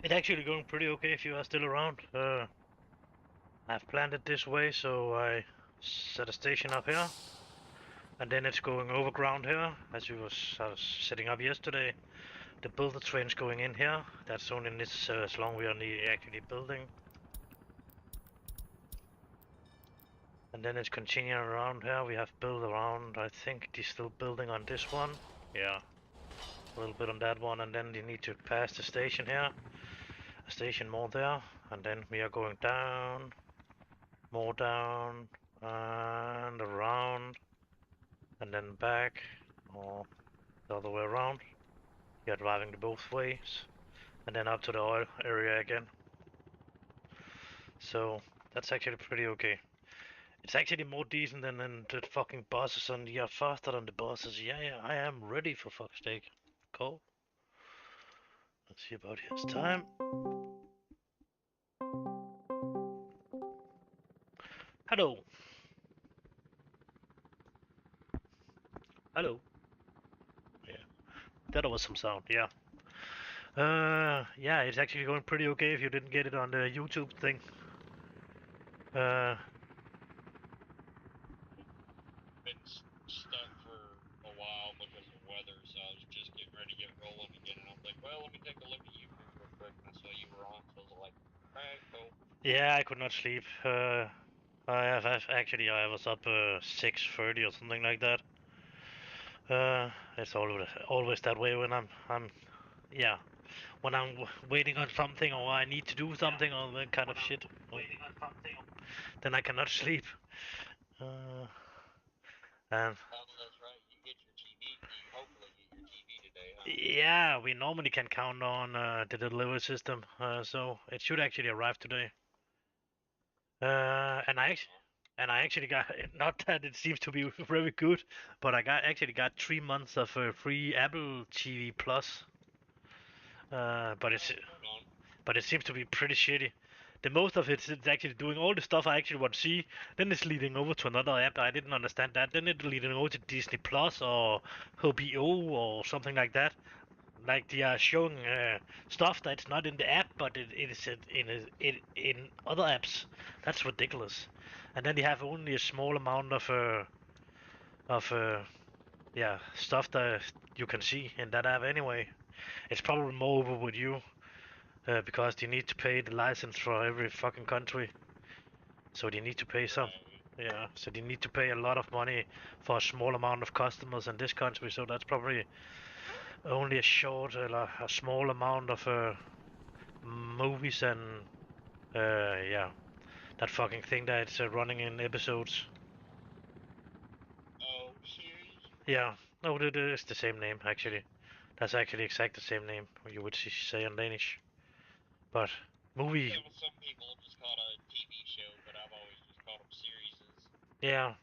It's actually going pretty okay if you are still around. I've planned it this way, so I set a station up here, and then it's going overground here, as I was setting up yesterday. The builder train's going in here. That's only necessary as long we are actually building. And then it's continuing around here. We have built around, I think he's still building on this one. Yeah, a little bit on that one, and then you need to pass the station here. A station more there, and then we are going down, more down, and around, and then back, or the other way around. You're driving the both ways, and then up to the oil area again. So that's actually pretty okay. It's actually more decent than the fucking buses, and you're faster than the buses. Yeah, I am ready for fuck's sake. Cool. Let's see about his time. Hello. Hello. Yeah, that was some sound. Yeah. Yeah, it's actually going pretty okay if you didn't get it on the YouTube thing. Uh, Been stuck for a while because of weather, so I was just getting ready to get rolling again, and I was like, well, let me take a look at YouTube real quick, and I saw you were on, so I was like, alright, cool. yeah, I could not sleep. I was up 6:30 or something like that. It's always that way when yeah, when I'm waiting on something or I need to do something or that kind of shit. Then I cannot sleep. Uh, and Oh, that's right, you get your TV, you hopefully get your TV today, huh? yeah, we normally can count on the delivery system, so it should actually arrive today. Uh, and I actually, and I actually got not that it seems to be very good, but I actually got 3 months of free Apple TV Plus. But it's Oh, right on. but it seems to be pretty shitty. The most of it's actually doing all the stuff I actually want to see. Then it's leading over to another app. I didn't understand that. Then it's leading over to Disney Plus or HBO or something like that. Like they are showing stuff that's not in the app, but it is in other apps. That's ridiculous. And then they have only a small amount of yeah stuff that you can see in that app anyway. It's probably more over with you because you need to pay the license for every fucking country. So they need to pay some. Right. Yeah, so they need to pay a lot of money for a small amount of customers in this country. So that's probably only a small amount of movies and yeah, that fucking thing that's running in episodes. Oh, series? Yeah, no, it's the same name actually. That's actually exact the same name you would say in Danish. But movie, Yeah, well, some people just call it a TV show, but I've always just called them series. yeah,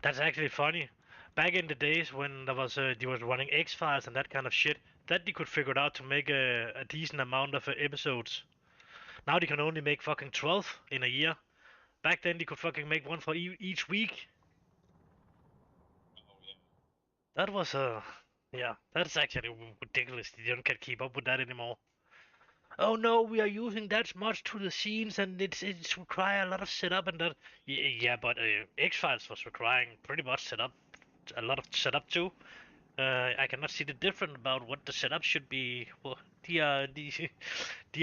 that's actually funny. Back in the days when they was running X Files and that kind of shit, that they could figure it out to make a decent amount of episodes. Now they can only make fucking 12 in a year. Back then they could fucking make one for each week. Oh, yeah. That was yeah, that's actually ridiculous. You don't can keep up with that anymore. Oh no, we are using that much to the scenes and it's require a lot of setup and that. Yeah, but X Files was requiring pretty much setup, a lot of setup too. I cannot see the difference about what the setup should be. Well, they are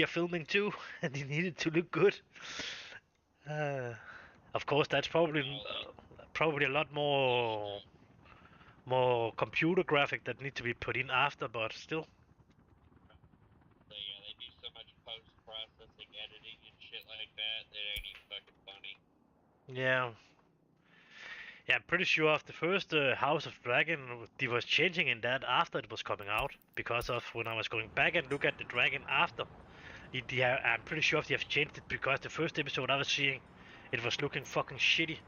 filming too, and they need it to look good. Uh, of course, that's Oh, probably a lot they do. more computer graphic that need to be put in after, but still. They do so much post processing, editing, and shit like that that ain't even fucking funny. Yeah, yeah, I'm pretty sure of the first House of Dragon, they was changing in that after it was coming out because of when I was going back and look at the dragon after. I'm pretty sure they have changed it because the first episode I was seeing, it was looking fucking shitty,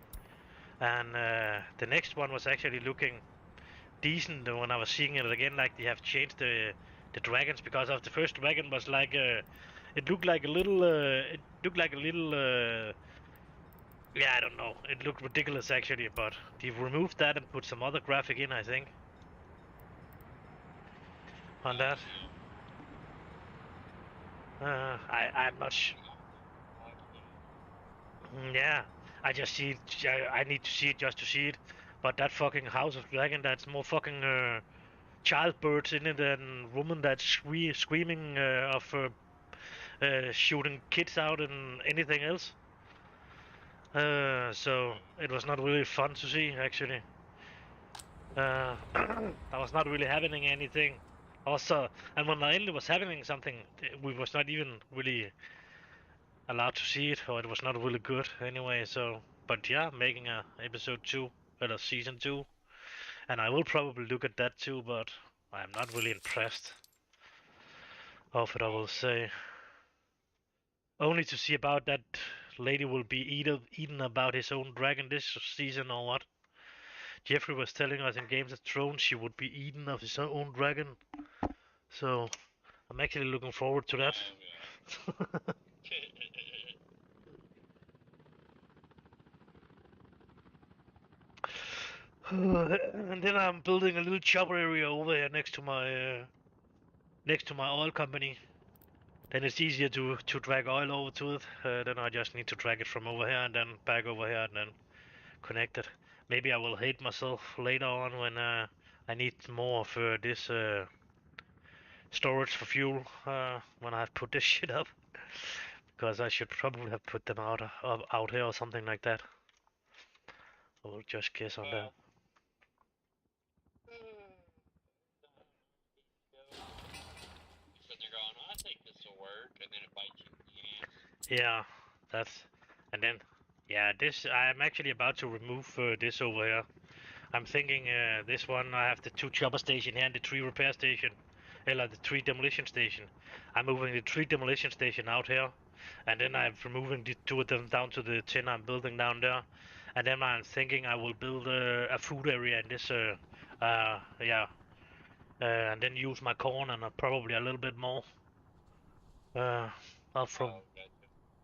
and the next one was actually looking decent when I was seeing it again. Like they have changed the dragons because of the first dragon was like it looked like a little yeah, I don't know. It looked ridiculous actually, but they've removed that and put some other graphic in, I think, on Oh, that. yeah. I'm not. Yeah, I just see it. I need to see it just to see it. But that fucking House of Dragon, that's more fucking childbirds in it than woman that's screaming of shooting kids out and anything else. So it was not really fun to see actually. I was not really happening anything. Also, and when I ended was happening something, we was not even really allowed to see it, or it was not really good anyway. So, but yeah, making a episode 2, or season 2, and I will probably look at that too, but I'm not really impressed of it, I will say. Only to see about that lady will be eaten about his own dragon this season or what. Jeffrey was telling us in Games of Thrones she would be eaten of his own dragon. So I'm actually looking forward to that. And then I'm building a little chopper area over here next to my oil company. Then it's easier to drag oil over to it. Then I just need to drag it from over here and then back over here and then connect it. Maybe I will hate myself later on when I need more of this storage for fuel when I've put this shit up. Because I should probably have put them out here or something like that. I will just guess on that. Sitting there going, I think this will work, and then it bites you in the ass. Yeah, that's and then yeah, this I'm actually about to remove this over here. I'm thinking this one I have the 2 chopper station here and the 3 repair station. The 3 demolition station. I'm moving the 3 demolition station out here, and then I'm removing the 2 of them down to the 10 I'm building down there. And then I'm thinking I will build a food area in this yeah, and then use my corn and probably a little bit more. Well, from Gotcha.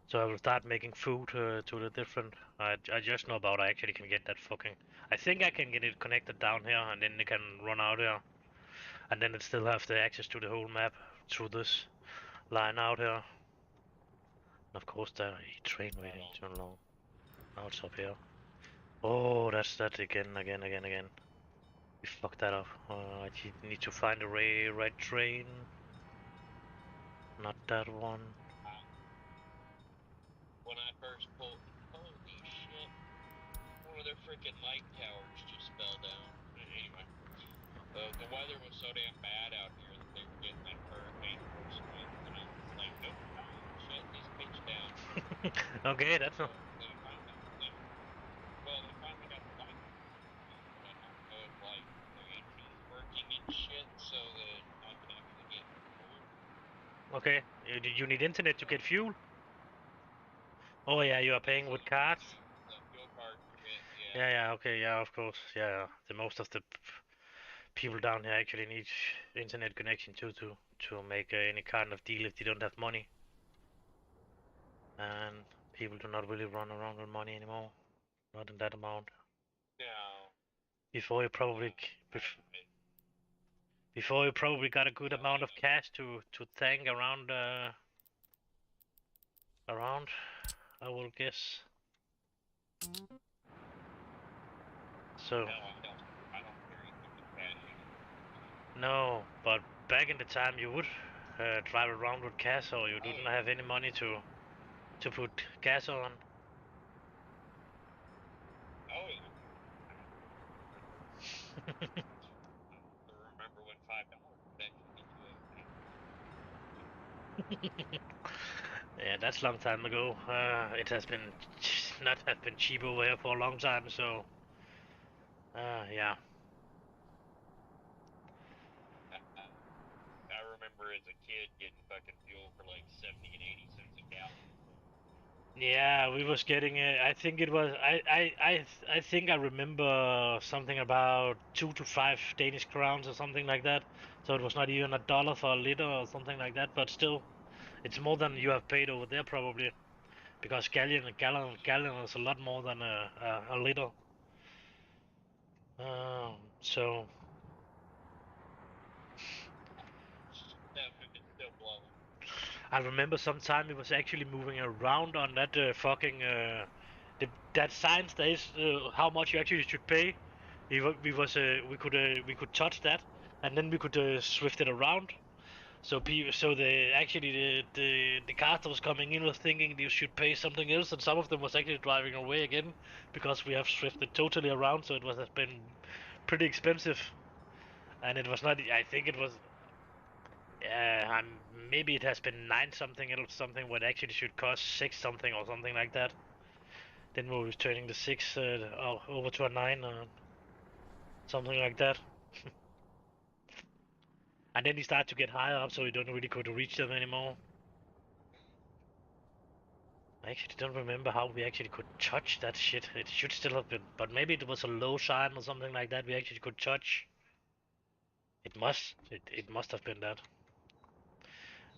so I will start making food to the different. I just know about I actually can get that fucking. I think I can get it connected down here, and then it can run out here, and then it still have the access to the whole map through this line out here. And of course, the train waiting too long. Now it's up here. Oh, that's that again. We fucked that up. I need to find the right train. Not that one. When I first pulled, holy shit, one of their freaking light towers just fell down. Anyway, the weather was so damn bad out here that they were getting that hurricane force wind, and I was like, nope, shit, just pitched down. Okay, that's not. They finally got the light. And I don't know if like their AC's working and shit, so that I can actually get fuel. Okay, you need internet to get fuel? Oh yeah, you are paying with cards? The fuel card shit, yeah. Yeah, okay, yeah, of course, yeah. The most of the people down here actually need internet connection too to make any kind of deal if they don't have money. And people do not really run around with money anymore, not in that amount. No. Before you probably before you probably got a good amount of cash to thank around, I will guess. So. No, I don't carry fucking cash anymore. No, but back in the time you would drive around with gas, or you didn't have any money to put gas on. Oh yeah. I remember when $5 would actually get you a Yeah, that's a long time ago. It has been not have been cheap over here for a long time, so yeah. I remember as a kid getting fucking fuel for like 70 and 80 cents a gallon. Yeah, we was getting it. I think it was. I think I remember something about 2 to 5 Danish crowns or something like that. So it was not even $1 for a liter or something like that. But still, it's more than you have paid over there probably, because gallon is a lot more than a liter. So That it's still blowing. I remember sometime it was actually moving around on that fucking that sign stays how much you actually should pay. We could touch that, and then we could swift it around. So so the actually the cast that was coming in was thinking they should pay something else, and some of them was actually driving away again because we have swifted totally around. So it was has been pretty expensive, and it was not. I think it was. Maybe it has been 9 something else something what actually should cost 6 something or something like that. Then we was turning the 6 over to a 9 something like that. And then you start to get higher up, so you don't really go to reach them anymore. I actually don't remember how we actually could touch that shit. It should still have been, but maybe it was a low shine or something like that we actually could touch. It must have been that.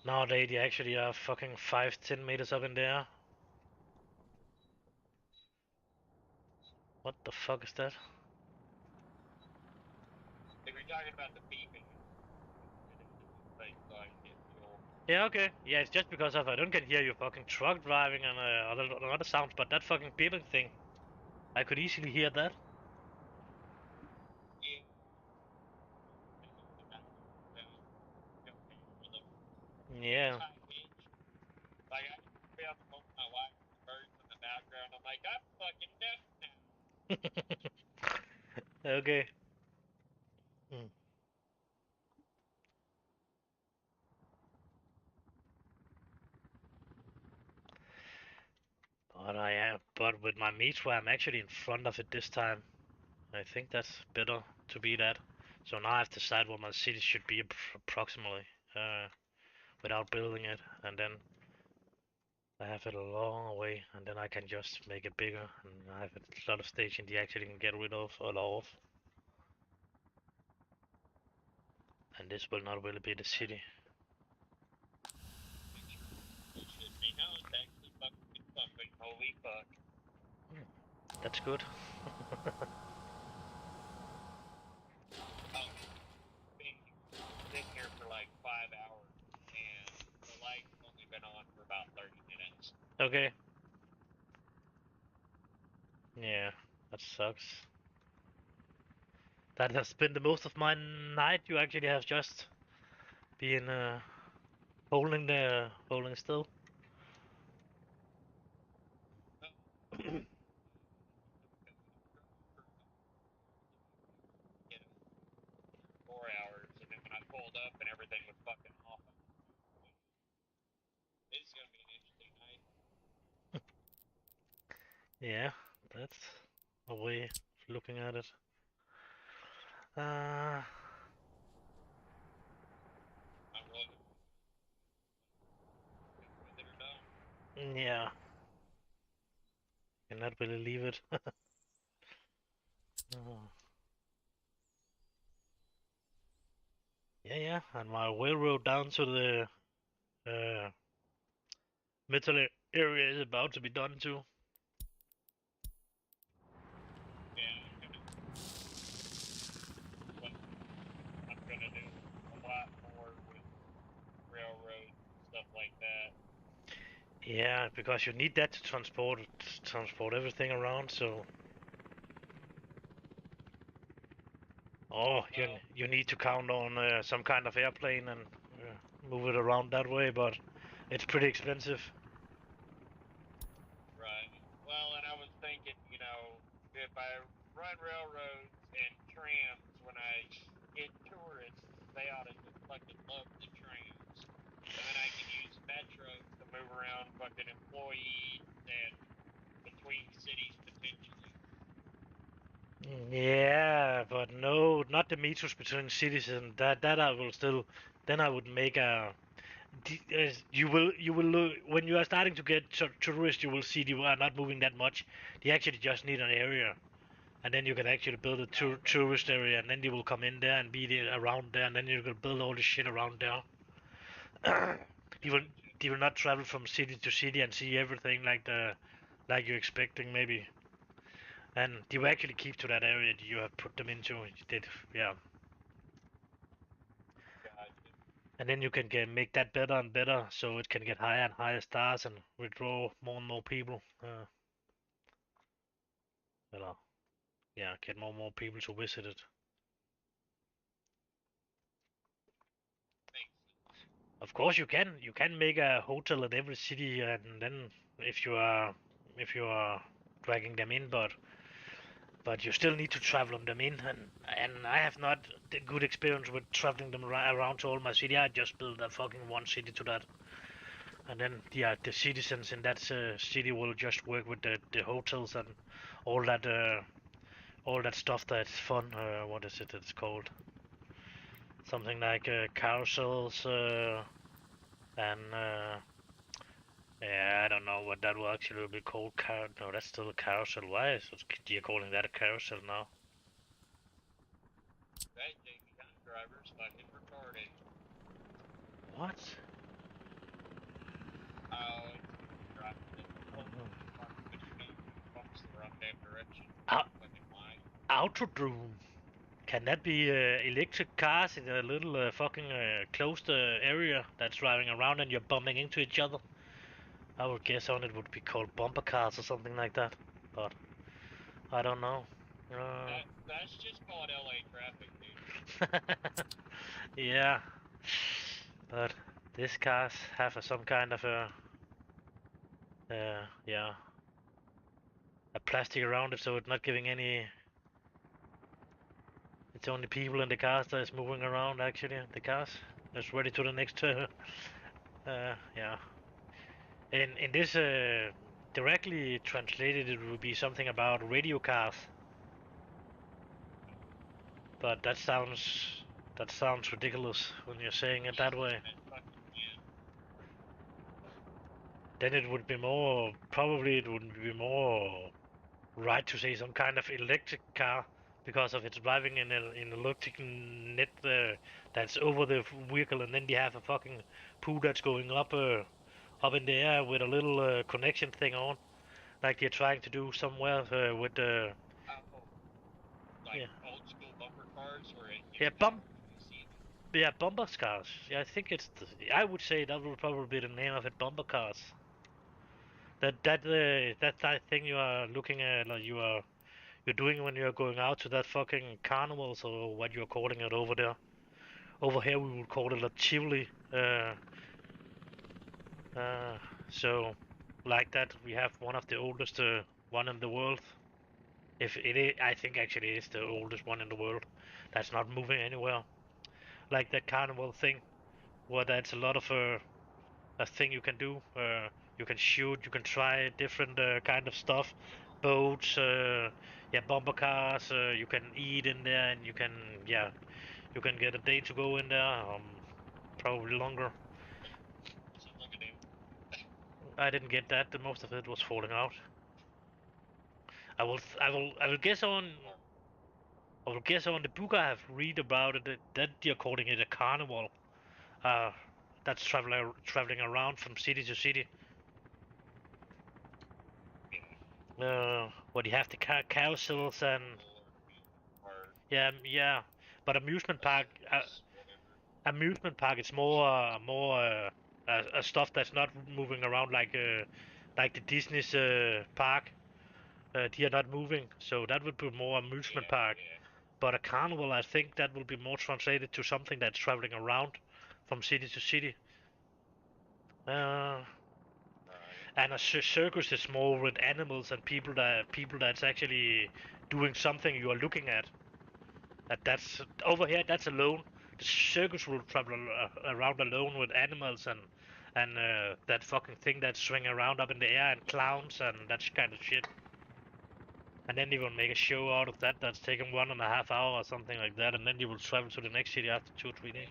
Nowadays you actually are fucking 5-10 meters up in there. What the fuck is that? If you're talking about the beeping, like, so I can get fuel. Yeah, okay. Yeah, it's just because of I don't can hear your fucking truck driving and other sounds, but that fucking beeping thing, I could easily hear that. Yeah. Yeah. High pitch. Like I can be on the phone with my wife, birds in the background. I'm like, I'm fucking deaf now. Okay. Hmm. But with my Metro, I'm actually in front of it this time. I think that's better to be that. So now I have to decide what my city should be approximately, without building it, and then I have it a long way, and then I can just make it bigger, and I have a lot of stations you actually can get rid of or off. And this will not really be the city. You should be. Now it's actually fucking something. Holy fuck. That's good. Oh, been here for like 5 hours, and the light's only been on for about 30 minutes. Okay. Yeah, that sucks. That has been the most of my night. You actually have just been holding still. You know, 4 hours, and then when I pulled up and everything was fucking off, this is gonna be an interesting night. Yeah, that's a way of looking at it. Uh, I'm willing to with it or don't. yeah, cannot really leave it. Oh. Yeah, yeah, and my railroad down to the uh, metal area is about to be done too. Yeah, I'm gonna do a lot more with railroads and stuff like that. Yeah, because you need that to transport everything around. So, oh, Well, you need to count on some kind of airplane and move it around that way, but it's pretty expensive. right. Well, and I was thinking, if I run railroads and trams when I get tourists, they ought to just fucking love the trams. And then I can use metros to move around fucking employees and between cities potentially. Yeah, but no, not the metros between cities, and that I will still. Then I would make a. You will look when you are starting to get tourists. You will see they are not moving that much. They actually just need an area, and then you can actually build a tourist area, and then they will come in there and be there around there, and then you can build all the shit around there. they will Gotcha. they will not travel from city to city and see everything like you're expecting maybe. And they will actually keep to that area that you have put them into. You did, yeah. Gotcha. And then you can make that better and better, so it can get higher and higher stars and withdraw more and more people. Well, yeah, get more and more people to visit it. Of course, you can make a hotel in every city, and then if you are if you are dragging them in, but you still need to travel them in, and I have not the good experience with traveling them around to all my city. I just built a fucking one city to that, and then yeah, the citizens in that city will just work with the hotels and all that uh, all that stuff that's fun. What is it? It's called something like carousels and yeah, I don't know what that will actually be called. No, that's still a carousel. Why is it, you're calling that a carousel now? That JV Hunt driver's fucking retarded. What? Oh, it's driving the whole fucking bumps the wrong damn direction. Au- Fucking line. Autodrome. Can that be electric cars in a little fucking closed area that's driving around and you're bumping into each other? I would guess on it would be called bumper cars or something like that, but I don't know. That's just called LA traffic, dude. Yeah, but these cars have some kind of a yeah, a plastic around it, so it's not giving any. It's only people in the cars that is moving around. Actually, the cars. It's ready to the next. Yeah. In this directly translated, it would be something about radio cars. But that sounds ridiculous when you're saying it that way. Then it would be more probably it would be more right to say some kind of electric car because of its driving in an electric net that's over the vehicle, and then they have a fucking pool that's going up in the air with a little connection thing on, like they're trying to do somewhere with the Like yeah old school bumper cars where it yeah just pops when you see them. yeah bumper cars. Yeah, I think I would say that would probably be the name of it, bumper cars. That thing you are looking at, like you're doing when you're going out to that fucking carnival, or what you're calling it over there. Over here we would call it a Tivoli. Uh, so like that, we have one of the oldest one in the world. If it is, I think actually it is the oldest one in the world. That's not moving anywhere. Like that carnival thing, where that's a lot of a thing you can do. You can shoot, you can try different kind of stuff, boats, yeah, bumper cars. You can eat in there, and you can yeah, you can get a day to go in there. Probably longer. Sounds like a damn. I didn't get that. The most of it was falling out. I will guess on. I will guess on the book I have read about it that they're calling it a carnival. Uh, that's traveling around from city to city. What you have the carousels and yeah, yeah. But amusement park, it's more stuff that's not moving around like the Disney's park. They are not moving, so that would be more amusement park. But a carnival, I think that will be more translated to something that's traveling around from city to city. Uh, and a circus is more with animals and people that's actually doing something you are looking at. That's over here. That's alone. The circus will travel around alone with animals and that fucking thing that's swinging around up in the air and clowns and that kind of shit. And then they will make a show out of that that's taking 1.5 hours or something like that, and then you will travel to the next city after 2 or 3 days.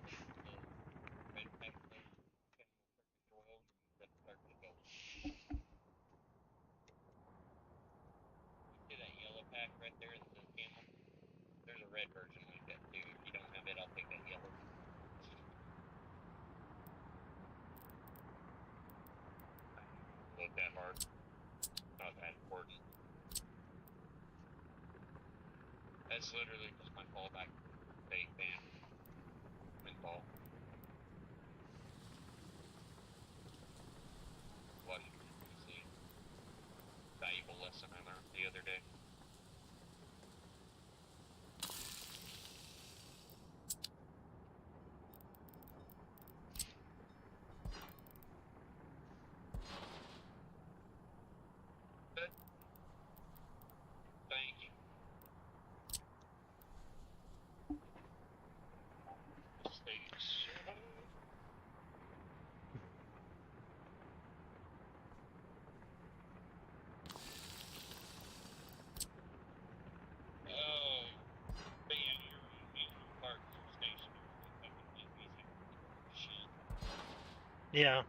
See that yellow pack right there that says camel? There's a red version like that too. If you don't have it, I'll take that yellow. Look that hard. Not that important. That's literally just my fallback bait fan. Windfall. Yeah.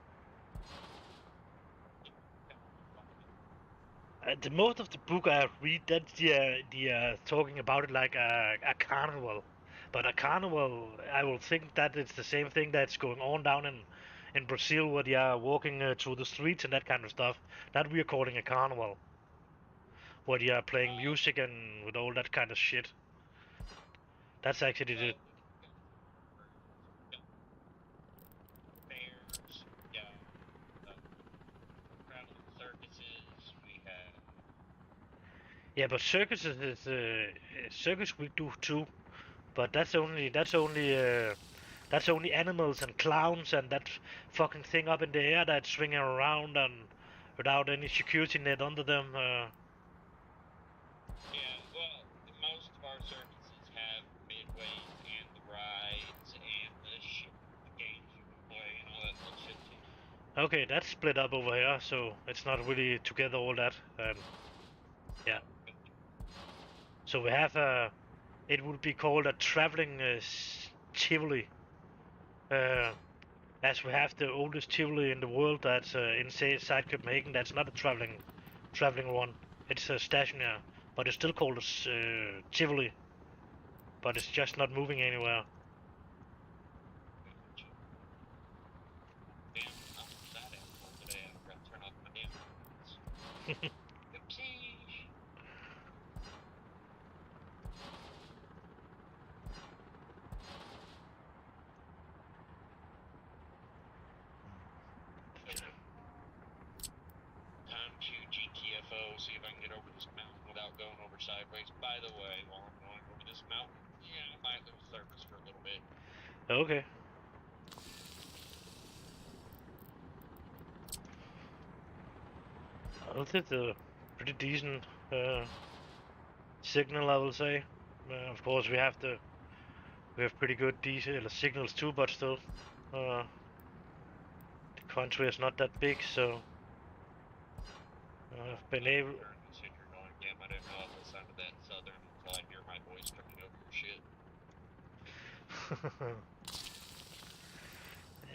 The most of the book I read, that's the talking about it like a carnival, but a carnival, I will think that it's the same thing that's going on down in Brazil, where they are walking through the streets and that kind of stuff. That we are calling a carnival, where they are playing music and with all that kind of shit. That's actually Well, the we got fairs, we got traveling circuses, we have. yeah, but circuses is circus we do too, but that's only animals and clowns and that fucking thing up in the air that's swinging around and without any security net under them. Yeah, well, most of our circuses have midways and the rides and the games you can play and all that little shit too. Okay, that's split up over here, so it's not really together all that. Yeah, so we have it would be called a traveling Tivoli, uh, as we have the oldest Tivoli in the world that's inside Copenhagen. That's not a traveling one. It's a stationary, but it's still called a Tivoli, but it's just not moving anywhere. Damn, I'm that asshole today. I forgot to turn off my damn lights. Oopsie. Time to GTFO, see if I can get over this mountain without going over sideways. By the way, while I'm going over this mountain, yeah, I might lose service for a little bit. Okay. I think it's a pretty decent signal, I will say. Of course, we have pretty good diesel signals too, but still, the country is not that big, so I've been able. Turn and sit here going, damn, I didn't realize I sounded that southern until I hear my voice coming over your shit.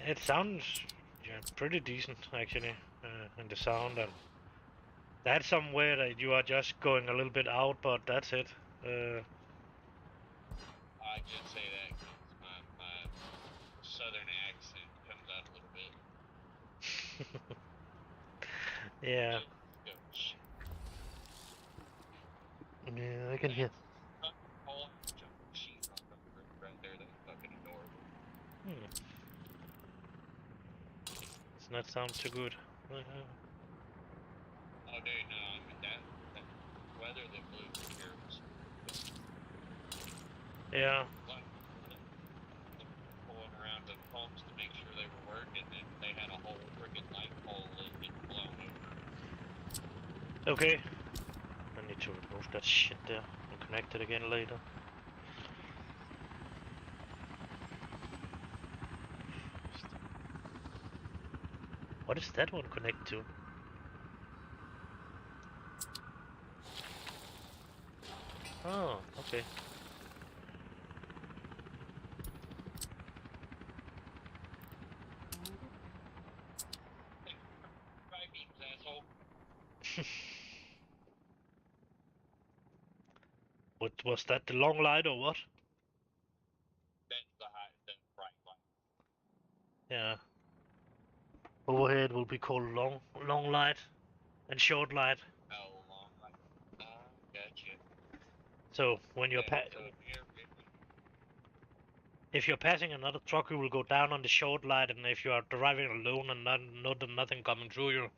It sounds yeah, pretty decent actually in the sound, and that's somewhere that you are just going a little bit out, but that's it. I just say that because my southern accent comes out a little bit. Yeah, Gosh. yeah, I can hear. Oh, sheetrock on the roof right there. That's fucking adorable. Hmm. Does not sound too good. Oh, dude, no, I mean that weather that blew through here was Yeah. like pulling around the pumps to make sure they were working, and they had a whole freaking light pole that get blown over. Okay. I need to remove that shit there and connect it again later. What is that one connect to? Oh, okay. Right beams, asshole. What was that? The long light or what? That's the bright light. Yeah. Overhead will be called long light and short light. Oh, long light. Gotcha. So when you're Yeah, so if you're passing another truck, you will go down on the short light, and if you are driving alone and nothing coming through you,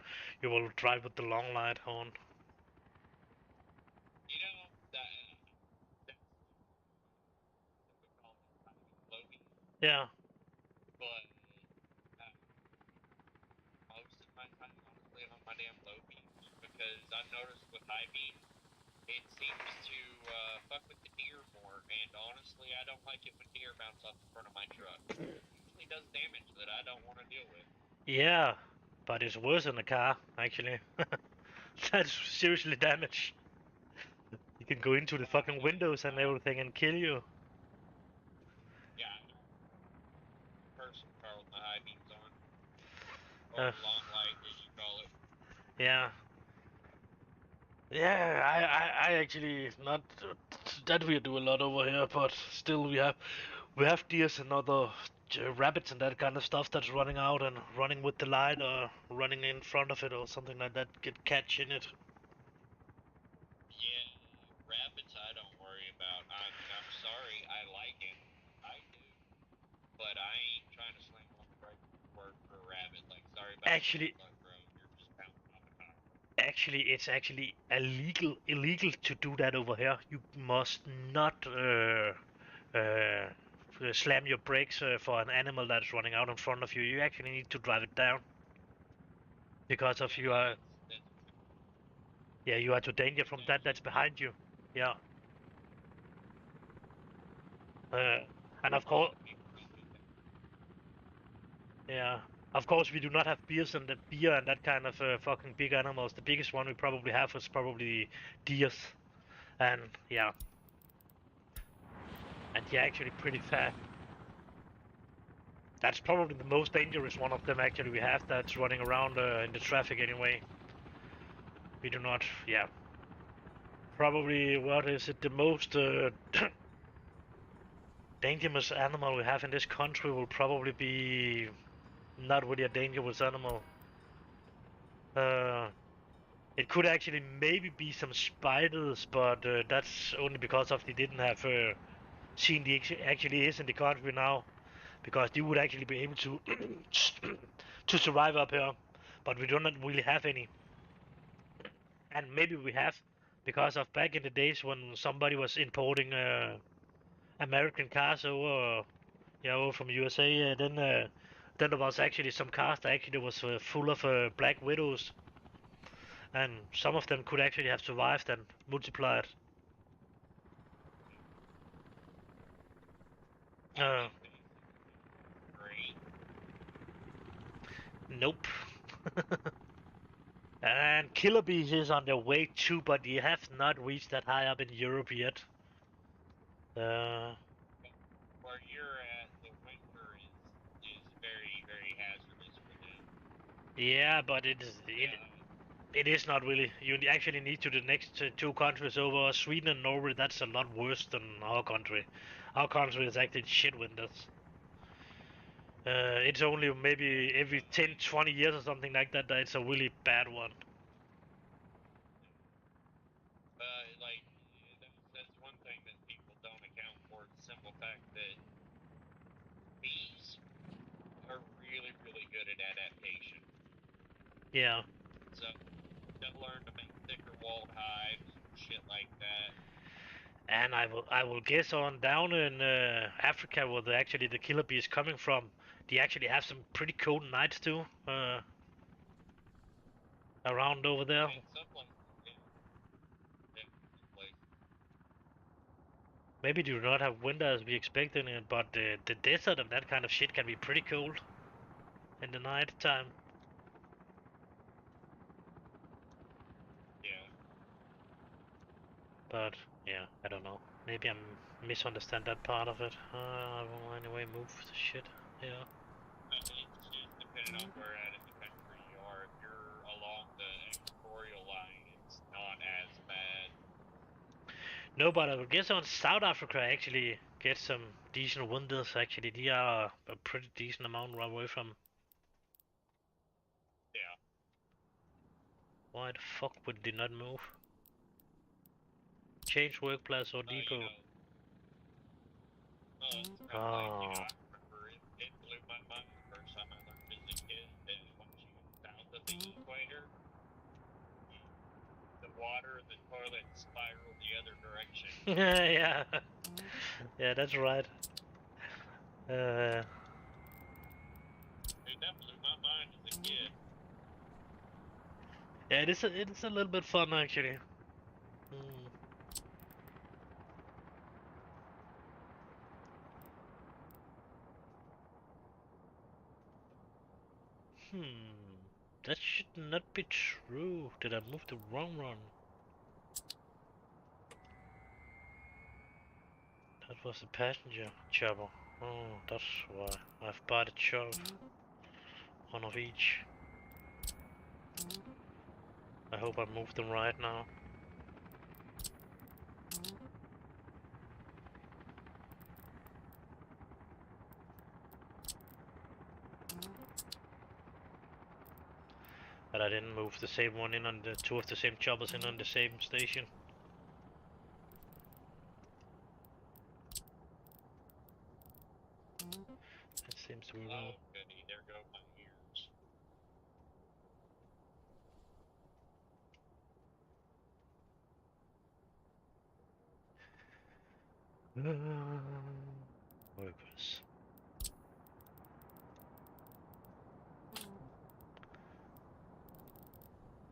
you will drive with the long light on. you know, that's what we call it timing low beam, Yeah. but uh, most of my time, honestly, on my damn low beams, because I've noticed with high beams, it seems to fuck with the deer more, and honestly, I don't like it when deer bounce off the front of my truck. It usually does damage that I don't want to deal with. Yeah, but it's worse in the car actually. That's seriously damage. You can go into the fucking windows and everything and kill you. Yeah, I don't person car with my high beams on. Or Uh. long light, as you call it. Yeah. Yeah, I actually not that we do a lot over here, but still we have deers and other rabbits and that kind of stuff that's running out and running with the light or running in front of it or something like that, get catch in it. Yeah, rabbits I don't worry about. I'm sorry, I like it. I do. But I ain't trying to slam on the brake for a rabbit. Like, sorry about Actually, your luck, bro. You're just bouncing off a tire. it's actually illegal to do that over here. You must not uh, slam your brakes for an animal that's running out in front of you. You actually need to drive it down because of Yeah, you are. that's Yeah, you are to danger from that actually that's behind you. Yeah. Uh, and of a lot course, of people don't do that. yeah. Of course, we do not have beer and that kind of fucking big animals. The biggest one we probably have is probably deers, and yeah, and they're actually pretty fat. That's probably the most dangerous one of them actually we have that's running around in the traffic anyway. We do not, yeah. Probably what is it? The most dangerous animal we have in this country will probably be not really a dangerous animal. Uh, it could actually maybe be some spiders, but that's only because of they didn't have seen the actually is in the country now, because they would actually be able to to survive up here, but we do not really have any. And maybe we have because of back in the days when somebody was importing American cars over, yeah, over from USA, then there was actually some cars that actually was full of black widows, and some of them could actually have survived and multiplied. I Uh, mean, basically, great. nope. And killer bees is on their way too, but they have not reached that high up in Europe yet. Uh, Where you're at, the winter is very very hazardous for them. yeah, but Yeah, it is not really. You actually need to the next two countries over, Sweden and Norway. That's a lot worse than our country. Our country is actually shit winters. It's only maybe every 10, 20 years or something like that that it's a really bad one. like that's one thing that people don't account for. The simple fact that bees are really really good at adaptation. Yeah. So they'll learn to make thicker walled hives, shit like that. And I will guess on down in Africa where actually the killer bee is coming from, they actually have some pretty cold nights too. Around over there. In some places, yeah, some places. Maybe do not have winter as we expected it, but the desert and that kind of shit can be pretty cold in the night time. Yeah. But yeah, I don't know. Maybe I misunderstand that part of it. I will anyway move the shit. Yeah. It's just depending on where at in the country you are. If you're along the equatorial line, it's not as bad. No, but I would guess on South Africa actually get some decent winters. Actually, they are a pretty decent amount away from. Yeah. Why the fuck would they not move? Change workplace or You depot. know, it's kind of like, Oh. I remember it blew my mind the first time I learned as a kid that once you get south of the equator, the water, the toilet spiral the other direction. Yeah. Yeah, that's right. Dude, that blew my mind as a kid. Yeah, it is a little bit fun actually. Hmm. That should not be true. Did I move the wrong one? That was the passenger chopper. Oh, that's why. I've bought a chop. One of each. I hope I moved them right now. But I didn't move the same one in on the two of the same choppers in on the same station. That seems to be wrong. Oh, goody, there go my ears. Workers.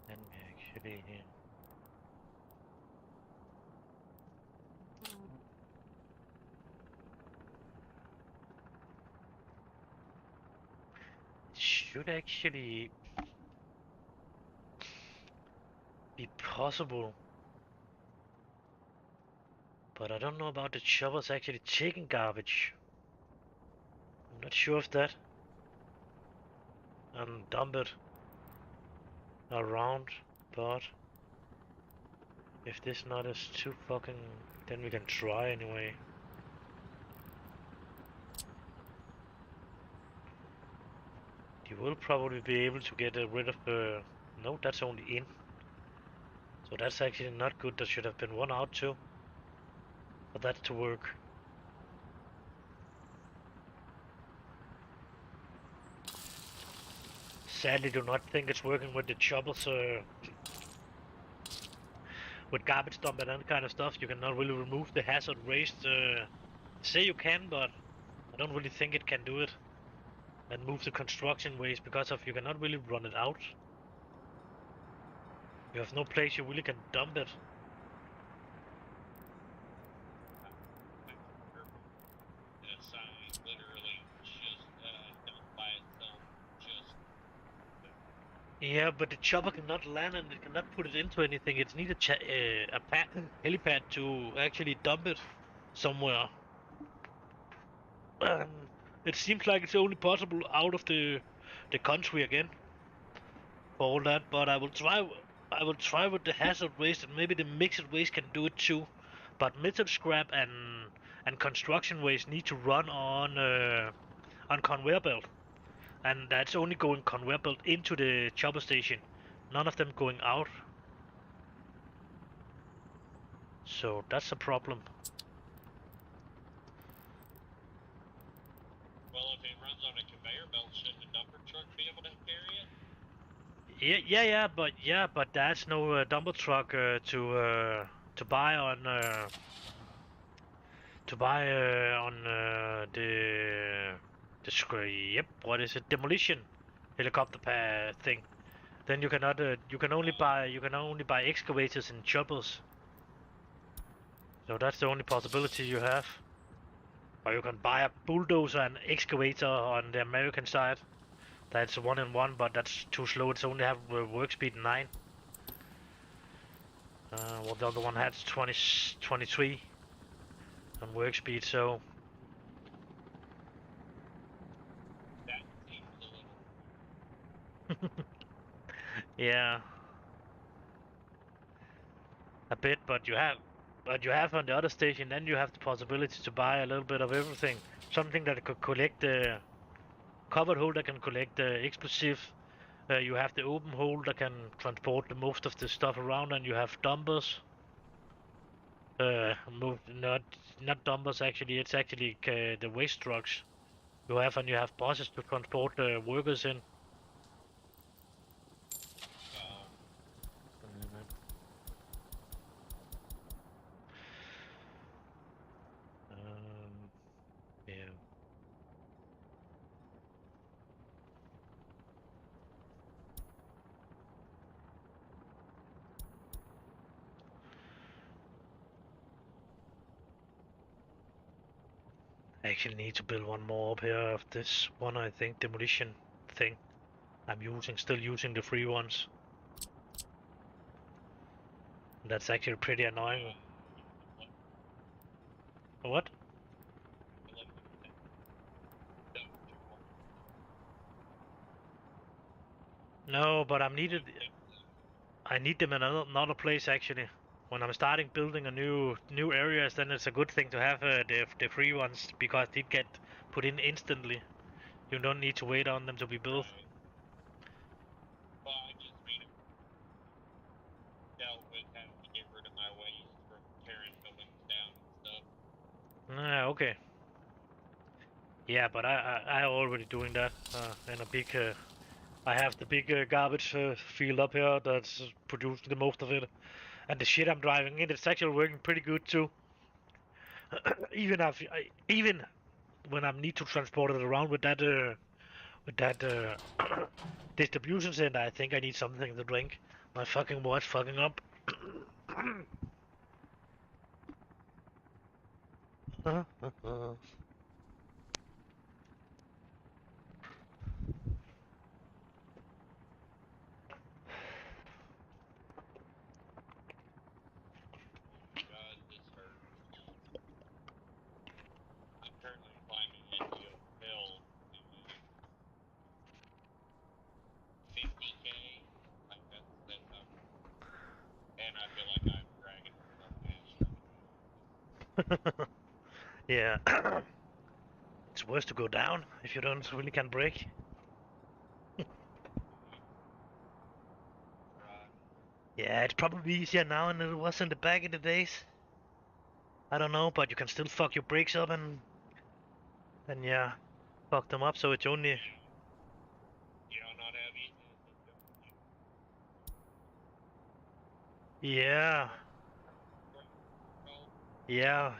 And actually here. It should actually be possible. But I don't know about the choppers actually taking garbage. I'm not sure of that. And dump it around, but if this not is too fucking, then we can try anyway. You will probably be able to get rid of the. No, that's only in. So that's actually not good. That should have been one out too. For that to work. Sadly, do not think it's working with the choppers. With garbage dump and that kind of stuff, you cannot really remove the hazard waste. Say you can, but I don't really think it can do it. And move the construction waste because of you cannot really run it out. You have no place you really can dump it. The sign literally just dumped by itself. Just. Yeah, but the chopper cannot land and it cannot put it into anything. It needs a helipad to actually dump it somewhere. It seems like it's only possible out of the country again for all that. But I will try. I will try with the hazard waste and maybe the mixed waste can do it too. But metal scrap and construction waste need to run on conveyor belt, and that's only going conveyor belt into the chopper station. None of them going out. So that's a problem. Well, if it runs on a conveyor belt, shouldn't a dumper truck be able to carry it? But there's no dumper truck to buy on what is it, demolition helicopter thing. Then you cannot you can only buy excavators and choppers. So that's the only possibility you have. Or you can buy a bulldozer and excavator on the American side. That's 1-in-1, but that's too slow. It's only have work speed 9. Well, the other one has 23 on work speed, so That seems a little. yeah, a bit. But you have on the other station. Then you have the possibility to buy a little bit of everything. Something that could collect the covered hole that can collect the explosive. You have the open hole that can transport the most of the stuff around, and you have dumpers. Not dumpers actually. It's actually the waste trucks you have, and you have buses to transport the workers in. Yeah. I actually need to build one more up here of this one, I think, demolition thing. I'm still using the free ones. That's actually pretty annoying. What? No, but I need them in another place actually. When I'm starting building a new areas, then it's a good thing to have the free ones because they get put in instantly. You don't need to wait on them to be built. Right. Well, I just mean it dealt with having to get rid of my waste from tearing buildings down and stuff. Okay. Yeah, but I already doing that in a big. I have the big garbage field up here that's producing the most of it, and the shit I'm driving in, it's actually working pretty good too. Even when I need to transport it around with that distribution center, I think I need something to drink. My fucking watch fucking up. God, this hurts. I'm currently climbing into a hill doing 50K. Like that's how, and I feel like I'm dragging myself down. Yeah. It's worse to go down if you don't really can brake. Right. Yeah, it's probably easier now than it was in the back in the days. I don't know, but you can still fuck your brakes up and yeah, fuck them up. So it's only You know, not have easy. yeah, yeah.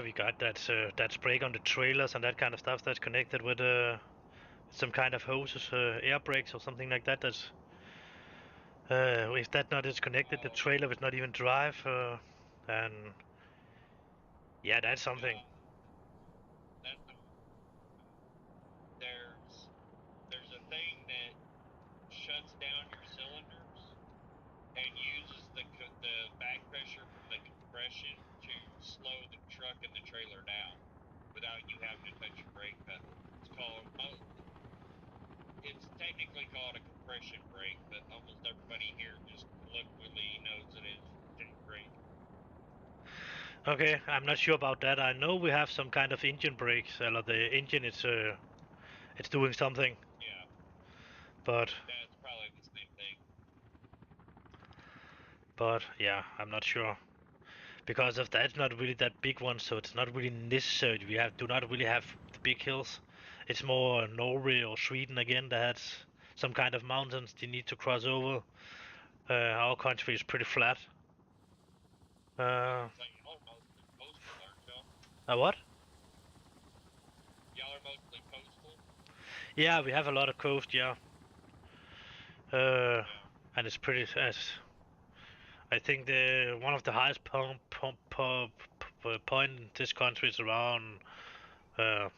We got that brake on the trailers and that kind of stuff that's connected with some kind of hoses, air brakes or something like that. That's if that not is connected, the trailer will not even drive. And yeah, that's something. Yeah, that's there's a thing that shuts down your cylinders and uses the back pressure from the compression to slow the truck and the trailer down without you having to touch your brake pedal. It's technically called a compression brake, but almost everybody here just colloquially knows it as tank brake. Okay, I'm not sure about that. I know we have some kind of engine brakes, or the engine it's doing something, Yeah, but that's probably the same thing. yeah, I'm not sure because of that's not really that big one, so it's not really necessary. We have do not really have the big hills. It's more Norway or Sweden again that has some kind of mountains they need to cross over. Our country is pretty flat. Uh, So y'all are mostly coastal, aren't y'all? what? Y'all are mostly coastal. Yeah, we have a lot of coast. Yeah, uh, Yeah. and it's pretty. I think the one of the highest point in this country is around uh,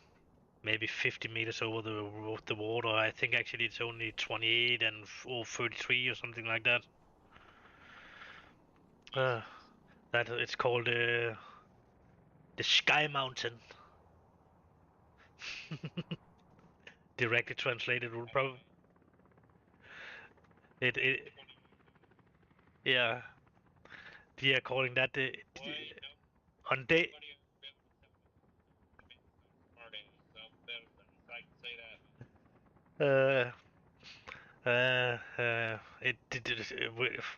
maybe 50 meters over the water. I think actually it's only 28 or 33 or something like that. Uh, that it's called the Sky Mountain. Directly translated would probably it 20. yeah. They are calling that the Wait, no, on day nobody ever been able to tell me some smart ass. So I can say that. uh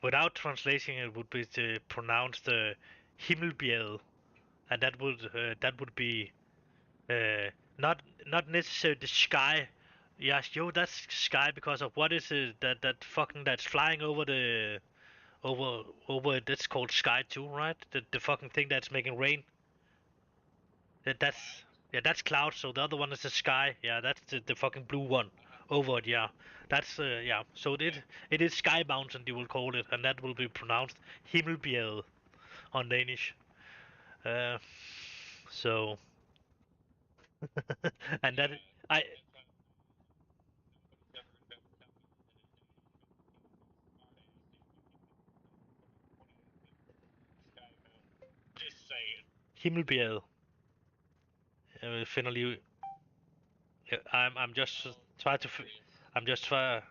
without translation it would be pronounced Himmelbjerg, and that would be uh, not necessarily the sky. Yes, yo, that's sky because of what is it that fucking that's flying over the over that's called sky too, right? The fucking thing that's making rain. That's Clouds? yeah, that's cloud. So the other one is the sky. Yeah, that's the fucking blue one over it. Yeah, that's yeah. So Yeah. it is Sky Mountain you will call it, and that will be pronounced Himmelbjerg on Danish. Uh, so and that Yeah. I That's why nobody's ever gonna be able to tell me that in Danish. Smart ass dude. Sky Mountain. Just saying. Himmelbjerg. Finally, I'm just Oh, try to hilarious. I'm just try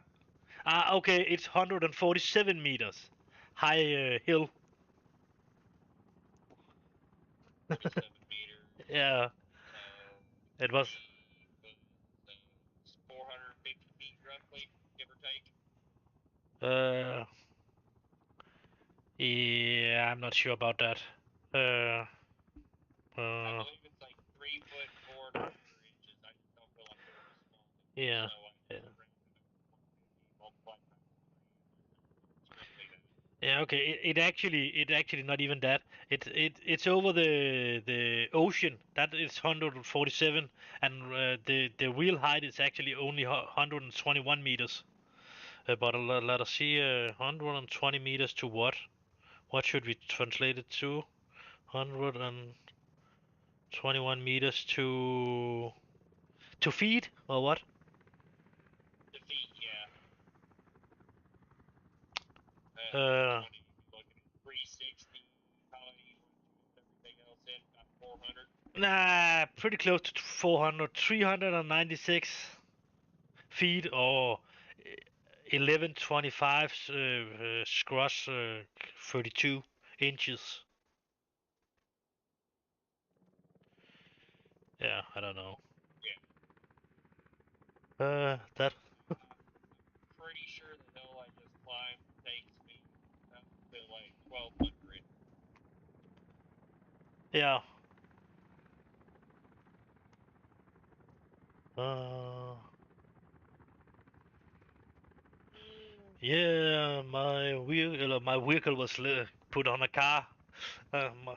Okay, it's 147 meters high hill. 47 meters. Yeah, So it was. it's 450 feet roughly, give or take. Uh, yeah, I'm not sure about that. Uh, I uh, believe it's like 3 foot 4 1/4 inches. I just don't feel like doing a small number, yeah, so I yeah. just rounded up to 450 multiplied by 3. It's roughly that. Yeah, okay. It actually not even that. It's over the ocean. That is 147, and the real height is actually only 121 meters. But let us see. 120 meters to what? What should we translate it to? 121 meters to feet or what? The feet, yeah. Uh, 120, you'd be looking at 360. Probably you want to move everything else in, about 400. nah, pretty close to 400. 396 feet or 1125 cross 32 inches. Yeah, I don't know. Yeah. That. I'm pretty sure the hill I just climbed takes me up to like 1200. Yeah. Uh. Yeah, my vehicle was put on a car. My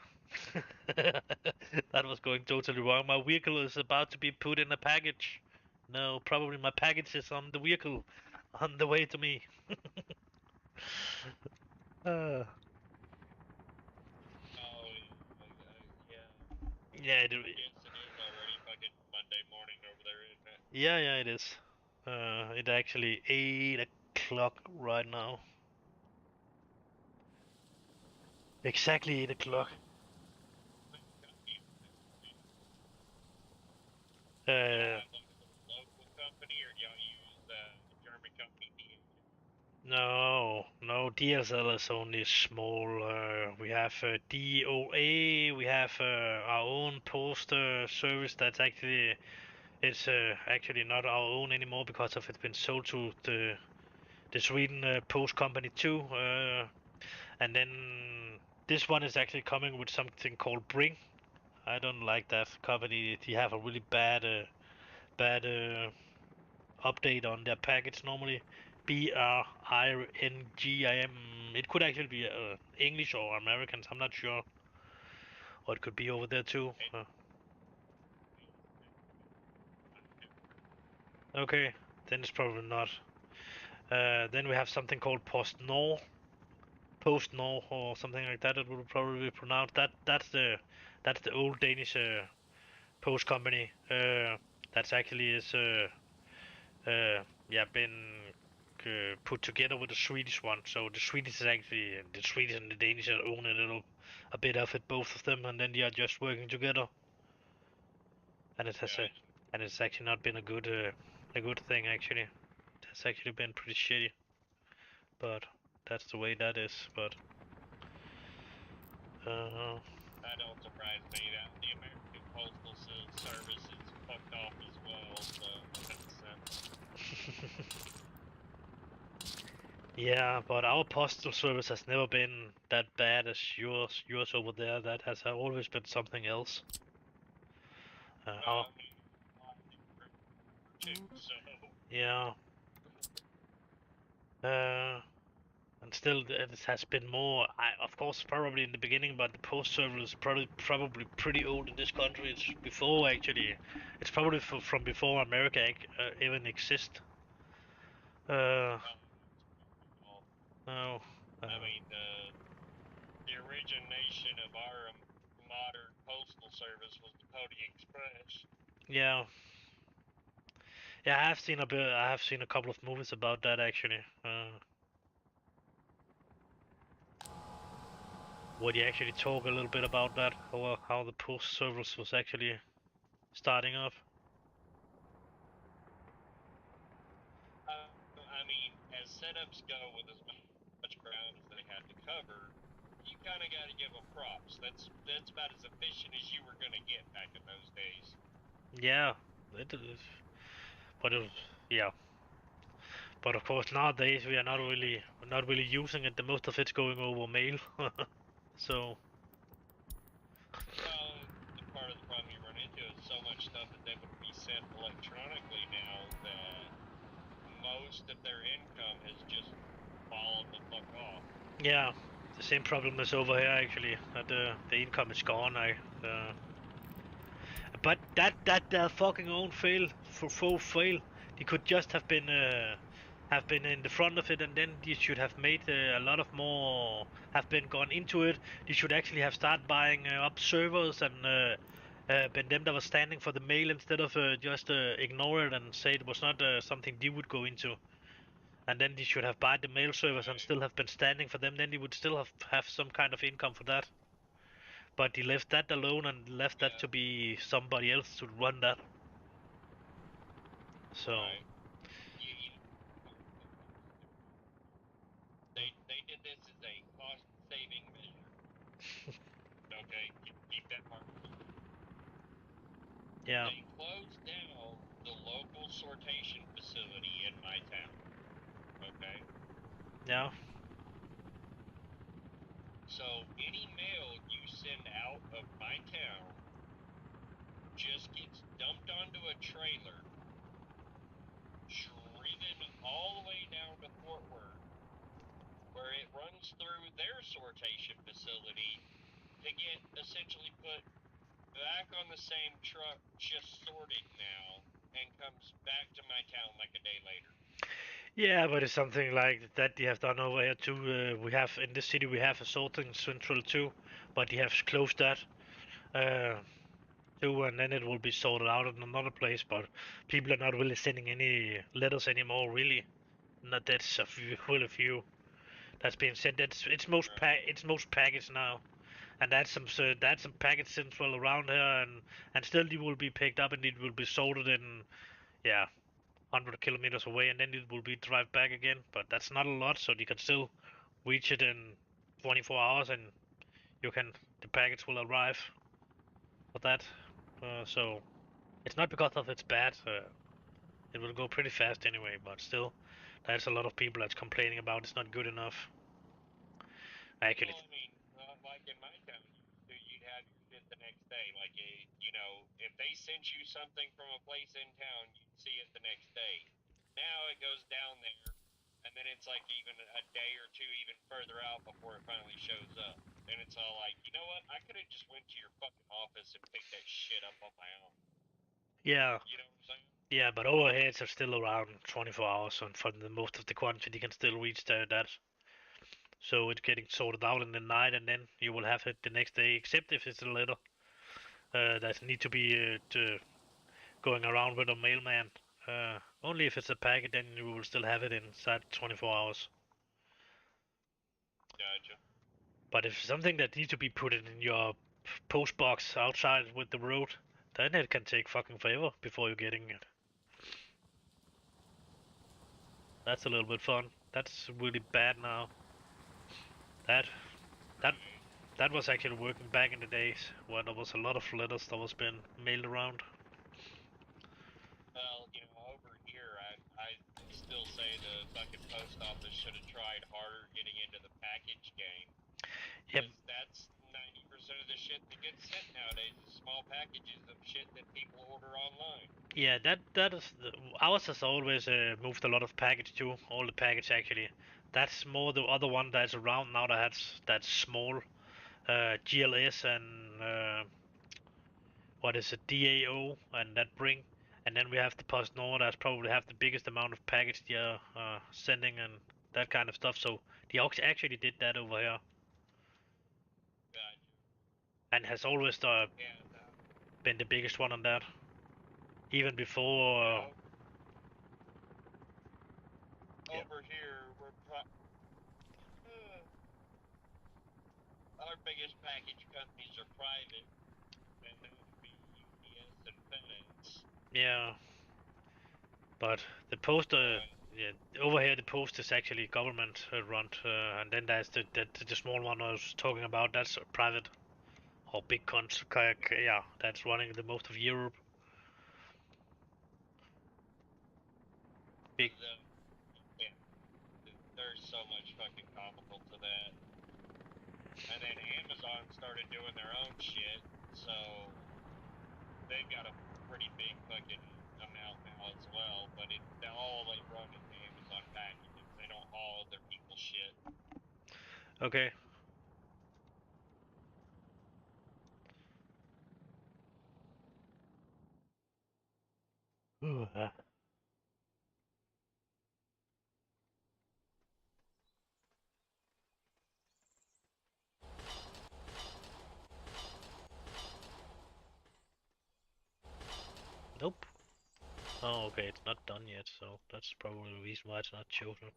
that was going totally wrong. My vehicle is about to be put in a package. No, probably my package is on the vehicle, on the way to me. uh, Oh, yeah. yeah, I guess it is already fucking Monday morning over there, isn't it? yeah, it is. It's actually 8 o'clock right now. Exactly 8 o'clock. Which company was this with? Y'all Uh, have like a little local company, or do y'all use the German company DHL? no, DSL is only small. We have DOA. We have our own post service that's actually it's actually not our own anymore because of it's been sold to the Sweden post company too. And then this one is actually coming with something called Bring. I don't like that company. They have a really bad update on their package normally. BRINGIM. It could actually be English or Americans. I'm not sure. Or it could be over there too. It means I've never heard of it. Okay, then it's probably not. Then we have something called Post Nord or something like that. It would probably be pronounced. That's the old Danish post company. That's actually is yeah been put together with the Swedish one. So the Swedish is actually the Swedish and the Danish are own a little a bit of it, both of them, and then they are just working together. And it has Gotcha. and it's actually not been a good thing actually. It has actually been pretty shitty, but that's the way that is. But uh, That don't surprise me. That the American Postal Service is fucked off as well, so that makes sense. yeah, but our postal service has never been that bad as yours. Yours over there, that has always been something else. Well, I mean, a lot different too, so Yeah, uh, and still it has been more. Of course, probably in the beginning, but the post service is probably pretty old in this country. It's before actually. It's probably from before America even exist. Uh, oh, that's probably all. no, I uh, mean, the origination of our modern postal service was the Pony Express. yeah, yeah. I have seen a bit. I have seen a couple of movies about that actually. Would you actually talk a little bit about that? How the post service was actually starting up? I mean, as setups go with as much ground as they had to cover, you kind of got to give them props. That's about as efficient as you were going to get back in those days. Yeah, it is. But it was, yeah. But of course nowadays we are not really using it. The most of it's going over mail. So Well, the part of the problem you run into is so much stuff is able to be sent electronically now that most of their income has just fallen the fuck off. yeah, the same problem is over here actually. That the income is gone. But that fucking own fail for full fail. They could just have been in the front of it, and then they should have made a lot of more. Have been gone into it. They should actually have started buying up servers and been them that was standing for the mail instead of just ignore it and say it was not something they would go into. And then they should have bought the mail servers and still have been standing for them. Then they would still have some kind of income for that. But he left that alone and left that to be somebody else to run that. So Right. They did this as a cost saving measure. Okay, keep that part. yeah, They closed down the local sortation facility in my town. Okay. yeah, So any mail you send out of my town just gets dumped onto a trailer, driven all the way down to Fort Worth, where it runs through their sortation facility to get essentially put back on the same truck, just sorted now, and comes back to my town like a day later. yeah. But it's something like that they have done over here too. We have in this city we have a sorting central too, but they have closed that uh, too, and then it will be sorted out in another place. But people are not really sending any letters anymore. Really, not that's a few, well, a few that's been sent. It's most packaged now. And that's some package central around here, and still it will be picked up and it will be sorted in, yeah, 100 kilometers away, and then it will be drive back again. But that's not a lot, so you can still reach it in 24 hours, and you can the package will arrive for that. So it's not because of it's bad. It will go pretty fast anyway, but still, there's a lot of people that's complaining about it's not good enough. Actually, Well, I mean, like in my town, you'd have your shit the next day. Like, if they sent you something from a place in town, you'd see it the next day. Now it goes down there, and then it's like even a day or two even further out before it finally shows up. And it's all like, you know what? I could have just went to your fucking office and picked that shit up on my own. yeah, You know what I'm saying? yeah, but overheads are still around 24 hours, and for the most of the quantity, you can still reach that. So it's getting sorted out in the night, and then you will have it the next day, except if it's a letter that need to be going around with a mailman. Only if it's a packet, then you will still have it inside 24 hours. Gotcha. But if something that needs to be put in your post box outside with the road, then it can take fucking forever before you're getting it. That's a little bit fun. That's really bad now. That that that was actually working back in the days when there was a lot of letters that was being mailed around. Well, over here, I still say the fucking post office should have tried harder getting into the package game. Yep. Because that's 90% of the shit that gets sent nowadays is small packages of shit that people order online. Yeah, that is ours has always moved a lot of package too. All the package actually. That's more the other one that's around now that's small. GLS and what is it, DAO and that bring. And then we have the PostNord that's probably have the biggest amount of package they are sending and that kind of stuff. So the Ox actually did that over here Gotcha. and has always Yeah, been the biggest one on that. Even before. Yep. over here, our biggest package companies are private, and that would be UPS and FedEx. Yeah. But the post yeah, over here the post is actually government run, and then there's the small one I was talking about. That's private or big yeah, that's running the most of Europe. Big. Yeah, there's so much fucking comical to that. And then Amazon started doing their own shit, so they've got a pretty big fucking amount now as well. But all they run is Amazon packages. They don't haul other people's shit. Okay. Nope. Oh, okay, it's not done yet, so that's probably the reason why it's not chosen.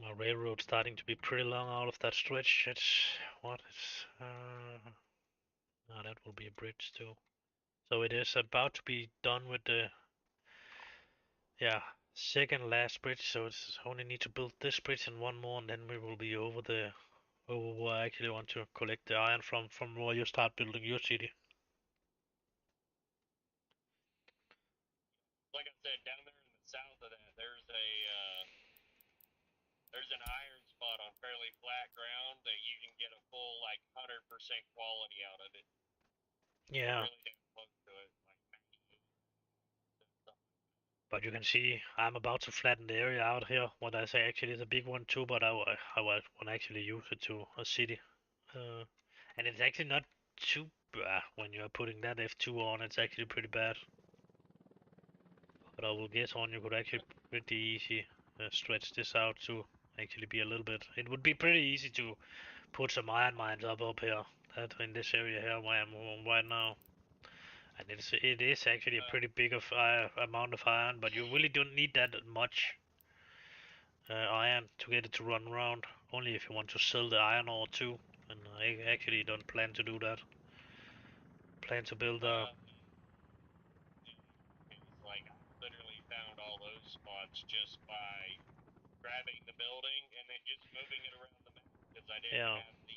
My railroad's starting to be pretty long out of that stretch. It's what? It's that will be a bridge too. So it is about to be done with the yeah second last bridge. So it's only need to build this bridge and one more, and then we will be over where I actually want to collect the iron from where you start building your city. Like I said, down there in the south of that, there's an iron spot on fairly flat ground that you can get a full 100% quality out of it. Yeah. Really damn close to it, But you can see I'm about to flatten the area out here. What I say actually is a big one too, but I want to actually use it to a city. Uh, and it's actually not too bad when you're putting that F2 on. It's actually pretty bad. But I will guess on you could actually pretty easy stretch this out to actually be a little bit. It would be pretty easy to put some iron mines up here. That in this area here where I'm on right now. And it is actually a pretty big of amount of iron, but you really don't need that much iron to get it to run around. Only if you want to sell the iron ore too. And I actually don't plan to do that. Plan to build a. I literally found all those spots just by grabbing the building and then just moving it around the map because I didn't Yeah. have the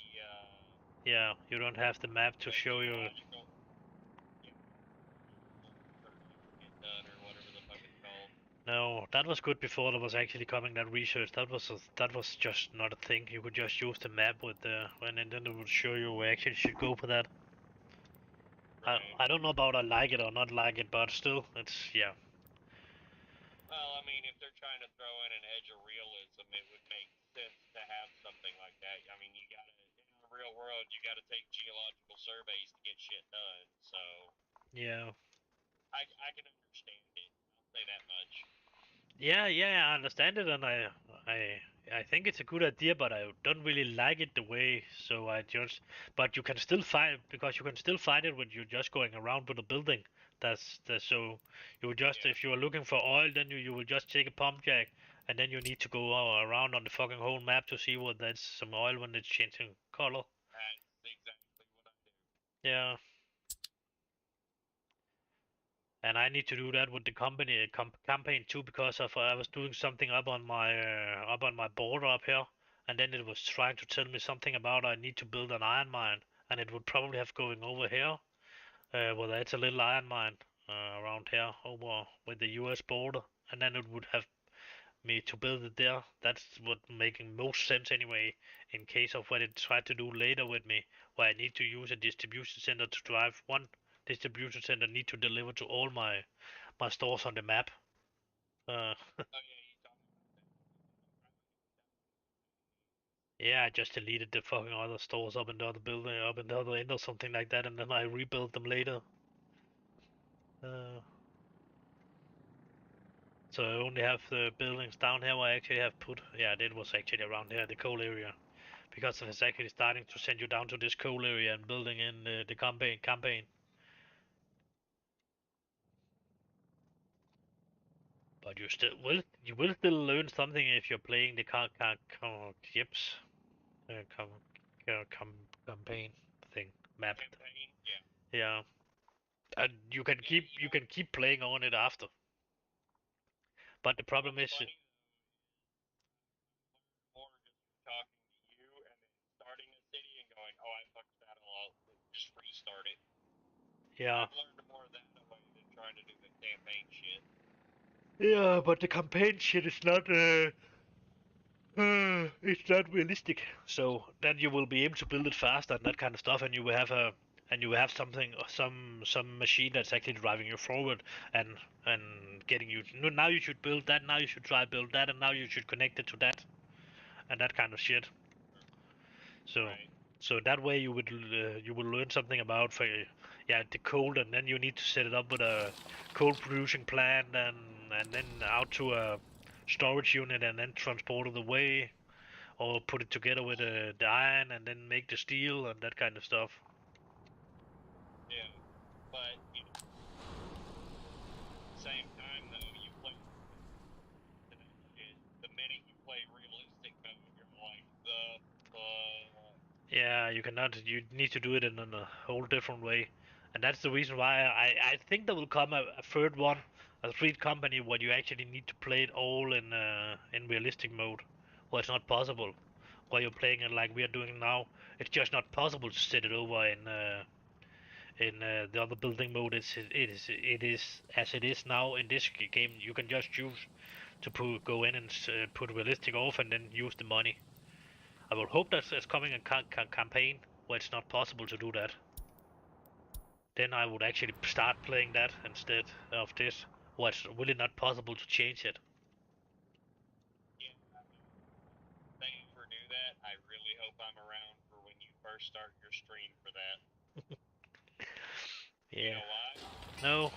Yeah, you don't have the map to show you. geological done or whatever the fuck it's called. No, that was good before there was actually coming that research. That was just not a thing. You could just use the map with the and then it would show you where actually should go for that. Right. I don't know about I like it or not like it, but still, it's yeah. Well, I mean, if they're trying to throw in an edge of realism, it would make sense to have something like that. I mean, you gotta in the real world, you gotta take geological surveys to get shit done. So Yeah. I can understand it. I'll say that much. Yeah, I understand it, and I think it's a good idea, but I don't really like it the way. So I just, but you can still fight because you can still fight it when you're just going around with a building. That's so you will just if you are looking for oil, then you will just take a pump jack, and then you need to go around on the fucking whole map to see what that's some oil when it's changing color. That's exactly what I do. Yeah. And I need to do that with the company campaign too because of I was doing something up on my border up here, and then it was trying to tell me something about I need to build an iron mine, and it would probably have going over here, well that's a little iron mine around here over with the U.S. border, and then it would have me to build it there. That's what making most sense anyway, in case of what it tried to do later with me, where I need to use a distribution center to drive one distribution center need to deliver to all my stores on the map. Oh yeah, you talking about that? Yeah, I just deleted the fucking other stores up in the other building, up in the other end or something like that, and then I rebuilt them later. Uh, so I only have the buildings down here where I actually have put. Yeah, that was actually around here, the coal area, because it's actually starting to send you down to this coal area and building in the campaign. But you will still learn something if you're playing the Gips com, campaign thing map. Campaign, yeah. Yeah. and you can keep playing on it after. But the problem is, Funny more just talking to you and then starting a city and going, oh, I fucked that all up. Just restart it. yeah, I've learned more that way than trying to do the campaign shit. yeah, but the campaign shit is not it's not realistic. So then you will be able to build it faster and that kind of stuff, and you will have a and you will have something, some machine that's actually driving you forward and getting you. No, now you should build that. Now you should try build that, and now you should connect it to that, and that kind of shit. So Right. so that way you will learn something about for yeah the cold, and then you need to set it up with a cold producing plant and then out to a storage unit and then transport it away or put it together with the iron and then make the steel and that kind of stuff. Yeah. But, you know, same time, though, you play to that shit. The minute you play realistic mode, you're like, the fuck? Yeah, you cannot. You need to do it in a whole different way, and that's the reason why I think there will come a third one, a third company where you actually need to play it all in realistic mode, where it's not possible, where you're playing it like we are doing now. It's just not possible to set it over in the other building mode. It is as it is now in this game. You can just choose to go in and put realistic off and then use the money. I will hope that there's coming a campaign where it's not possible to do that. Then I would actually start playing that instead of this, where it's really not possible to change it. Yeah, if they ever do that, I really hope I'm around for when you first start your stream for that. You Yeah. know why? No.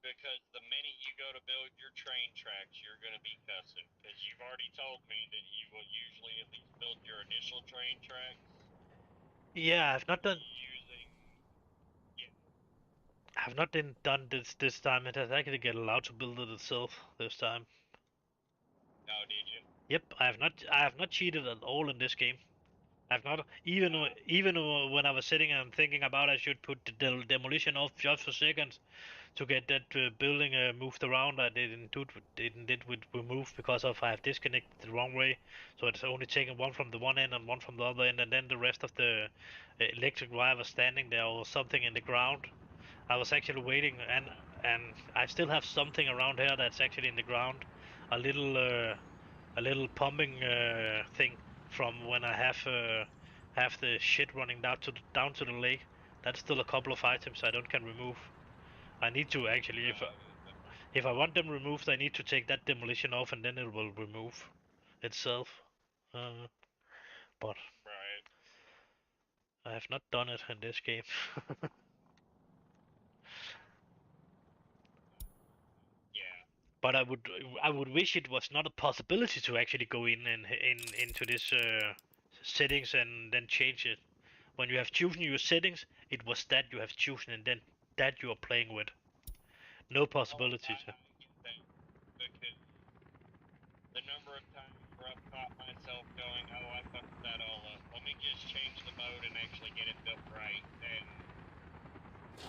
Because the minute you go to build your train tracks, you're going to be cussing. Because you've already told me that you will usually at least build your initial train tracks Yeah, I've not done. using. Yeah, I've not been done this time. It has actually get allowed to build it itself this time. oh, did you? Yep, I have not. I have not cheated at all in this game. I've not even when I was sitting and thinking about I should put the demolition off just for seconds to get that building moved around. I didn't did with remove because of I have disconnected the wrong way, so it's only taking one from the one end and one from the other end, and then the rest of the electric wire was standing there or something in the ground. I was actually waiting, and I still have something around here that's actually in the ground, a little pumping thing from when I have the shit running down to the lake. That's still a couple of items I don't can remove. I need to actually, if I want them removed, I need to take that demolition off, and then it will remove itself. Uh, but Right. I have not done it in this game. Yeah. But I would wish it was not a possibility to actually go in into this settings and then change it. When you have chosen your settings, it was that you have chosen, and then that you are playing with. No Oh, possibility to. I get that because the number of times where I've caught myself going, oh, I fucked that all up. Let me just change the mode and actually get it built right. And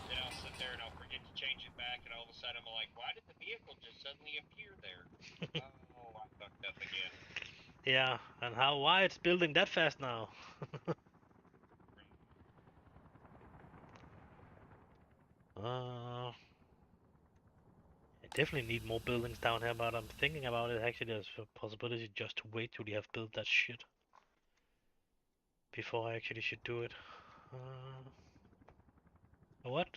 then I'll sit there and I'll forget to change it back, and all of a sudden I'm like, why did the vehicle just suddenly appear there? Oh, I fucked up again. Yeah, and why it's building that fast now? I definitely need more buildings down here, but I'm thinking about it. Actually, there's a possibility just to wait till you have built that shit before I actually should do it. What?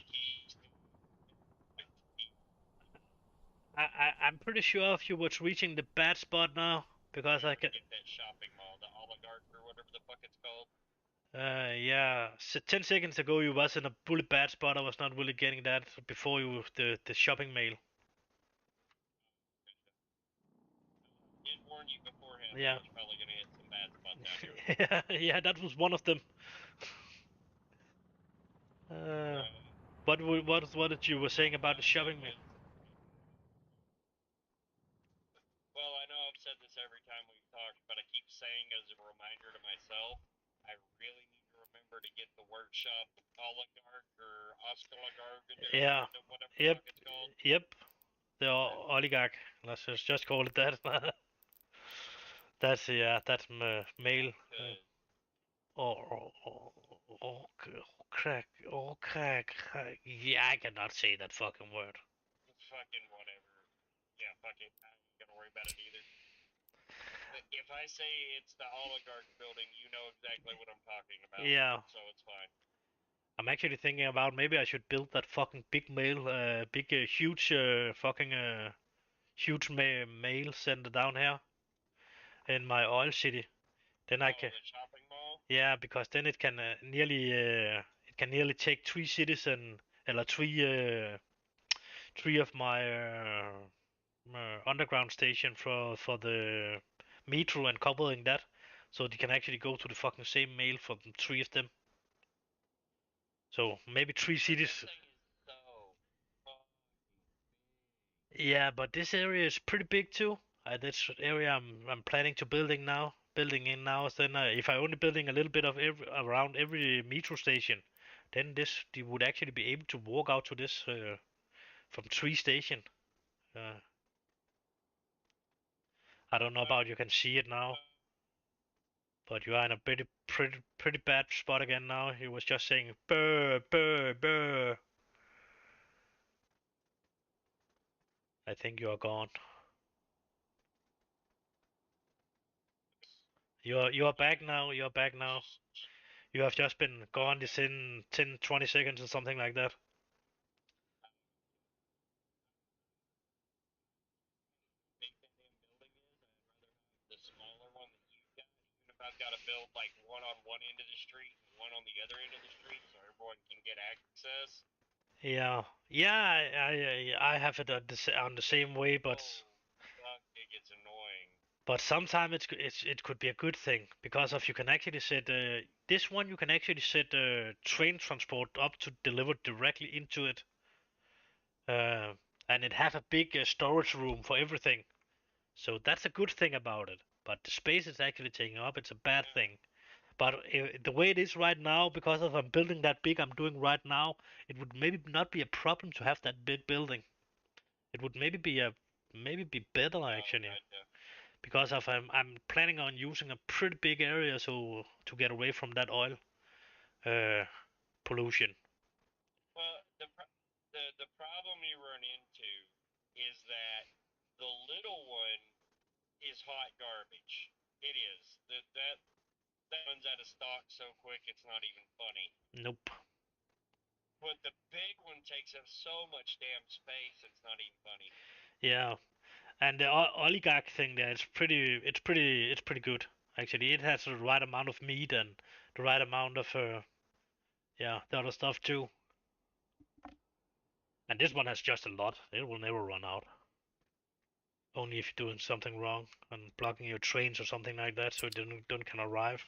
I'm pretty sure if you was reaching the bad spot now, because I can. Get that shopping mall, the Oligarch or whatever the fuck it's called. Yeah. 10 seconds ago, you was in a really bad spot. I was not really getting that before you the shopping mail. Did warn you beforehand that I Yeah. was probably gonna hit some bad spots out here. Yeah, yeah, that was one of them. Uh, Right. what did you were saying about the shopping mail? Well, I know I've said this every time we've talked, but I keep saying as a reminder to myself, I really need to remember to get the workshop oligarch or Oscoligarch, Yeah. whatever the Yep. fuck it's called. Yep. The oligarch. Let's just call it that. That's that's male. Or crack. Or crack. Yeah, I cannot say that fucking word. Fucking whatever. Yeah, fuck it. I ain't gonna worry about it either. But if I say it's the oligarch building, you know exactly what I'm talking about. Yeah. So it's fine. I'm actually thinking about maybe I should build that fucking big mail, huge, fucking, huge mail center down here in my oil city. Then I can, the shopping mall? yeah, because then it can nearly take 3 cities and, or three of my underground station for the metro and coupling that, so they can actually go to the fucking same mail for the 3 of them. So maybe 3 cities. Yeah, but this area is pretty big too. This area I'm planning to building in now. Then if I only building a little bit of around every metro station, then this they would actually be able to walk out to this from 3 station. Uh, I don't know about you can see it now, but you are in a pretty bad spot again now. He was just saying burr burr burr. I think you are gone. You are back now. You are back now. You have just been gone this in 10, 20 seconds or something like that. The smaller one that you've got, even if I've got to build like one on one end of the street and one on the other end of the street so everyone can get access. Yeah, I have it on the same way, but Fuck, it gets annoying. sometimes it could be a good thing because if you can actually set this one, you can actually set train transport up to deliver directly into it, uh, and it has a big storage room for everything. So that's a good thing about it. But the space it's actually taking up, it's a bad thing. But the way it is right now, because of I'm building that big I'm doing right now, it would maybe not be a problem to have that big building. It would maybe be better actually, because of I'm planning on using a pretty big area so to get away from that oil uh, pollution. Well, the problem you run into is that the little one is hot garbage. It is. That runs out of stock so quick it's not even funny. Nope. But the big one takes up so much damn space it's not even funny. Yeah, and the oligarch thing there, it's pretty good actually. It has the right amount of meat and the right amount of yeah, the other stuff too. And this one has just a lot. It will never run out. Only if you're doing something wrong and blocking your trains or something like that, so it don't can arrive.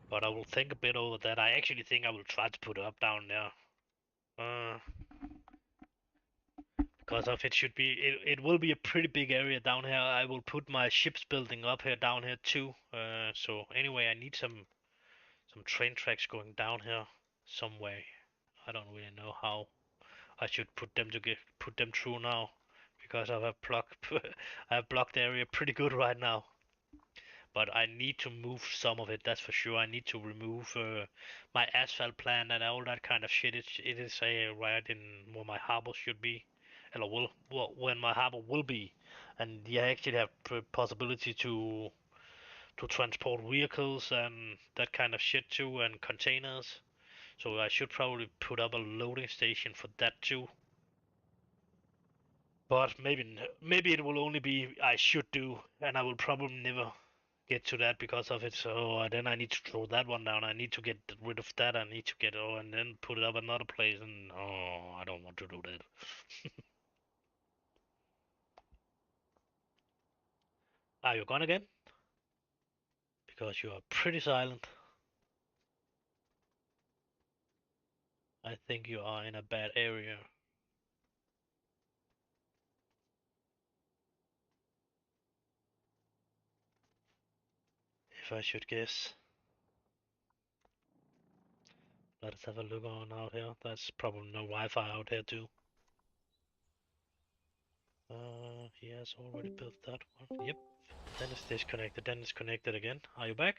But I will think a bit over that. I actually think I will try to put it up down there. Because of it should be it will be a pretty big area down here. I will put my ships building up here down here too. So anyway, I need some train tracks going down here some way. I don't really know how I should put them through now because I have blocked I have blocked the area pretty good right now. But I need to move some of it. That's for sure. I need to remove my asphalt plant and all that kind of shit. It is right in where my harbor should be, or will well, when my harbor will be, and you actually have possibility to transport vehicles and that kind of shit too, and containers. So I should probably put up a loading station for that too. But maybe it will only be I should do, and I will probably never get to that because of it. So then I need to throw that one down. I need to get rid of that. I need to get and then put it up another place. And I don't want to do that. Are you gone again? Because you are pretty silent. I think you are in a bad area. if I should guess. Let's have a look on out here. That's probably no Wi-Fi out here too. He has already built that one. Yep. Then it's disconnected. Then it's connected again. Are you back?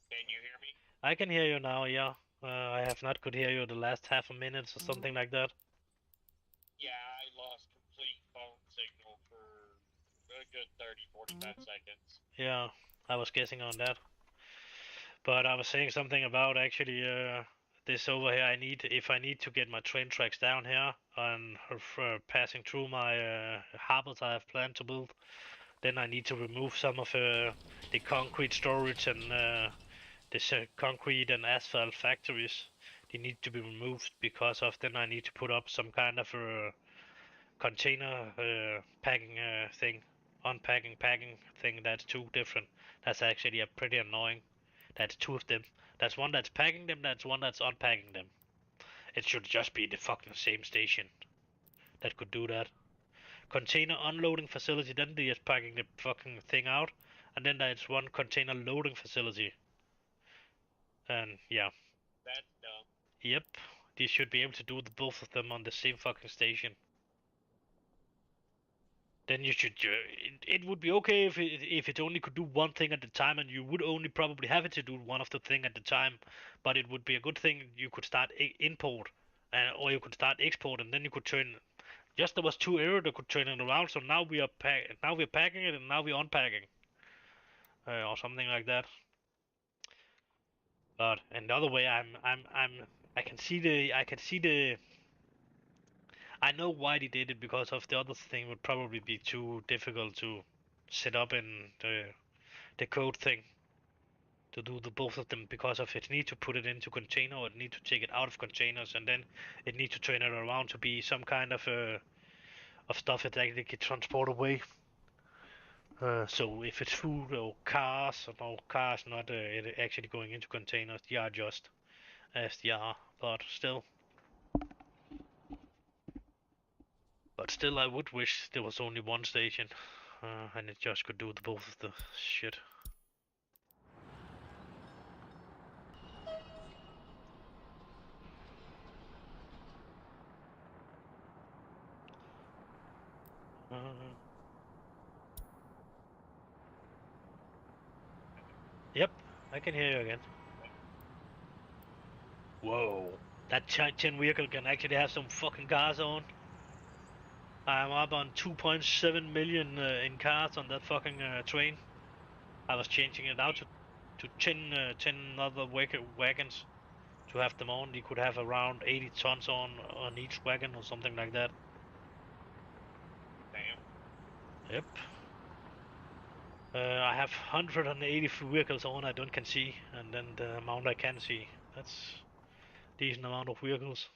Can you hear me? I can hear you now. Yeah. I have not could hear you the last half a minute or something like that. Yeah, I lost complete phone signal for a good 30-45 seconds. Yeah, I was guessing on that. But I was saying something about actually this over here. If I need to get my train tracks down here and passing through my harbors I have planned to build, then I need to remove some of the concrete storage and the concrete and asphalt factories. They need to be removed because of then I need to put up some kind of a container packing thing, unpacking packing thing. That's two different. That's actually a pretty annoying. That's two of them. That's one that's packing them, that's one that's unpacking them. It should just be the fucking same station that could do that. Container unloading facility, then they're just packing the fucking thing out, and then there's one container loading facility. And yeah. That's dumb. Yep. They should be able to do both of them on the same fucking station. Then you should. It would be okay if it only could do one thing at the time, and you would only probably have it to do one of the thing at the time. But it would be a good thing you could start import, or you could start export, and then you could turn. Just there was two errors that could turn it around. So now we are now we're packing it, and now we're unpacking, or something like that. But another way, I can see the. I know why they did it because of the other thing would probably be too difficult to set up in the code thing to do the both of them because of it need to put it into container or it need to take it out of containers and then it need to turn it around to be some kind of stuff that actually can transport away. So if it's food or cars, no cars not actually going into containers, they are just as they are, but still. But still, I would wish there was only one station, and it just could do the both of the shit. Yep, I can hear you again. Whoa, that tin vehicle can actually have some fucking cars on. I'm up on 2.7 million in cars on that fucking train. I was changing it out to 10 other wagons to have them on. You could have around 80 tons on each wagon or something like that. Damn. Yep. I have 180 vehicles on I don't can see, and then the amount I can see. That's decent amount of vehicles.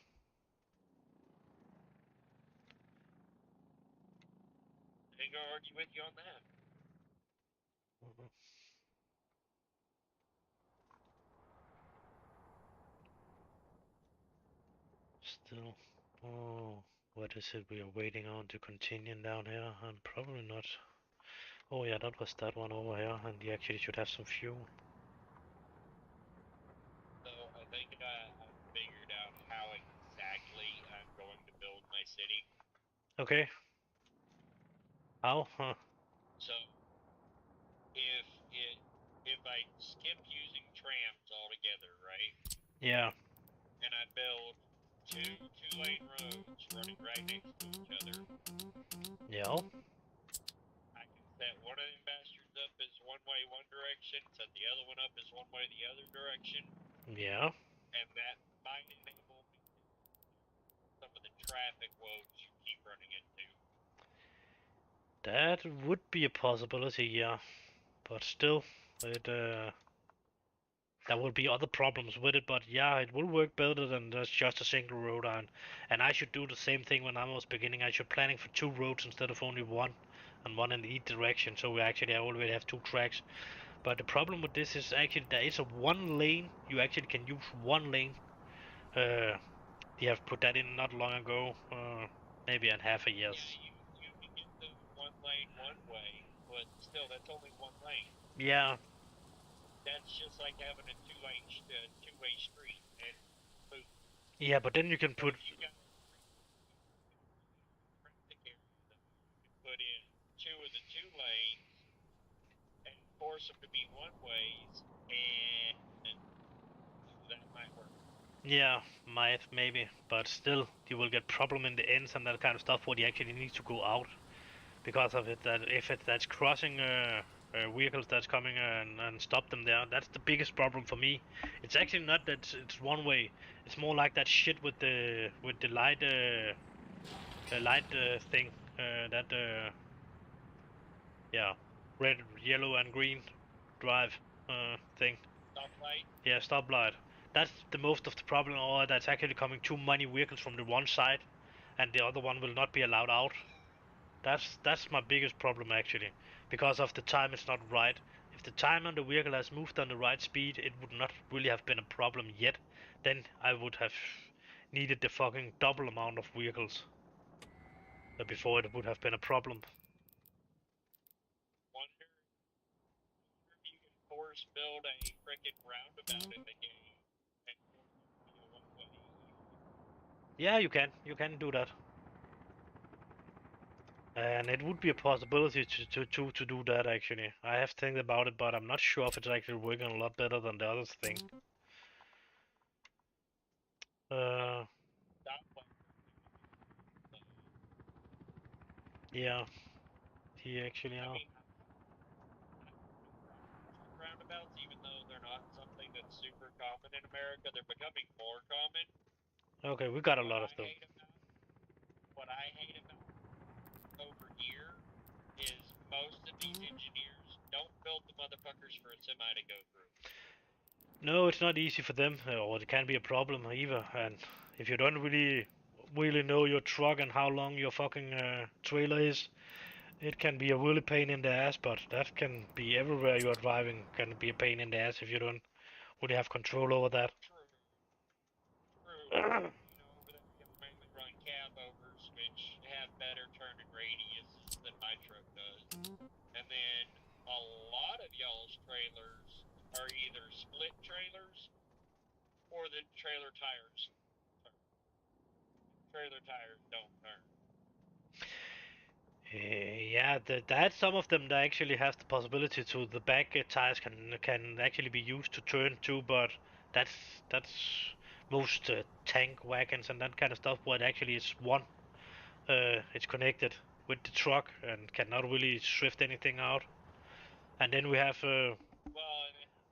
I ain't gonna argue with you on that. Still, oh, what is it we are waiting on to continue down here? And probably not. Oh yeah, that was that one over here, and you actually should have some fuel. So I think I figured out how exactly I'm going to build my city. Okay. How? Huh. So if I skip using trams altogether, right? Yeah. And I build two-lane roads running right next to each other. Yeah. I can set one of them bastards up as one way one direction, set the other one up as one way the other direction. Yeah. And that might enable me some of the traffic woes you keep running into. That would be a possibility, yeah. But still, it there will be other problems with it, but yeah, it will work better than just a single road. And I should do the same thing when I was beginning. I should planning for two roads instead of only one, and one in each direction. So we actually already have two tracks. But the problem with this is actually there is a one lane. You actually can use one lane. They have put that in not long ago, maybe in half a year. Yeah, you can get the one lane one way, but still, that's only one lane. Yeah. That's just like having a two-way street, and boom. Yeah, but then you can But put. if you got traffic area, though, you can put in two of the two lanes and force them to be one ways, and that might work. Yeah, might maybe, but still, you will get problem in the ends and that kind of stuff where you actually need to go out because of it. That if that's crossing vehicles that's coming and stop them there, that's the biggest problem for me. It's actually not that it's one way. It's more like that shit with the light thing. That yeah, red, yellow, and green drive thing. Stoplight. Yeah, stoplight. That's the most of the problem, or that's actually coming too many vehicles from the one side, and the other one will not be allowed out. That's my biggest problem actually, because of the time it's not right. If the time on the vehicle has moved on the right speed, it would not really have been a problem yet. Then I would have needed the fucking double amount of vehicles before it would have been a problem. Wonder if you can force build a frickin' roundabout in the game and force it to be a one-way. Yeah, you can do that. And it would be a possibility to do that actually. I have think about it, but I'm not sure if it's actually working a lot better than the other thing. Uh, yeah, he actually I are. mean, roundabouts, even though they're not something that's super common in America, they're becoming more common. Okay, we got a What lot I of them. hate about what I hate about over here is most of these engineers don't build the motherfuckers for a semi to go through. No, it's not easy for them, or it can be a problem either. And if you don't really know your truck and how long your fucking trailer is, it can be a really pain in the ass. But that can be everywhere you are driving. Can be a pain in the ass if you don't really have control over that. True, true, but you know, over there y'all mainly run cab overs, which have better turning radius than my truck does. And then a lot of y'all's trailers are either split trailers or the trailer tires turn. Trailer tires don't turn. Yeah, that's some of them that actually have the possibility to the back tires can actually be used to turn too, but that's most tank wagons and that kind of stuff where it actually is one. It's connected with the truck and cannot really shift anything out. And then we have Well,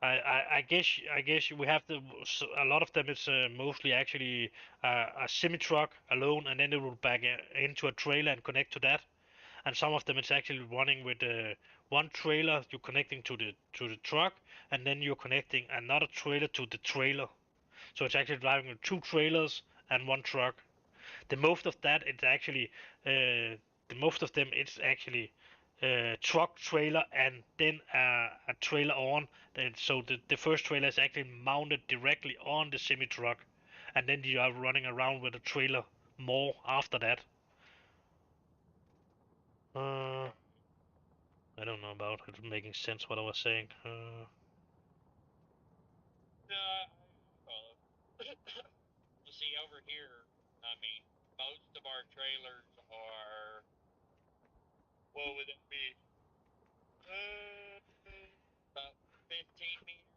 I guess we have a lot of them. It's mostly actually a semi truck alone, and then it will back into a trailer and connect to that. And some of them it's actually running with one trailer you're connecting to the truck, and then you're connecting another trailer to the trailer. So it's actually driving with two trailers and one truck. The most of that it's actually the most of them it's actually truck trailer and then a trailer on. So the first trailer is actually mounted directly on the semi truck, and then you are running around with a trailer more after that. Uh, I don't know about it making sense what I was saying. no, I follow. You see, over here, I mean, most of our trailers are, what would that be? About 15 meters,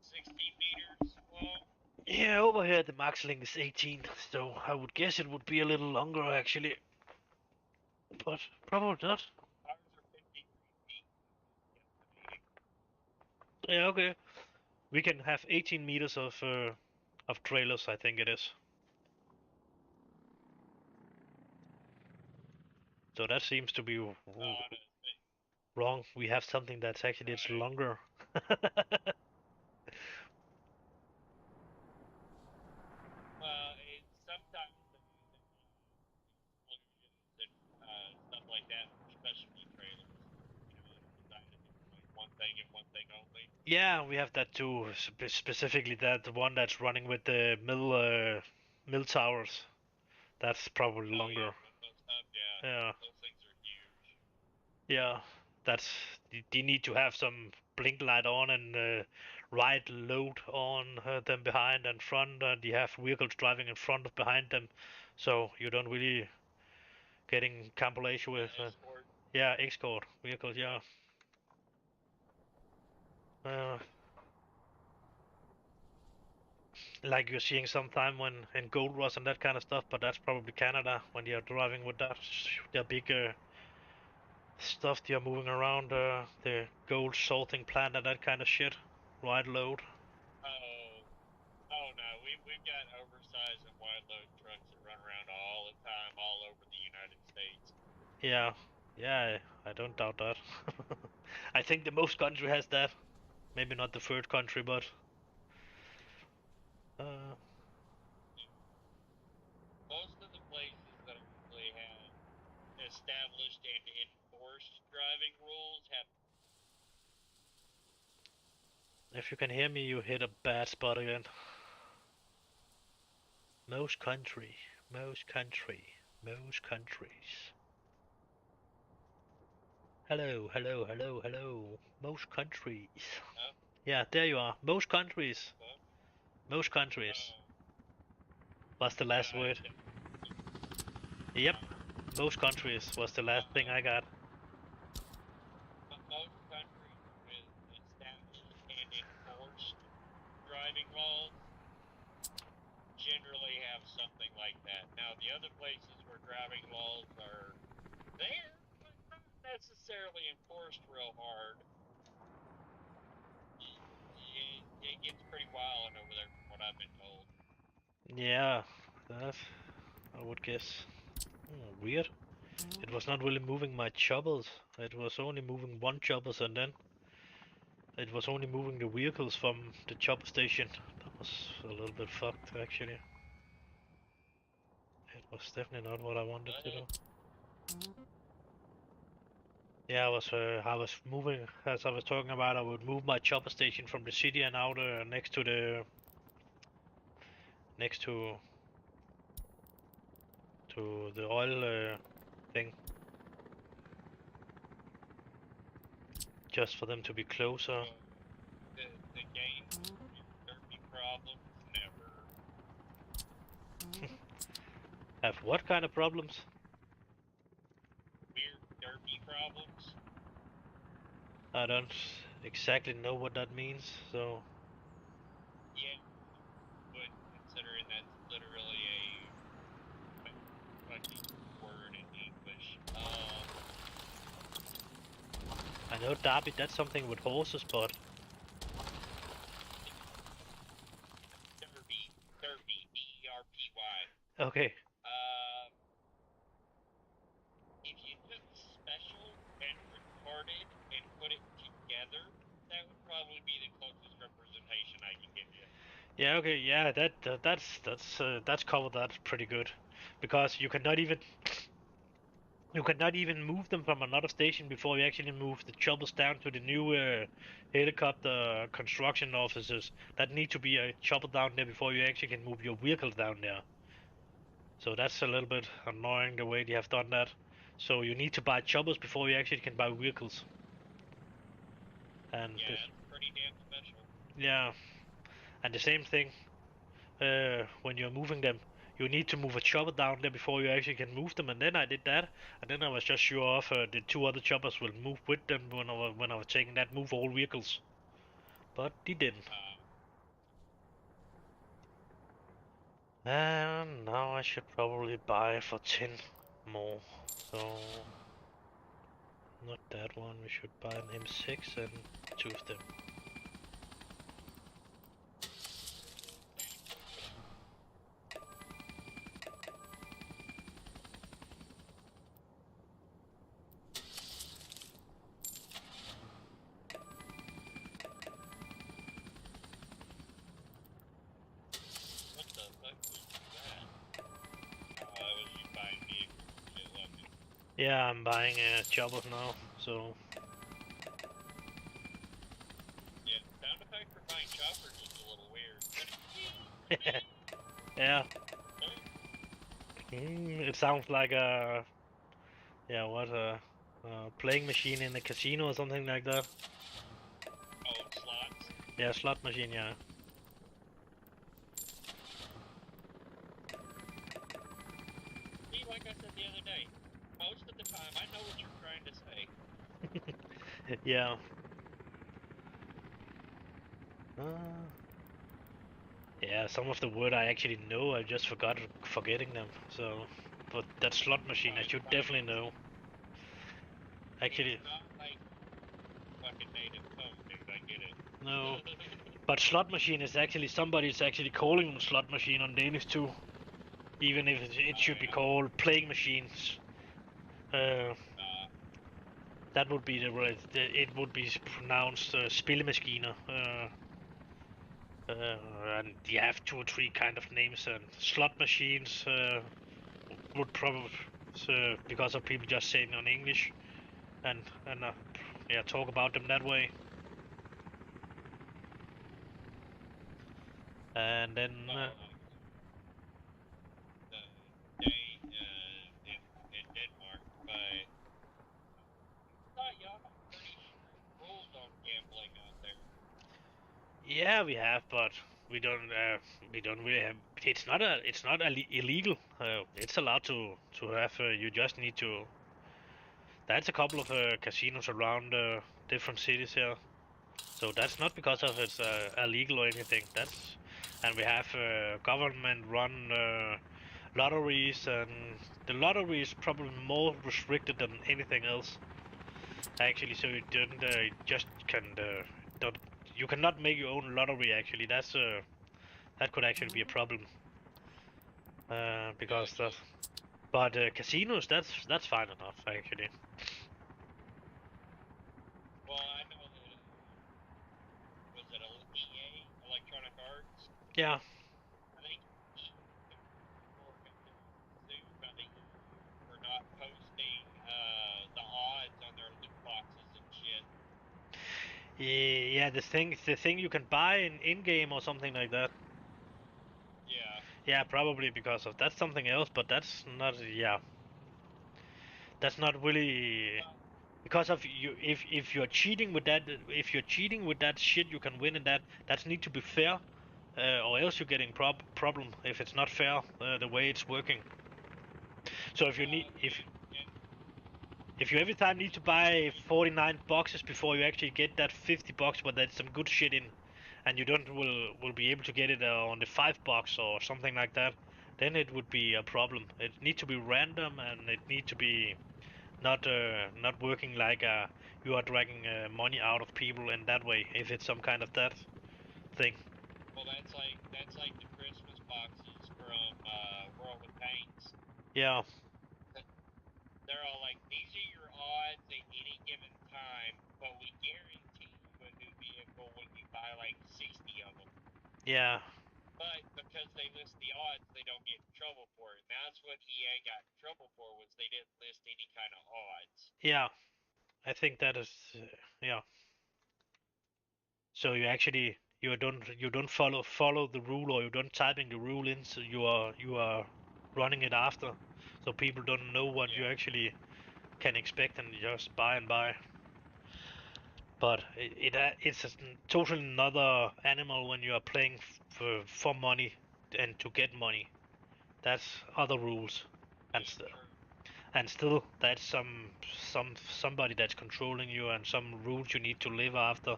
16 meters long. Yeah, over here the max length is 18, so I would guess it would be a little longer actually, but probably not. Ours are 53 feet. Yeah, okay. We can have 18 meters of trailers, I think it is. So that seems to be Honestly, wrong. We have something that's actually it's right. longer. Well, it's sometimes they use exclusions and stuff like that for specialty trailers. You know, it's designed to do like one thing and one thing only. Yeah, we have that too. Specifically, that the one that's running with the mill towers. That's probably Oh yeah, longer. windmill stuff. Yeah, Yeah, those things are huge. yeah. That's they need to have some blink light on and right load on them behind and front, and they have vehicles driving in front of behind them, so you don't really getting compilation with Escort. yeah, escort vehicles, yeah. Uh, like you're seeing sometime when in Gold Rush and that kind of stuff, but that's probably Canada when you're driving with that their big stuff they are moving around the gold sorting plant and that kind of shit. Wide load. Oh no, we've got oversized and wide load trucks that run around all the time, all over the United States. Yeah, yeah, I don't doubt that. I think the most country has that. Maybe not the third country, but uh, Most of the places that actually have established and enforced driving rules have. if you can hear me, you hit a bad spot again. Most country, most country, most countries. Hello, hello, hello, hello. Most countries. Oh, Yeah, there you are. Most countries. well, Most countries. uh, What's the last I word? don't- Yep. Most countries was the last thing I got. but most countries with established and enforced driving laws generally have something like that. Now, the other places where driving laws are there, but not necessarily enforced real hard, it gets pretty wild over there from what I've been told. Yeah, that I would guess. Weird. It was not really moving my choppers. It was only moving one choppers and then it was only moving the vehicles from the chopper station. That was a little bit fucked actually. It was definitely not what I wanted to do. Yeah, I was moving as I was talking about. I would move my chopper station from the city and out next to the next to the oil thing, just for them to be closer. The game, derpy problems never. Have what kind of problems? Weird derpy problems. I don't exactly know what that means, so Yeah, but considering that's literally a fucking word in English. I know Derby, that's something with horses, but Derpy, DERPY. okay. Um, if you took special and retarded and put it together, that would probably be the closest representation I can give you. Yeah, okay, yeah, that's covered that pretty good, because you cannot even move them from another station before you actually move the choppers down to the new helicopter construction offices. That need to be a chopper down there before you actually can move your vehicle down there. So that's a little bit annoying the way they have done that. So you need to buy choppers before you actually can buy vehicles. And Yeah, it's pretty damn special. yeah, and the same thing when you're moving them. You need to move a chopper down there before you actually can move them, and then I did that, and then I was just sure of the two other choppers will move with them when I was taking that move all vehicles, but they didn't. And now I should probably buy for 10 more. So not that one. We should buy an M6 and two of them. What the fuck was that? I was just buying vehicles and shit, wasn't it? Yeah, I'm buying choppers now. So Yeah, the sound effect for buying choppers is a little weird. yeah. It sounds like a yeah. What playing machine in a casino or something like that. Oh, slots. Yeah, slot machine. Yeah. See, like I said the other day, most of the time I know what you're trying to say. Yeah. Yeah, some of the word I actually know, I just forgetting them. So, but that slot machine I should definitely know. Actually, It's not like fucking native tongue, dude. I get it. no. But slot machine is actually somebody's actually calling them slot machine on Danish too. Even if it should be yeah. called playing machines. That would be it would be pronounced spillemaskiner. And you have two or three kind of names, and slot machines would probably because of people just saying on English and yeah, talk about them that way. And then Well, the day in Denmark, but I thought y'all had pretty strict rules on gambling out there. yeah, we have, but we don't really have. It's not illegal. It's allowed to have. You just need to. There's a couple of casinos around different cities here. So that's not because of it's illegal or anything. That's and we have government-run lotteries, and the lottery is probably more restricted than anything else. Actually, so you don't just can don't you cannot make your own lottery. Actually, that could actually be a problem because that. But casinos, that's fine enough actually. Well, I know that was it EA, Electronic Arts? Yeah. I think for not posting the odds on their loot boxes and shit. Yeah, the thing you can buy in game or something like that. Yeah. Yeah, probably because of that's something else, but that's not. Yeah, that's not really Well, because of you. If you're cheating with that, if you're cheating with that shit, you can win in that. That need to be fair, or else you're getting problem if it's not fair the way it's working. So if you need if you every time need to buy 49 boxes before you actually get that 50 box, but that's some good shit in, and you don't will be able to get it on the 5 box or something like that, then it would be a problem. It need to be random, and it need to be not working like you are dragging money out of people in that way. If it's some kind of that thing. well, that's like the Christmas boxes from World of Tanks. Yeah. They're all like, these are your odds at any given time, but we guarantee you a new vehicle when you buy like 60 of them. Yeah. But because they list the odds, they don't get in trouble for it. And that's what EA got in trouble for, was they didn't list any kind of odds. Yeah. I think that is yeah. So you don't follow the rule, or you don't typing the rule in, so you are running it after, so people don't know what you Yeah. actually can expect and just buy and buy. But it's a totally another animal when you are playing for money and to get money. That's other rules, and Yeah, st- true. and still that's somebody that's controlling you and some rules you need to live after,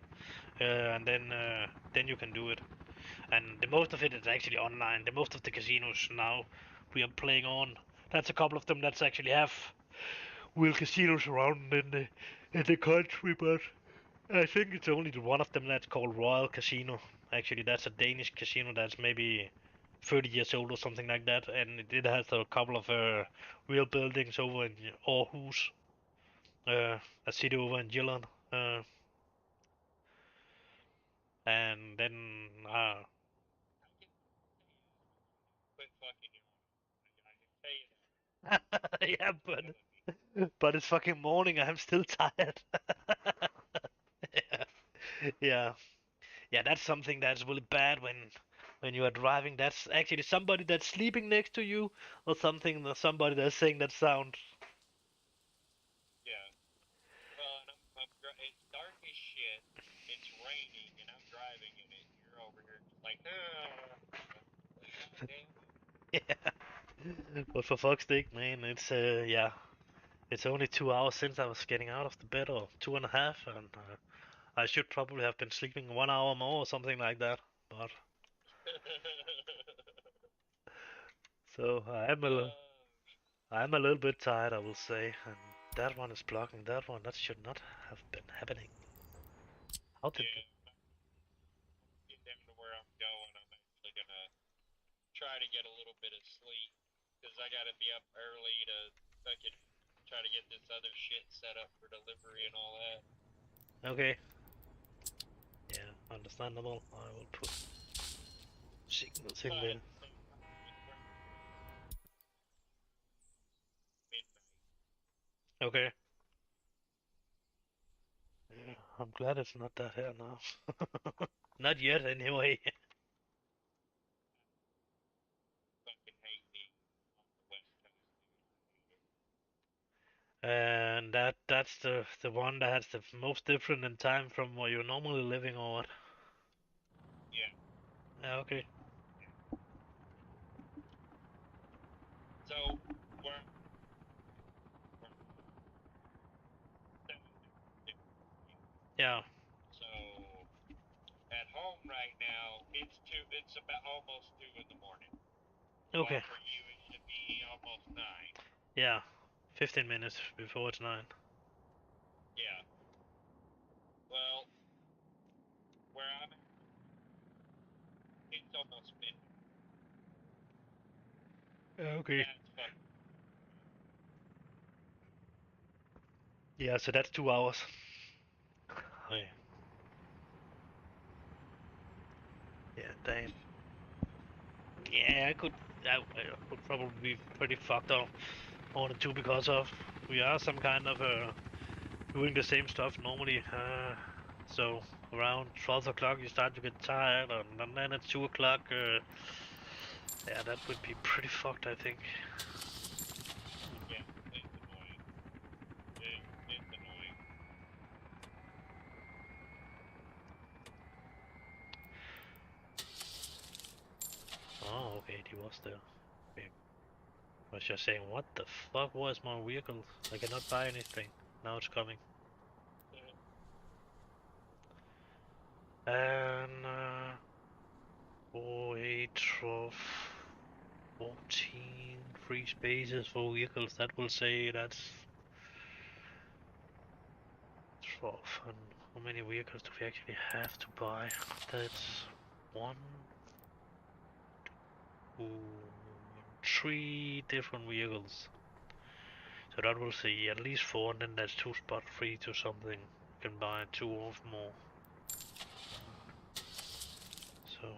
and then you can do it. And the most of it is actually online. The most of the casinos now we are playing on. That's a couple of them that's actually have real casinos around in the country, but I think it's only the one of them that's called Royal Casino. Actually, that's a Danish casino that's maybe 30 years old or something like that, and it has a couple of real buildings over in Aarhus, a city over in Jylland, and then Quit fucking yawning. I can tell you that. yeah, but Killing me. but it's fucking morning. I'm still tired. Yeah, yeah, yeah. That's something that's really bad when you are driving. That's actually somebody that's sleeping next to you, or something. Or somebody that's saying that sound. Yeah. here, just like, damn. Yeah. But for fuck's sake, man, it's yeah, it's only 2 hours since I was getting out of the bed, or 2.5, and I should probably have been sleeping 1 hour more or something like that. But so I'm a little bit tired, I will say, and that one is blocking that one. That should not have been happening. How did? Yeah, get down to where I'm going, I'm actually gonna try to get a little bit of sleep because I gotta be up early to fucking try to get this other shit set up for delivery and all that. Okay. Yeah, understandable. I will put signals in But there. at the same time, it's working midnight. Okay. Yeah, I'm glad it's not that here now. Not yet, anyway. Fucking hate being on the West Coast, dude. I hate it. And that's the one that's the most different in time from where you're normally living, or what? Yeah. Yeah, okay. So we're Yeah. so at home right now, it's about almost 2 in the morning. While Okay. for you it should be almost 9. Yeah. 15 minutes before it's 9. Yeah. Well, where I'm at, it's almost midnight. Okay. That's fucking. Yeah, so that's 2 hours. Yeah. Okay. Yeah, damn. Yeah, I could probably be pretty fucked up on it too, because of we are some kind of doing the same stuff normally. So around 12 o'clock you start to get tired, and then at 2 o'clock, yeah, that would be pretty fucked, I think. Yeah. It's annoying. It's annoying. Oh, okay, he was there. Okay. I was just saying, what the fuck was my vehicle? I cannot buy anything. Now it's coming. And 4, 8, 12, 14 free spaces for vehicles. That will say that's 12. And how many vehicles do we actually have to buy? That's 1, 2, 3 different vehicles. So that will say at least 4, and then there's 2 spot free to something. You can buy 2 or more. So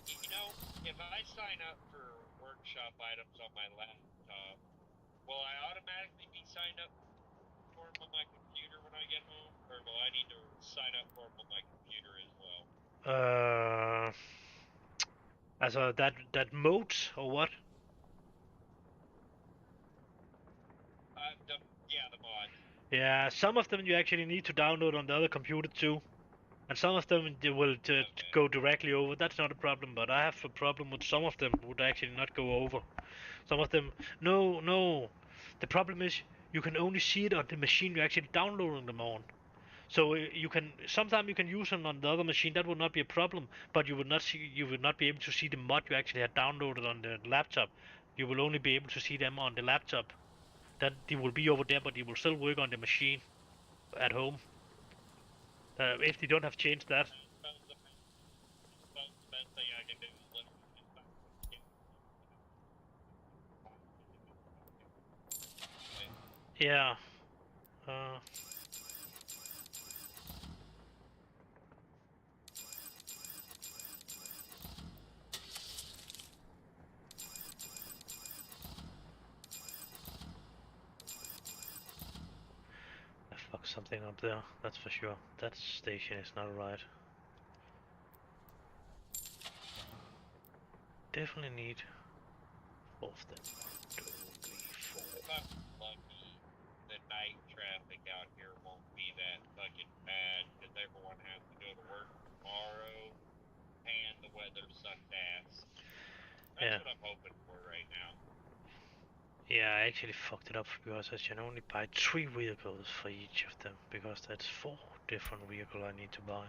You know, if I sign up for workshop items on my laptop, will I automatically be signed up for them on my computer when I get home, or will I need to sign up for them on my computer as well? also that modes or what? The, yeah, the mods. Yeah, some of them you actually need to download on the other computer too, and some of them they will Okay. go directly over. That's not a problem, but I have a problem with some of them would actually not go over. Some of them, no, no. The problem is you can only see it on the machine you're actually downloading them on. So you can sometimes you can use them on the other machine. That would not be a problem, but you would not be able to see the mod you actually had downloaded on the laptop. You will only be able to see them on the laptop. That they will be over there, but they will still work on the machine at home. If they don't have changed that. Suppose the best thing I can do is literally just buy get Yeah. Uh, I fucked something up there. That's for sure. That station is not right. definitely need 4 of them. 1, 2, 3, 4. If I'm lucky, the night traffic out here won't be that fucking bad because everyone has to go to work tomorrow and the weather sucks ass. That's Yeah. what I'm hoping for right now. Yeah, I actually fucked it up because I can only buy 3 vehicles for each of them because that's 4 different vehicles I need to buy.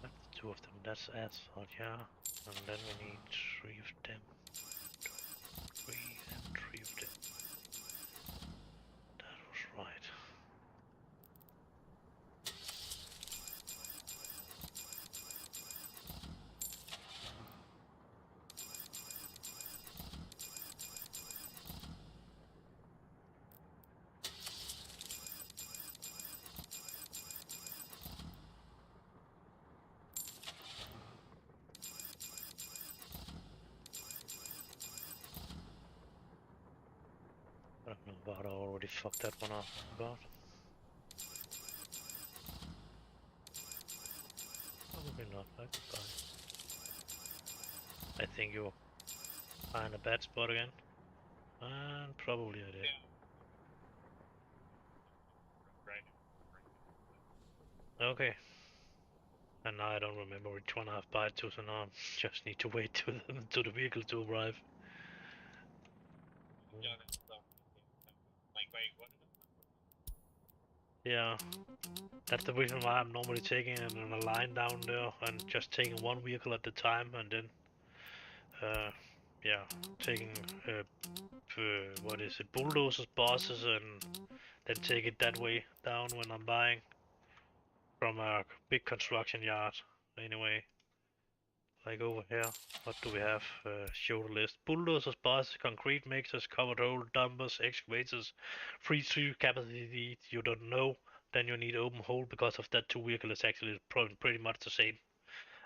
That's 2 of them, that's asphalt, yeah. And then we need 3 of them. 2, 3 and 3 of them. That was right. I don't know about I already fucked that one up, but probably not. I think you're in a bad spot again. And probably I did. Yeah. Right. Okay. And now I don't remember which one I've bought to, so now I just need to wait to the vehicle to arrive. Done it, so. Like, wait, what? Yeah, that's the reason why I'm normally taking it in a line down there and just taking one vehicle at a time, and then, yeah, taking what is it, bulldozers, buses, and then take it that way down when I'm buying from a big construction yard. Anyway, like over here, what do we have? Show the list. Bulldozers, buses, concrete mixers, covered hole, dumpers, excavators, free through capacity you don't know. Then you need open hole because of that 2 vehicle is actually pretty much the same.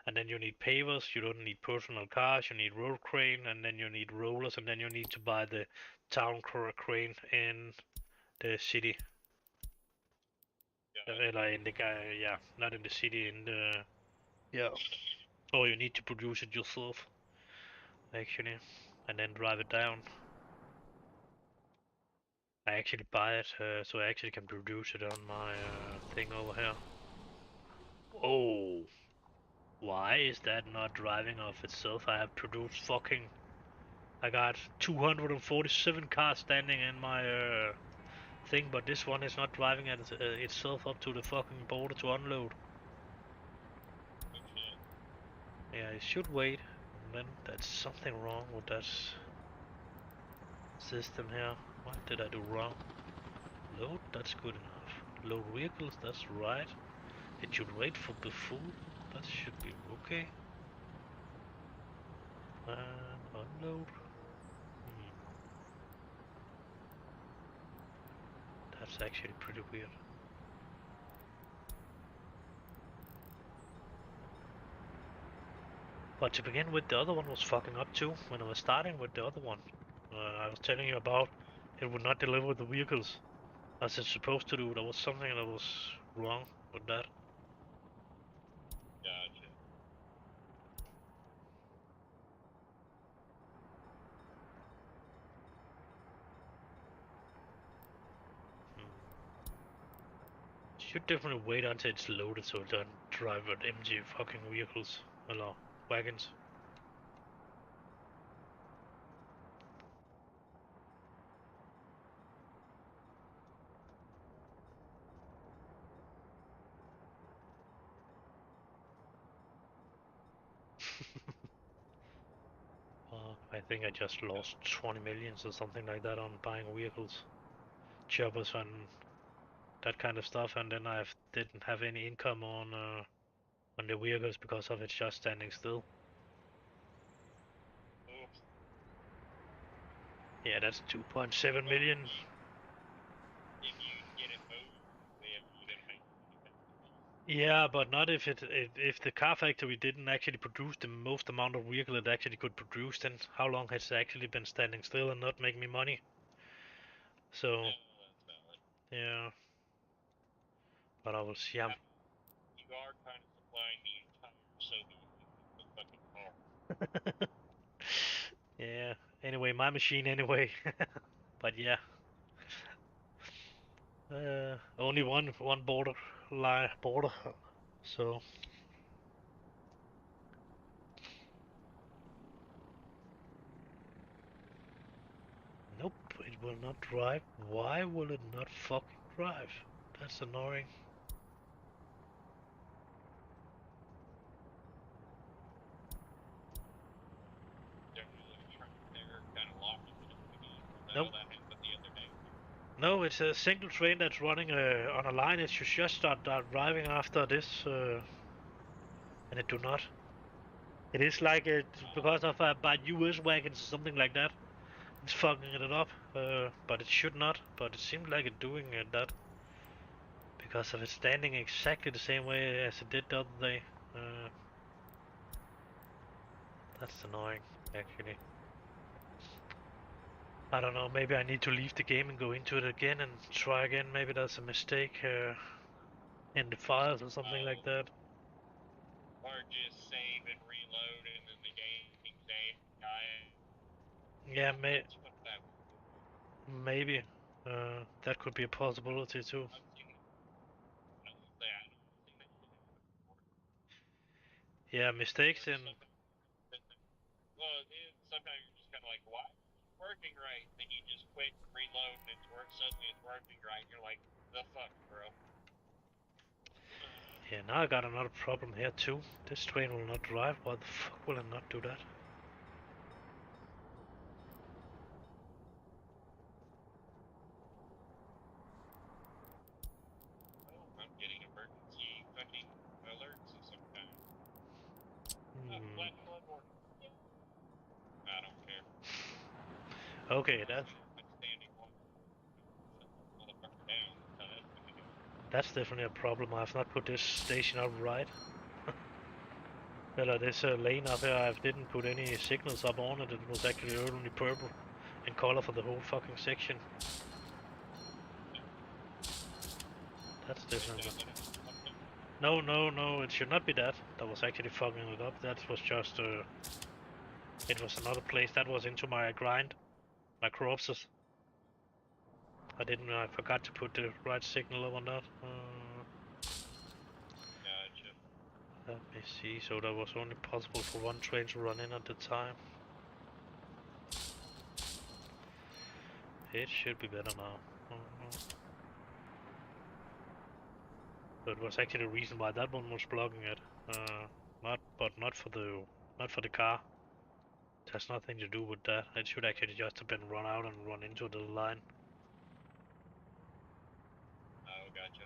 And then you need pavers, you don't need personal cars, you need road crane, and then you need rollers, and then you need to buy the town crane in the city. Like in the guy, yeah, not in the city, in the, yeah. Or you need to produce it yourself, actually, and then drive it down. I actually buy it, so I actually can produce it on my thing over here. Oh, why is that not driving off itself? I have produced fucking. I got 247 cars standing in my thing, but this one is not driving itself up to the fucking border to unload. Okay. Yeah, it should wait. And then that's something wrong with that system here. What did I do wrong? Load, that's good enough. Load vehicles, that's right. It should wait for the full. That should be okay. And unload. Hmm. That's actually pretty weird. But to begin with, the other one was fucking up too. When I was starting with the other one, I was telling you about it would not deliver the vehicles as it's supposed to do. There was something that was wrong with that. Gotcha. Hmm. Should definitely wait until it's loaded so it doesn't drive with empty fucking vehicles. Or wagons. I think I just lost 20 millions or something like that on buying vehicles, choppers, and that kind of stuff, and then I didn't have any income on the vehicles because of it just standing still. Oops. Yeah, that's 2.7 million. If you get it moved, then you didn't make. Yeah, but not if the car factory didn't actually produce the most amount of vehicle it actually could produce. Then how long has it actually been standing still and not making me money? So No, that's valid. yeah, but I will see. you are kind of supplying the entire Soviet fucking car. Yeah. Anyway, my machine anyway. But yeah. Only one border. So nope, it will not drive. Why will it not fucking drive? That's annoying. They're kind of locked into the again. Nope. That happened the other day. No, it's a single train that's running on a line. It should just start driving after this, and it do not. It is like it's because of bad US wagons or something like that. It's fucking it up, but it should not. But it seemed like it doing that because of it standing exactly the same way as it did the other day. Uh, that's annoying, actually. I don't know. Maybe I need to leave the game and go into it again and try again. Maybe that's a mistake in the files or something like that. Or just save and reload and then the game save. Yeah, That's what that maybe. That could be a possibility too. I've seen it. I don't say I don't see that shit happen before. Yeah, mistakes in. Well, sometimes you're just kind of like, why is it working right? Then you just quit and reload and suddenly it's working right. You're like, the fuck, bro. Yeah, now I got another problem here too. This train will not drive. Why the fuck will it not do that? Oh, I'm getting emergency fucking alerts of some kind. Flat bloodborne. I don't care. Okay, that's definitely a problem. I have not put this station up right. Well, this lane up here, I didn't put any signals up on it. It was actually only purple in color for the whole fucking section. That's definitely. No, no, no, it should not be that. That was actually fucking it up. That was just, it was another place that was into my grind, my corpses. I forgot to put the right signal on that. Gotcha. Let me see, so that was only possible for one train to run in at the time. It should be better now. So it was actually the reason why that one was blocking it. Not for the car. It has nothing to do with that. It should actually just have been run out and run into the line. Oh, gotcha.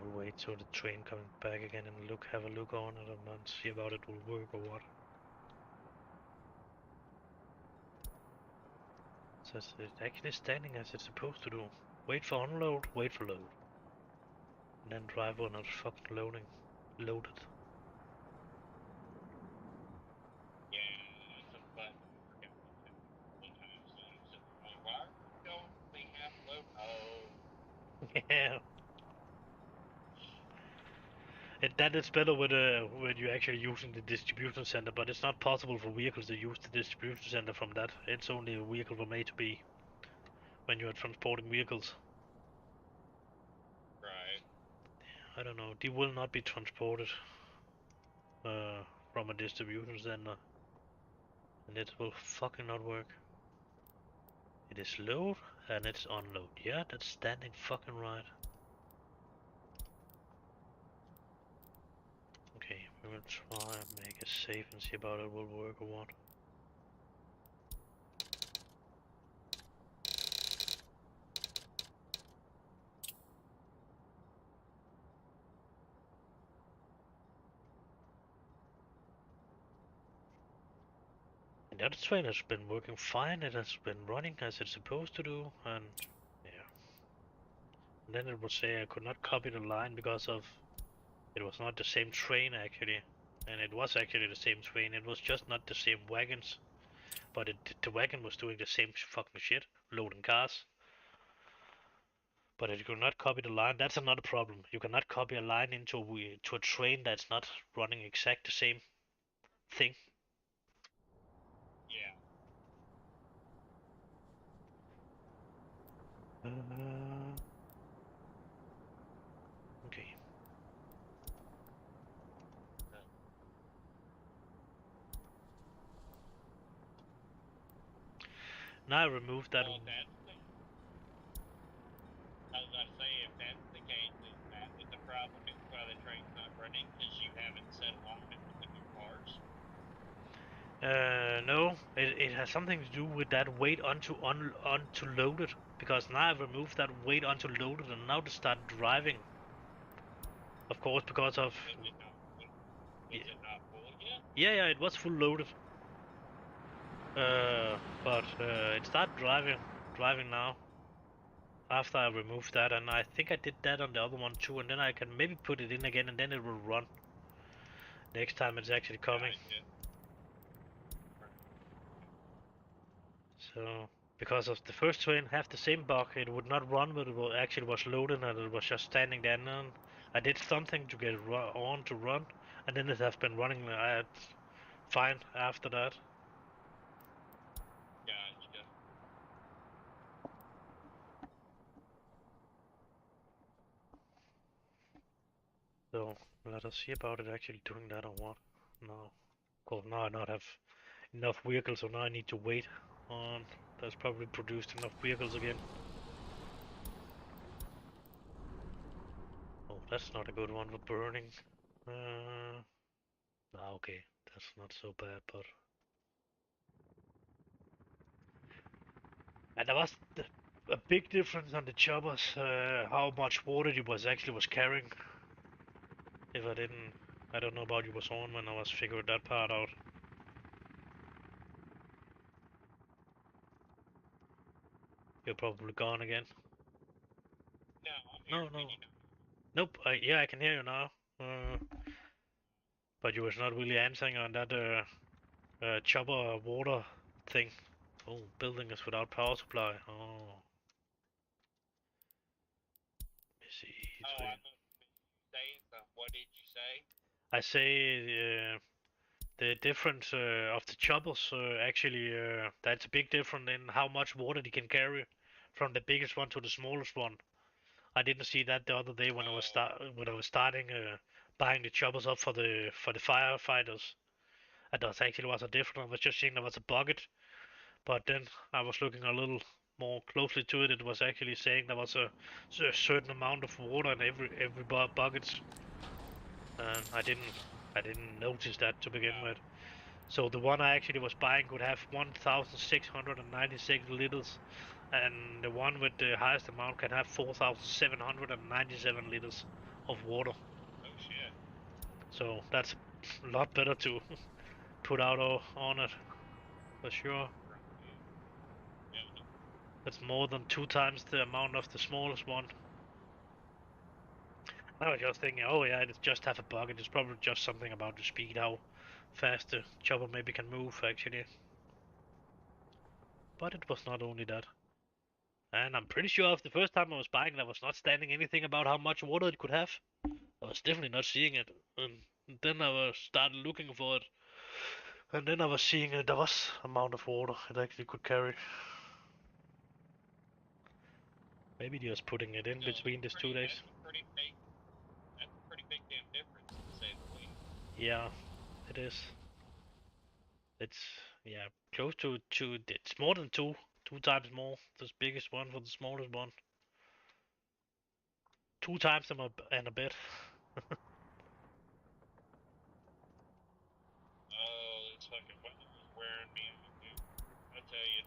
We'll wait till the train coming back again and have a look on it and see about it will work or what. So it's actually standing as it's supposed to do. Wait for unload, wait for load. And then drive when it's fucking loaded. Yeah, that's a button. Sometimes why are you going thing half load? Oh. Yeah. That is better with when you're actually using the distribution center, but it's not possible for vehicles to use the distribution center from that. It's only a vehicle from A to B when you are transporting vehicles. Right. I don't know. They will not be transported from a distribution center, and it will fucking not work. It is load and it's unload. Yeah, that's standing fucking right. Okay, we will try and make a save and see about it will work or what. The other train has been working fine, it has been running as it's supposed to do, and yeah. And then it would say I could not copy the line because of it was not the same train actually. And it was actually the same train, it was just not the same wagons. But the wagon was doing the same fucking shit, loading cars. But it could not copy the line. That's another problem. You cannot copy a line into a train that's not running exact the same thing. Yeah. Okay. Now I removed that. Well, I was about to say, if that's the case, is that what the problem is why the train's not running? Because you haven't set alignment with the new cars? No, it has something to do with that wait onto loaded. Because now I've removed that wait onto loaded and now to start driving. Of course, because of Was it not full yet? yeah, it was full loaded. But it started driving now. After I removed that, and I think I did that on the other one too, and then I can maybe put it in again, and then it will run. Next time it's actually coming. Yeah. So, because of the first train have the same bug, it would not run, but it actually was loaded, and it was just standing there. And then I did something to get it on to run, and then it has been running fine after that. Gotcha. So let us see about it actually doing that or what. No, of course now I not have enough vehicles, so now I need to wait on. That's probably produced enough vehicles again. Oh, that's not a good one for burning. Okay, that's not so bad, but and there was a big difference on the choppers. How much water it was carrying. If I didn't, I don't know about you was on when I was figuring that part out. You're probably gone again. No, I'm here. No. Nope. Yeah, I can hear you now. But you was not really answering on that chopper water thing. Oh, building is without power supply. Oh. Let me see. Oh, I must be saying something. What did you say? I say the difference of the choppers actually that's a big difference in how much water they can carry from the biggest one to the smallest one. I didn't see that the other day when I was starting buying the choppers up for the firefighters. And that actually was a difference. I was just seeing there was a bucket, but then I was looking a little more closely to it. It was actually saying there was a certain amount of water in every bucket, and I didn't notice that to begin with. So the one I actually was buying could have 1,696 liters, and the one with the highest amount can have 4,797 liters of water. Oh shit. So that's a lot better to put out on it, for sure. Yeah. That's more than 2 times the amount of the smallest one. I was just thinking, oh yeah, it's just have a bucket. It's probably just something about the speed, how fast the chopper maybe can move actually. But it was not only that. And I'm pretty sure of the first time I was buying it, I was not standing anything about how much water it could have. I was definitely not seeing it. And then I was started looking for it. And then I was seeing there was amount of water it actually could carry. Maybe just putting it in So between these 2 days. that's a pretty big damn difference to say the least. Yeah, it is. It's yeah, close to two. It's more than two times more. The biggest one for the smallest one. 2 times and a bit. Oh, this fucking weather is wearing me out, dude. I tell you.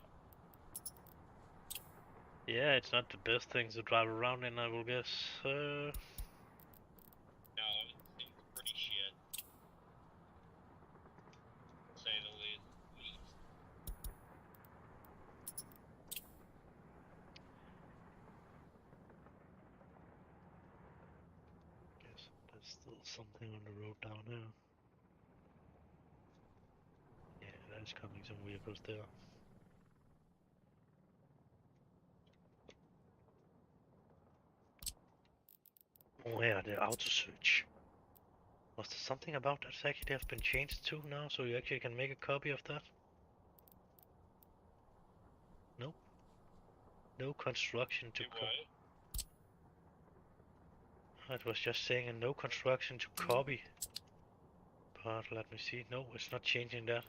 Yeah, it's not the best thing to drive around in, I will guess. No, it seems pretty shit. To say the least. Something on the road down here. Yeah, there's coming some vehicles there. Oh yeah, the auto search. Was there something about that actually has been changed too now, so you actually can make a copy of that? Nope. No construction to copy. It was just saying no construction to copy. But let me see. No, it's not changing that.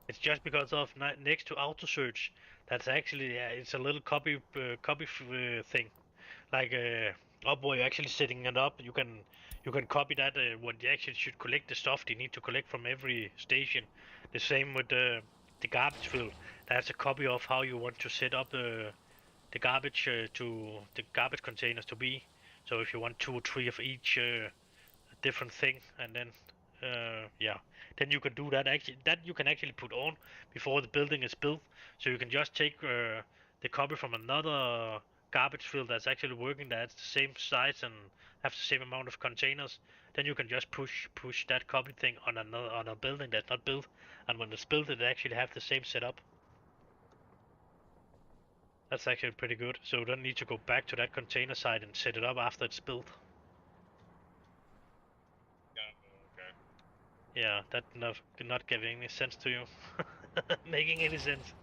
It's just because of next to auto search. That's actually it's a little copy thing. Like up where you're actually setting it up, you can copy that when you actually should collect the stuff they need to collect from every station. The same with the garbage fill. That's a copy of how you want to set up the garbage to the garbage containers to be. So if you want 2 or 3 of each different thing, and then yeah, then you can do that. Actually, that you can actually put on before the building is built. So you can just take the copy from another garbage fill that's actually working that's the same size and have the same amount of containers. Then you can just push that copy thing on a building that's not built, and when it's built, it actually have the same setup. That's actually pretty good. So you don't need to go back to that container site and set it up after it's built. Yeah, that not giving any sense to you. Making any sense.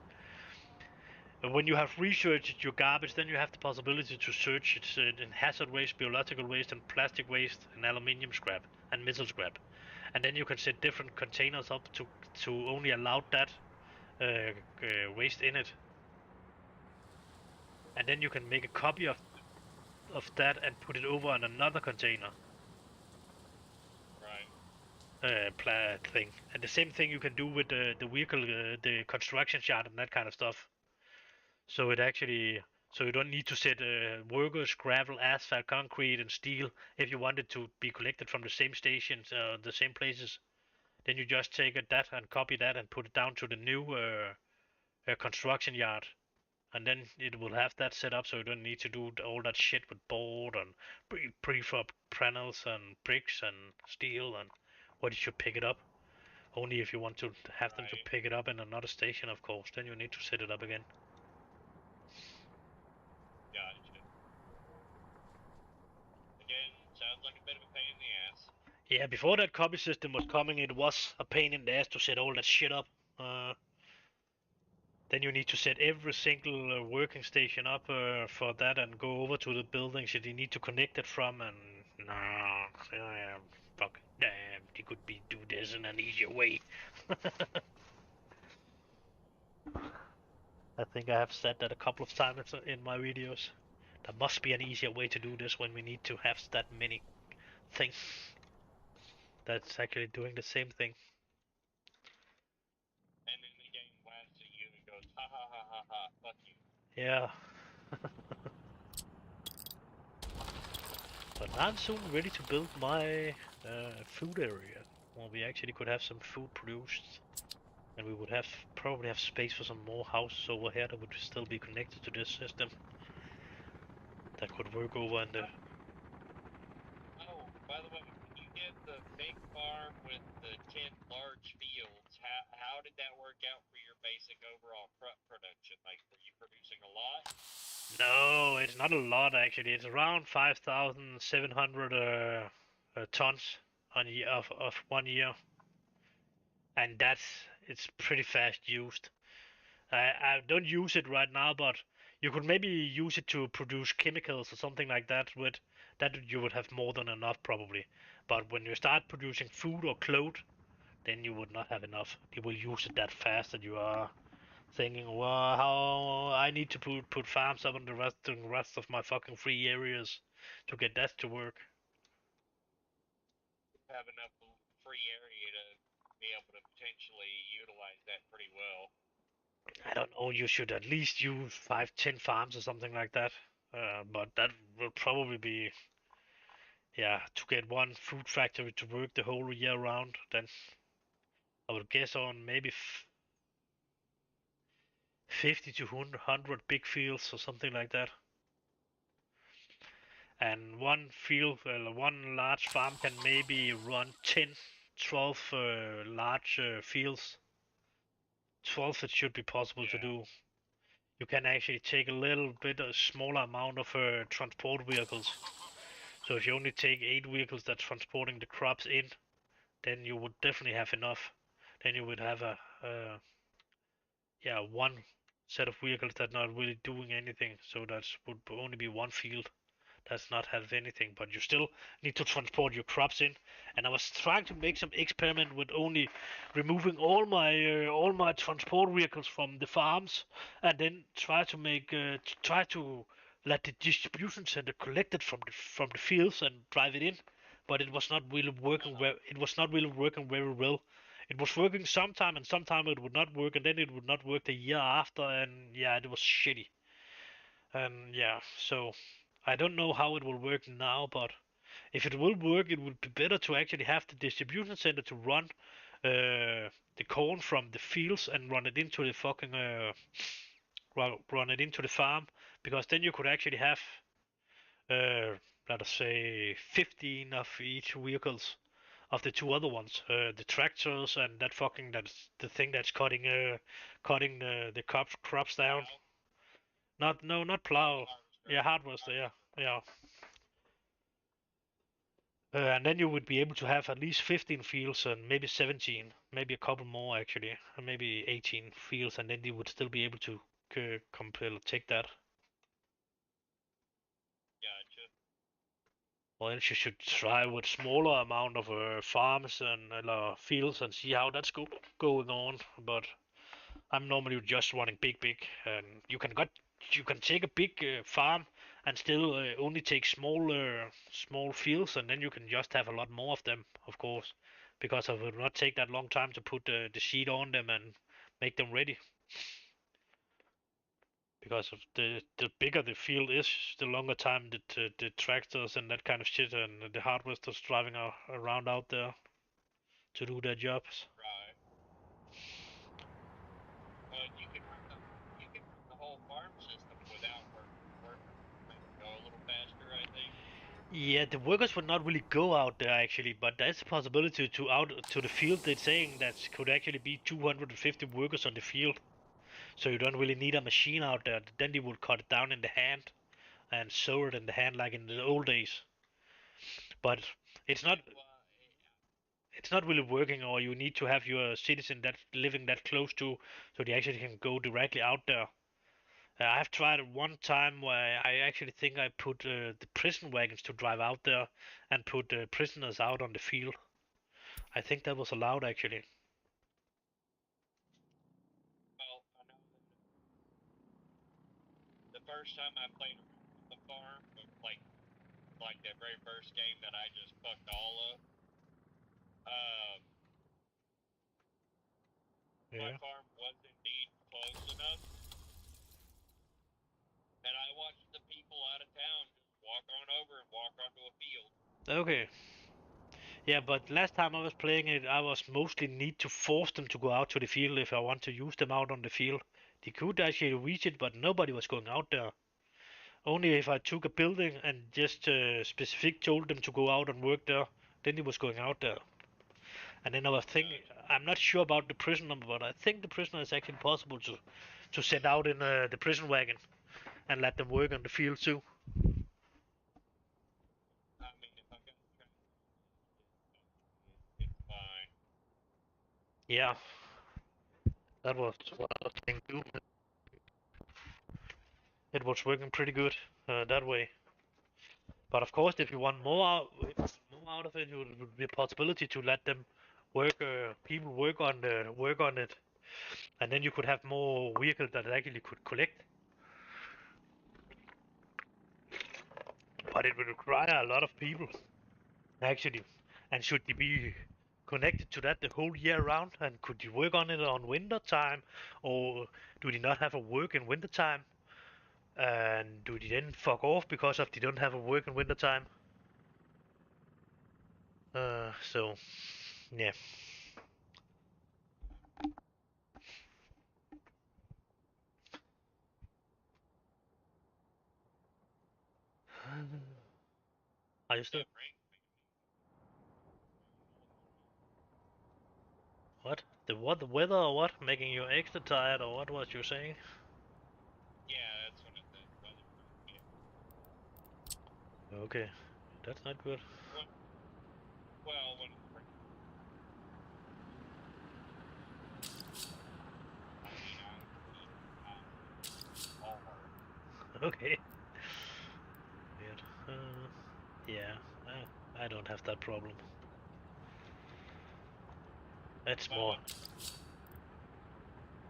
But when you have researched your garbage, then you have the possibility to search it in hazard waste, biological waste, and plastic waste, and aluminium scrap, and metal scrap. And then you can set different containers up to only allow that waste in it. And then you can make a copy of that and put it over on another container. Thing. And the same thing you can do with the vehicle, the construction yard and that kind of stuff. So it actually, so you don't need to set workers, gravel, asphalt, concrete, and steel if you want it to be collected from the same stations, the same places. Then you just take that and copy that and put it down to the new construction yard. And then it will have that set up so you don't need to do all that shit with board and prefab panels and bricks and steel and what you should pick it up. Only if you want to have them to pick it up in another station, of course. Then you need to set it up again. Gotcha. Again, sounds like a bit of a pain in the ass. Yeah, before that copy system was coming, it was a pain in the ass to set all that shit up. Then you need to set every single working station up for that and go over to the buildings that you need to connect it from. And no, fuck, damn, you could do this in an easier way. I think I have said that a couple of times in my videos. There must be an easier way to do this when we need to have that many things that's actually doing the same thing. And then the game laughs at you and goes, ha ha ha ha ha, fuck you. Yeah. But I'm soon ready to build my food area, where we actually could have some food produced. And we would probably have space for some more houses over here that would still be connected to this system. That could work over in the... Oh, by the way, when you did the big farm with the 10 large fields, how did that work out for your basic overall crop production? Like, were you producing a lot? No, it's not a lot actually. It's around 5,700 tons of 1 year. And it's pretty fast used. I don't use it right now, but you could maybe use it to produce chemicals or something like that. With that, you would have more than enough probably. But when you start producing food or clothes, then you would not have enough. You will use it that fast that you are thinking, well, how I need to put farms up on the rest of my fucking free areas to get that to work. Have enough free area to be able to potentially utilize that pretty well. I don't know, you should at least use 5-10 farms or something like that. But that will probably be, yeah, to get one food factory to work the whole year round, then I would guess on maybe 50 to 100 big fields or something like that. and one field, one large farm can maybe run 10, 12 large fields. 12 it should be possible to do. You can actually take a little bit a smaller amount of transport vehicles. So if you only take 8 vehicles that's transporting the crops in, then you would definitely have enough. Then you would have a one set of vehicles that not really doing anything. So that would only be one field does not have anything, but you still need to transport your crops in. And I was trying to make some experiment with only removing all my transport vehicles from the farms, and then try to let the distribution center collect it from the fields and drive it in. But it was not really working well. It was not really working very well. It was working sometime, and sometime it would not work, and then it would not work the year after, and yeah, it was shitty. And yeah, so I don't know how it will work now, but if it will work, it would be better to actually have the distribution center to run the corn from the fields and run it into the fucking run it into the farm, because then you could actually have let us say 15 of each vehicles of the two other ones, the tractors and that's the thing that's cutting the crops down. Not no, not plow. Yeah, harvester. Yeah, yeah. And then you would be able to have at least 15 fields and maybe 17, maybe a couple more actually, and maybe 18 fields, and then you would still be able to take that. Gotcha. Or else you should try with smaller amount of farms and fields and see how that's going on. But I'm normally just running big, and you can take a big farm and still only take small fields, and then you can just have a lot more of them, of course, because it will not take that long time to put the seed on them and make them ready. Because of the bigger the field is, the longer time the tractors and that kind of shit and the harvesters driving around out there to do their jobs. Right. You can run the whole farm system without working. Go a little faster, I think. Yeah, the workers would not really go out there actually, but there's a possibility to out to the field. They're saying that could actually be 250 workers on the field, so you don't really need a machine out there. Then they would cut it down in the hand and sew it in the hand like in the old days. But it's not Well, it's not really working, or you need to have your citizen that living that close to, so they actually can go directly out there. I've tried it one time where I actually think I put the prison wagons to drive out there and put prisoners out on the field. I think that was allowed actually. I know that the first time I played the farm, like the very first game that I just fucked all up. My Yeah. farm was indeed close enough, and I watched the people out of town just walk on over and walk onto a field. Okay. Yeah, but last time I was playing it, I was mostly need to force them to go out to the field if I want to use them out on the field. They could actually reach it, but nobody was going out there. Only if I took a building and just specific told them to go out and work there, then he was going out there. And then I was thinking, I'm not sure about the prisoner, but I think the prisoner is actually possible to send out in the prison wagon and let them work on the field too. I mean, if I got it's fine. Yeah, that was what I was thinking too. It was working pretty good that way. But of course, if you want more out of it, it would be a possibility to let them people work on it, and then you could have more vehicles that actually could collect. But it would require a lot of people actually. And should they be connected to that the whole year round? And could you work on it on winter time, or do they not have a work in winter time? And do they then fuck off because of they don't have a work in winter time? So yeah. Are you still? What? The what? The weather or what? Making you extra tired or what was you saying? Yeah, that's what it said. Weather. Yeah. Okay, that's not good. Well, when it's raining, I mean, all hard. Okay. Weird. Yeah, I don't have that problem. That's Well, more.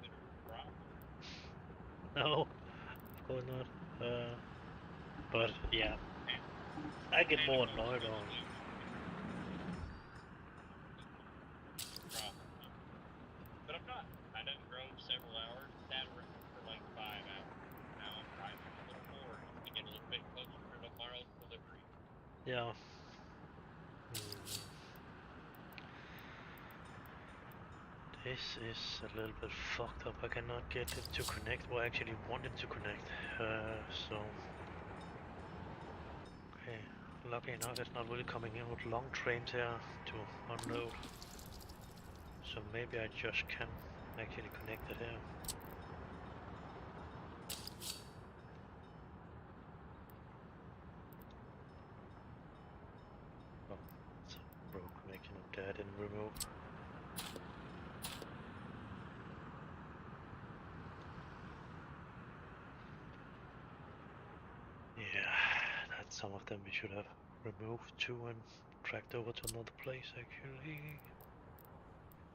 when it's a problem. No, of course not. But yeah, I get more Animal annoyed on. resolution problem. But I'm not. I done drove several hours, sat around for like 5 hours. Now I'm driving a little more just to get a little bit closer to tomorrow's delivery. Yeah. This is a little bit fucked up. I cannot get it to connect or actually want it to connect. So okay. Lucky enough, it's not really coming in with long trains here to unload. So maybe I just can actually connect it here. Oh, it's a broke connection up there. I didn't remove. Yeah, that's some of them we should have removed too and tracked over to another place actually.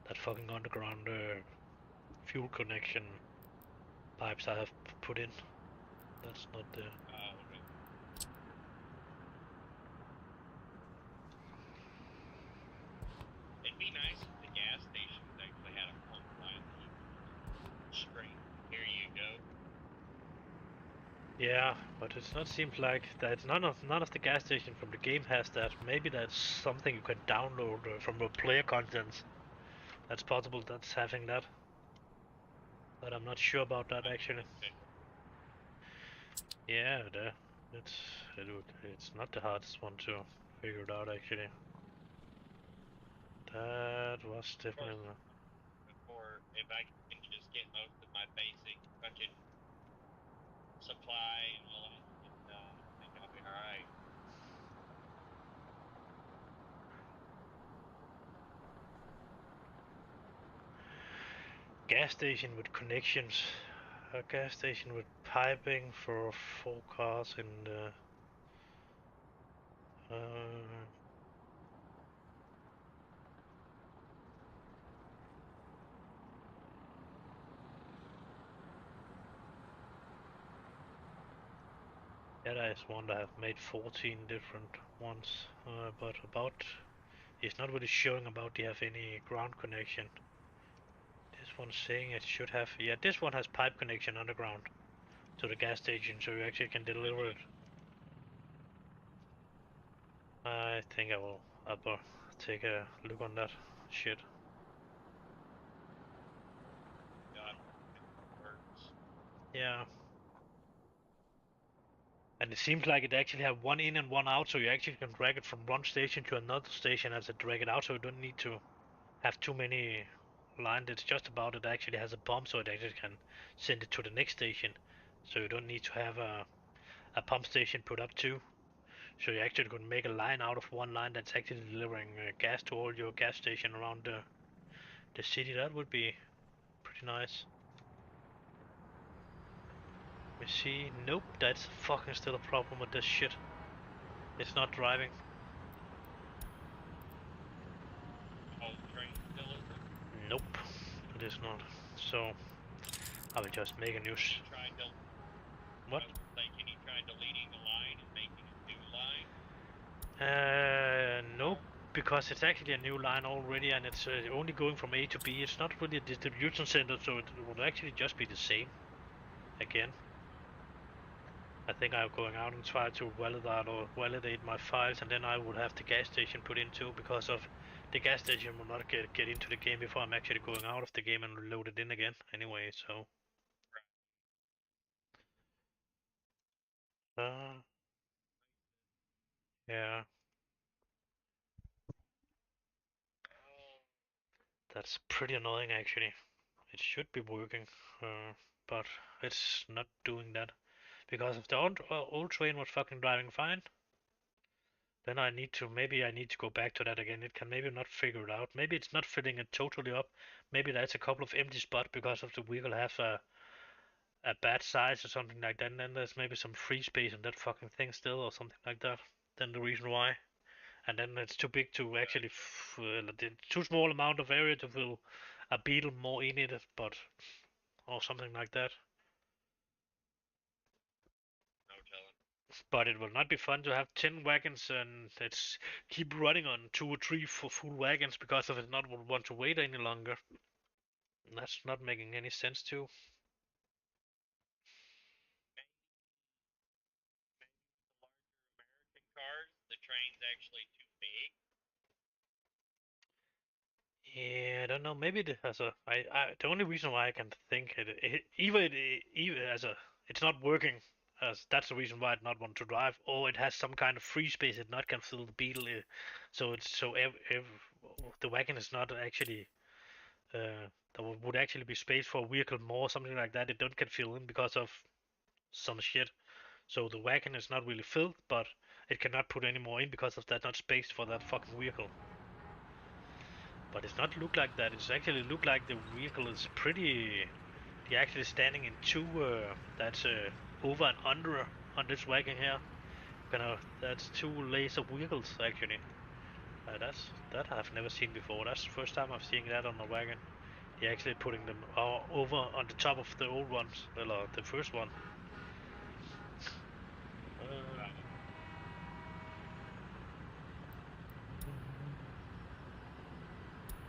That fucking underground fuel connection pipes I have put in. That's not there. Okay. It'd be nice if the gas stations actually had a pump line that you could straight. Here you go. Yeah, but it's not seems like that. None of the gas station from the game has that. Maybe that's something you can download from your player contents. That's possible. That's having that, but I'm not sure about that actually. Yeah, it's it's not the hardest one to figure it out actually. That was Of course, definitely. before if I can just get most of my basic fucking supply and all that shit done, I think I'll be alright. Gas station with connections. A gas station with piping for 4 cars in the. Yeah, there is one that have made 14 different ones, but about it's not really showing about they have any ground connection. This one's saying it should have. Yeah, this one has pipe connection underground to the gas station, so you actually can deliver it. I think I will. I'll take a look on that shit. God, it works. Yeah. And it seems like it actually have one in and one out, so you actually can drag it from one station to another station as it drag it out, so you don't need to have too many lines. It's just about it actually has a pump, so it actually can send it to the next station. So you don't need to have a pump station put up too. So you actually can make a line out of one line that's actually delivering gas to all your gas station around the city. That would be pretty nice. Let me see. Nope, that's fucking still a problem with this shit. It's not driving. Oh, the train still isn't? Nope, it is not. So I will just make a new. Can you try What? I was gonna say, can you try deleting a line and making a new line? Nope, because it's actually a new line already, and it's only going from A to B. It's not really a distribution center, so it will actually just be the same again. I think I'm going out and try to validate my files, and then I would have the gas station put in too, because of the gas station will not get into the game before I'm actually going out of the game and load it in again. Anyway, so uh, yeah. That's pretty annoying actually. It should be working, but it's not doing that. Because if the old train was fucking driving fine, then maybe I need to go back to that again. It can maybe not figure it out. Maybe it's not filling it totally up. Maybe there's a couple of empty spots because of the vehicle has a bad size or something like that. And then there's maybe some free space in that fucking thing still or something like that. Then the reason why. And then it's too big to actually, too small amount of area to fill a beetle more in it, but or something like that. No telling. But it will not be fun to have 10 wagons and it's keep running on 2 or 3 for full wagons because of it not want to wait any longer. That's not making any sense too. American cars, the train's actually too big. Yeah, I don't know. Maybe the only reason why I can think either as a it's not working as that's the reason why it not want to drive, or it has some kind of free space it not can fill the beetle. So it's so the wagon is not actually there would actually be space for a vehicle more something like that. It don't can fill in because of some shit. So the wagon is not really filled, but it cannot put any more in because of that not space for that fucking vehicle. But it's not look like that. It's actually look like the vehicle is pretty. They're actually standing in two. That's over and under on this wagon here. That's two laser vehicles actually. That I've never seen before. That's the first time I've seen that on a wagon. They're actually putting them over on the top of the old ones, well, the first one.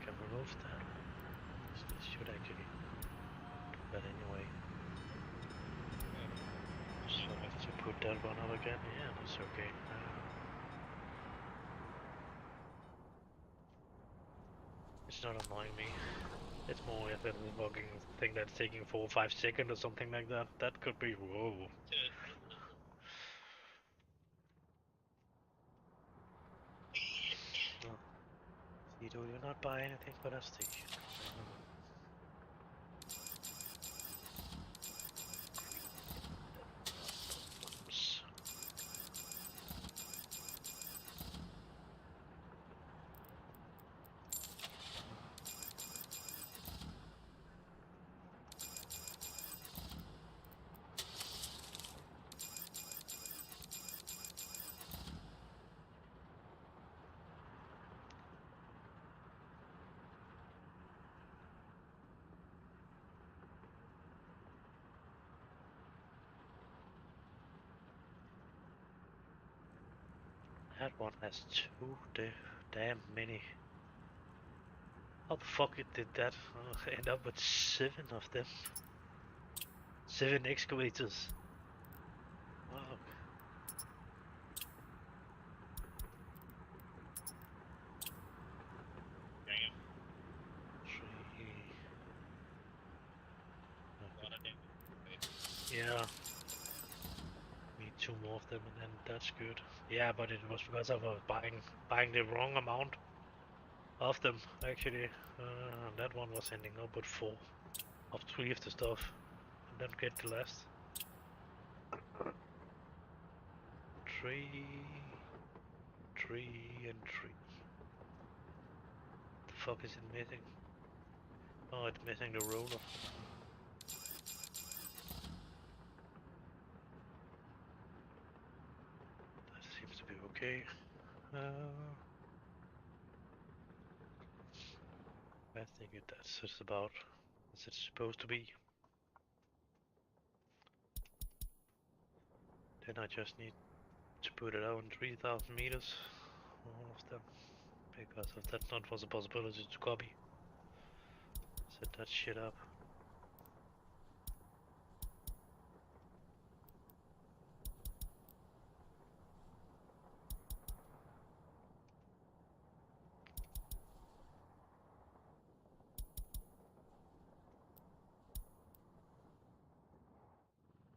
Can remove that. This should actually do that anyway. So I have to put that one up again. Yeah, that's okay. It's not annoying me. It's more if it's a fucking thing that's taking 4 or 5 seconds or something like that. That could be whoa. Oh. See, do you not buy anything for that station? That one has damn many. How the fuck it did that? End up with 7 of them. 7 excavators. Wow. Damn. 3. A lot of damage. Yeah. Need 2 more of them and then that's good. Yeah, but it was because I was buying the wrong amount of them actually. That one was ending up with 4 of 3 of the stuff. And then get the last. 3, 3 and 3. The fuck is it missing? Oh, it's missing the roller. That seems to be okay. I think that's just about as it's supposed to be. Then I just need to put it out in 3,000 meters, all of them, because if that not was a possibility to copy, set that shit up.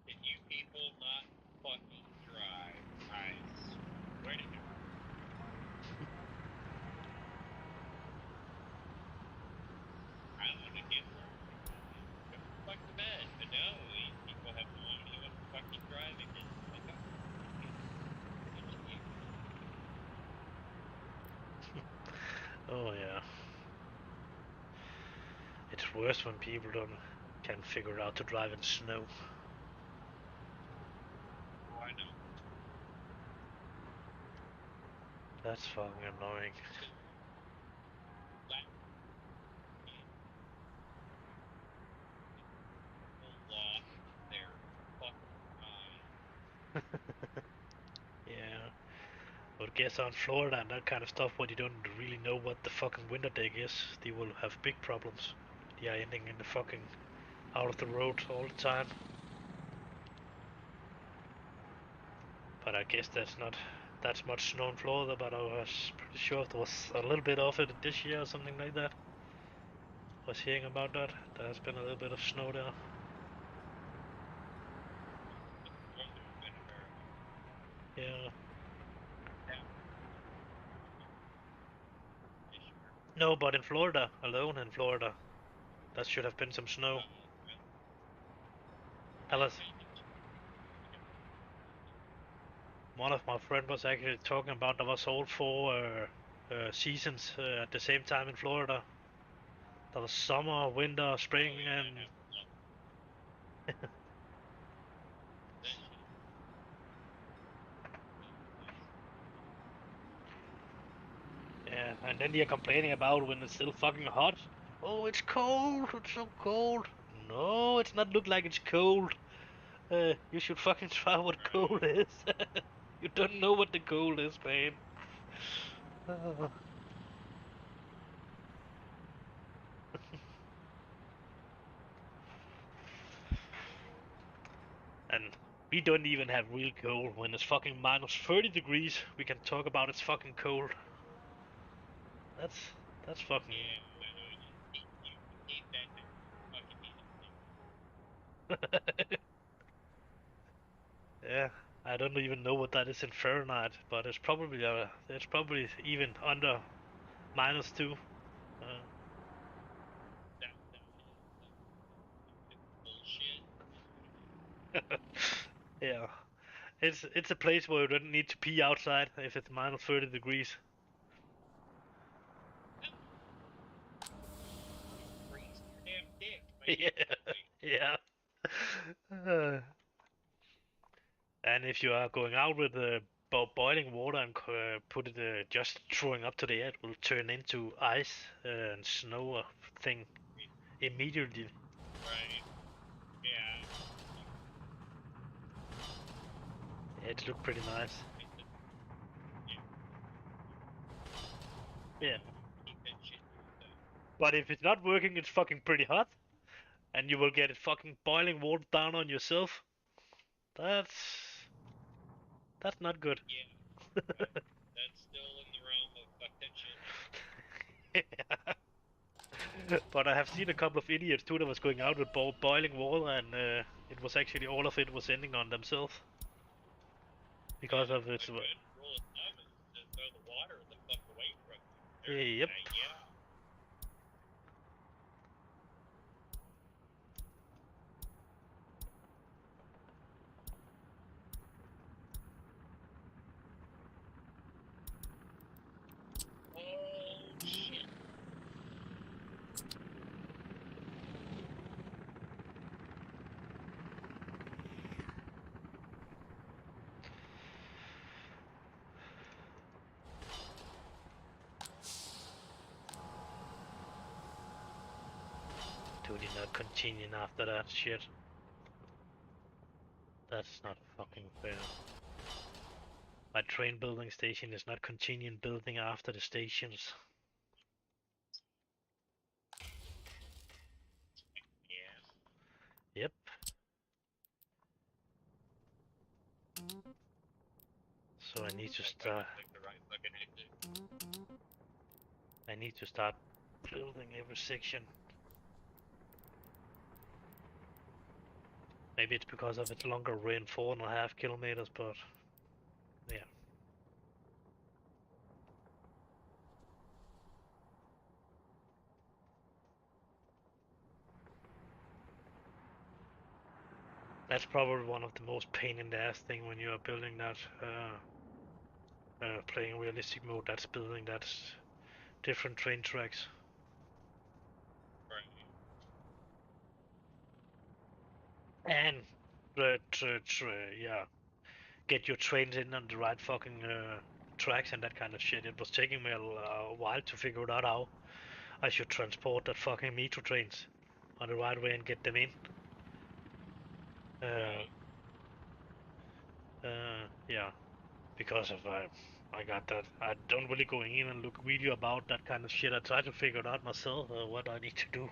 Can you people not fucking drive? I swear to God. Oh yeah. It's worse when people don't can figure out to drive in snow. Oh, I know. That's fucking annoying. That whole lot there. Fucking Yeah. But guess on Florida and that kind of stuff, when you don't really know what the fucking winter deck is, they will have big problems. They are ending in the fucking out of the road all the time. But I guess that's not that much snow in Florida, but I was pretty sure there was a little bit of it this year or something like that. I was hearing about that. There has been a little bit of snow there. weather's been terrible. Yeah. Yeah. This year. No, but in Florida, alone in Florida, that should have been some snow. Well, Alice, one of my friends was actually talking about there was all four seasons at the same time in Florida. There was summer, winter, spring, oh, yeah, and that shit. yeah, and then they're complaining about when it's still fucking hot. Oh, it's cold. It's so cold. No, it's not look like it's cold. You should fucking try what Right. cold is. You don't know what the cold is, man. And we don't even have real cold when it's fucking minus 30 degrees. We can talk about it's fucking cold. That's that's fucking. Yeah, I know. You need that to fucking need Yeah, I don't even know what that is in Fahrenheit, but it's probably even under -2. Uh, that is bullshit. yeah, it's a place where you don't need to pee outside if it's minus 30 degrees. Freeze your damn dick, Yeah, man. Wait. yeah. Uh, and if you are going out with boiling water and put it just throwing up to the air, it will turn into ice and snow or thing immediately. Right. Yeah. It looked pretty nice. Yeah. Yeah. Keep that shit to yourself. But if it's not working, it's fucking pretty hot, and you will get it fucking boiling water down on yourself. That's that's not good. Yeah. Right. That's still in the realm of fuck that shit. But I have seen a couple of idiots too that was going out with boiling water, and it was actually all of it was ending on themselves because Yeah. of its. A good rule of thumb is to throw the water the fuck away from you. Yep. Yeah. Oh shit. Do they not continue after that shit? That's not fucking fair. My train building station is not continuing building after the stations. Yeah. Yep. So I need to start. Pick the right fucking exit. I need to start building every section. Maybe it's because of its longer range, 4.5 kilometers, but yeah. That's probably one of the most pain in the ass thing when you are building that, playing realistic mode. That's building that different train tracks. Right. And yeah, get your trains in on the right fucking tracks and that kind of shit. It was taking me a while to figure out how I should transport that fucking metro trains on the right way and get them in. Right. Yeah, because of I got that. I don't really go in and look video about that kind of shit. I try to figure it out myself what I need to do.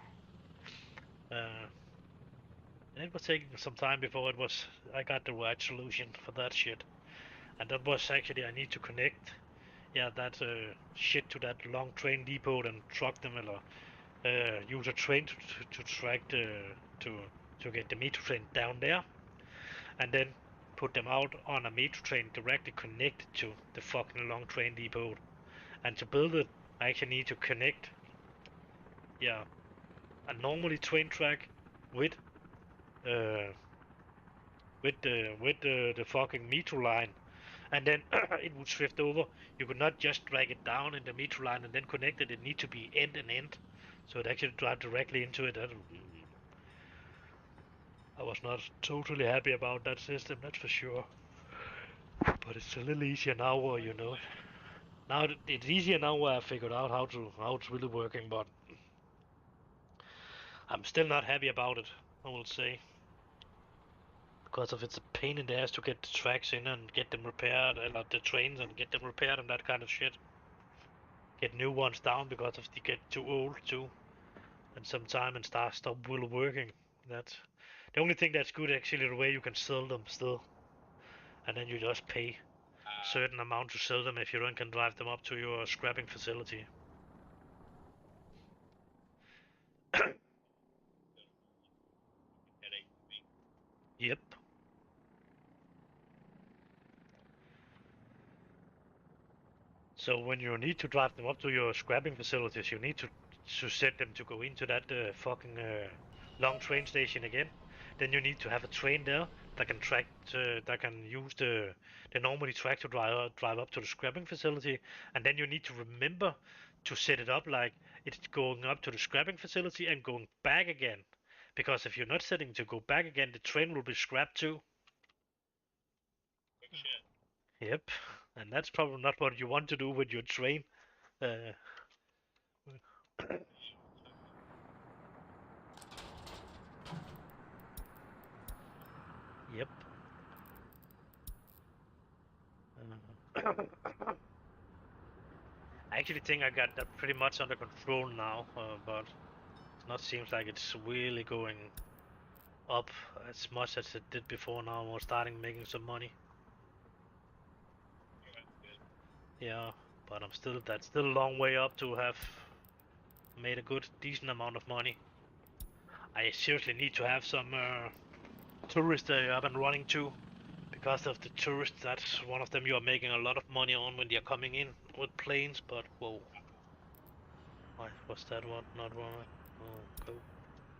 And it was taking some time before I got the right solution for that shit. And that was actually I need to connect, yeah, that shit to that long train depot and truck them or use a train to track to get the metro train down there, and then put them out on a metro train directly connected to the fucking long train depot. And to build it, I actually need to connect, yeah, a normally train track with uh, the fucking metro line, and then it would shift over. You could not just drag it down in the metro line and then connect it. It need to be end and end, so it actually drive directly into it. I was not totally happy about that system, that's for sure. But it's a little easier now, you know. Now it's easier now where I figured out how it's really working, but I'm still not happy about it, I will say. Because of it's a pain in the ass to get the tracks in and get them repaired, and the trains and get them repaired and that kind of shit. Get new ones down because of they get too old too, and sometime and stop really working. That's the only thing that's good actually the way you can sell them still, and then you just pay a certain amount to sell them if you don't can drive them up to your scrapping facility. Yep. So when you need to drive them up to your scrapping facilities, you need to set them to go into that fucking long train station again. Then you need to have a train there that can that can use the normally track to drive up to the scrapping facility, and then you need to remember to set it up like it's going up to the scrapping facility and going back again. Because if you're not setting to go back again, the train will be scrapped too. Good shit. Yep, and that's probably not what you want to do with your train. Uh, yep. I actually think I got that pretty much under control now, but it not seems like it's really going up as much as it did before. Now we're starting making some money. Yeah, but that's still a long way up to have made a decent amount of money. I seriously need to have some tourists up and running too. Because of the tourists, that's one of them you are making a lot of money on when they're coming in with planes, but whoa. Why was that one not one? Oh, go.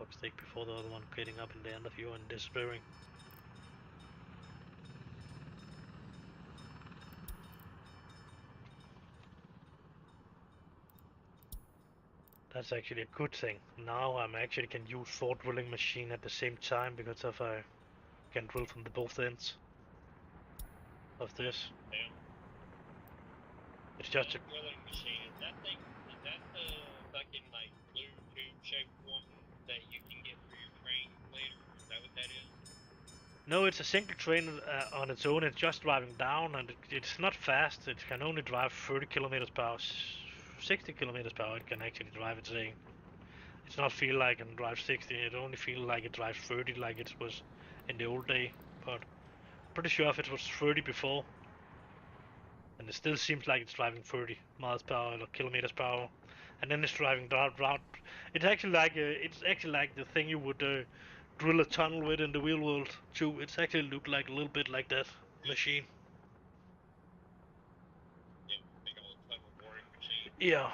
Mistake before the other one getting up in the end of you and despairing. That's actually a good thing. Now I'm actually can use 4 drilling machine at the same time because of I can drill from the both ends of this. Damn. It's just a drilling machine. Is that the fucking like blue tube shaped one that you can get for your train later? Is that what that is? no, it's a single train on its own. It's just driving down, and it's not fast. It can only drive 30 kilometers per hour, 60 kilometers per hour. It can actually drive it saying. It's not feel like it can drive 60. It only feel like it drives 30, like it was in the old day. But pretty sure if it was 30 before, and it still seems like it's driving 30 miles per hour or kilometers per hour, and then it's driving round. It's actually like the thing you would drill a tunnel with in the real world too. It's actually look like a little bit like that machine. Yeah, big old tunnel boring machine. Yeah,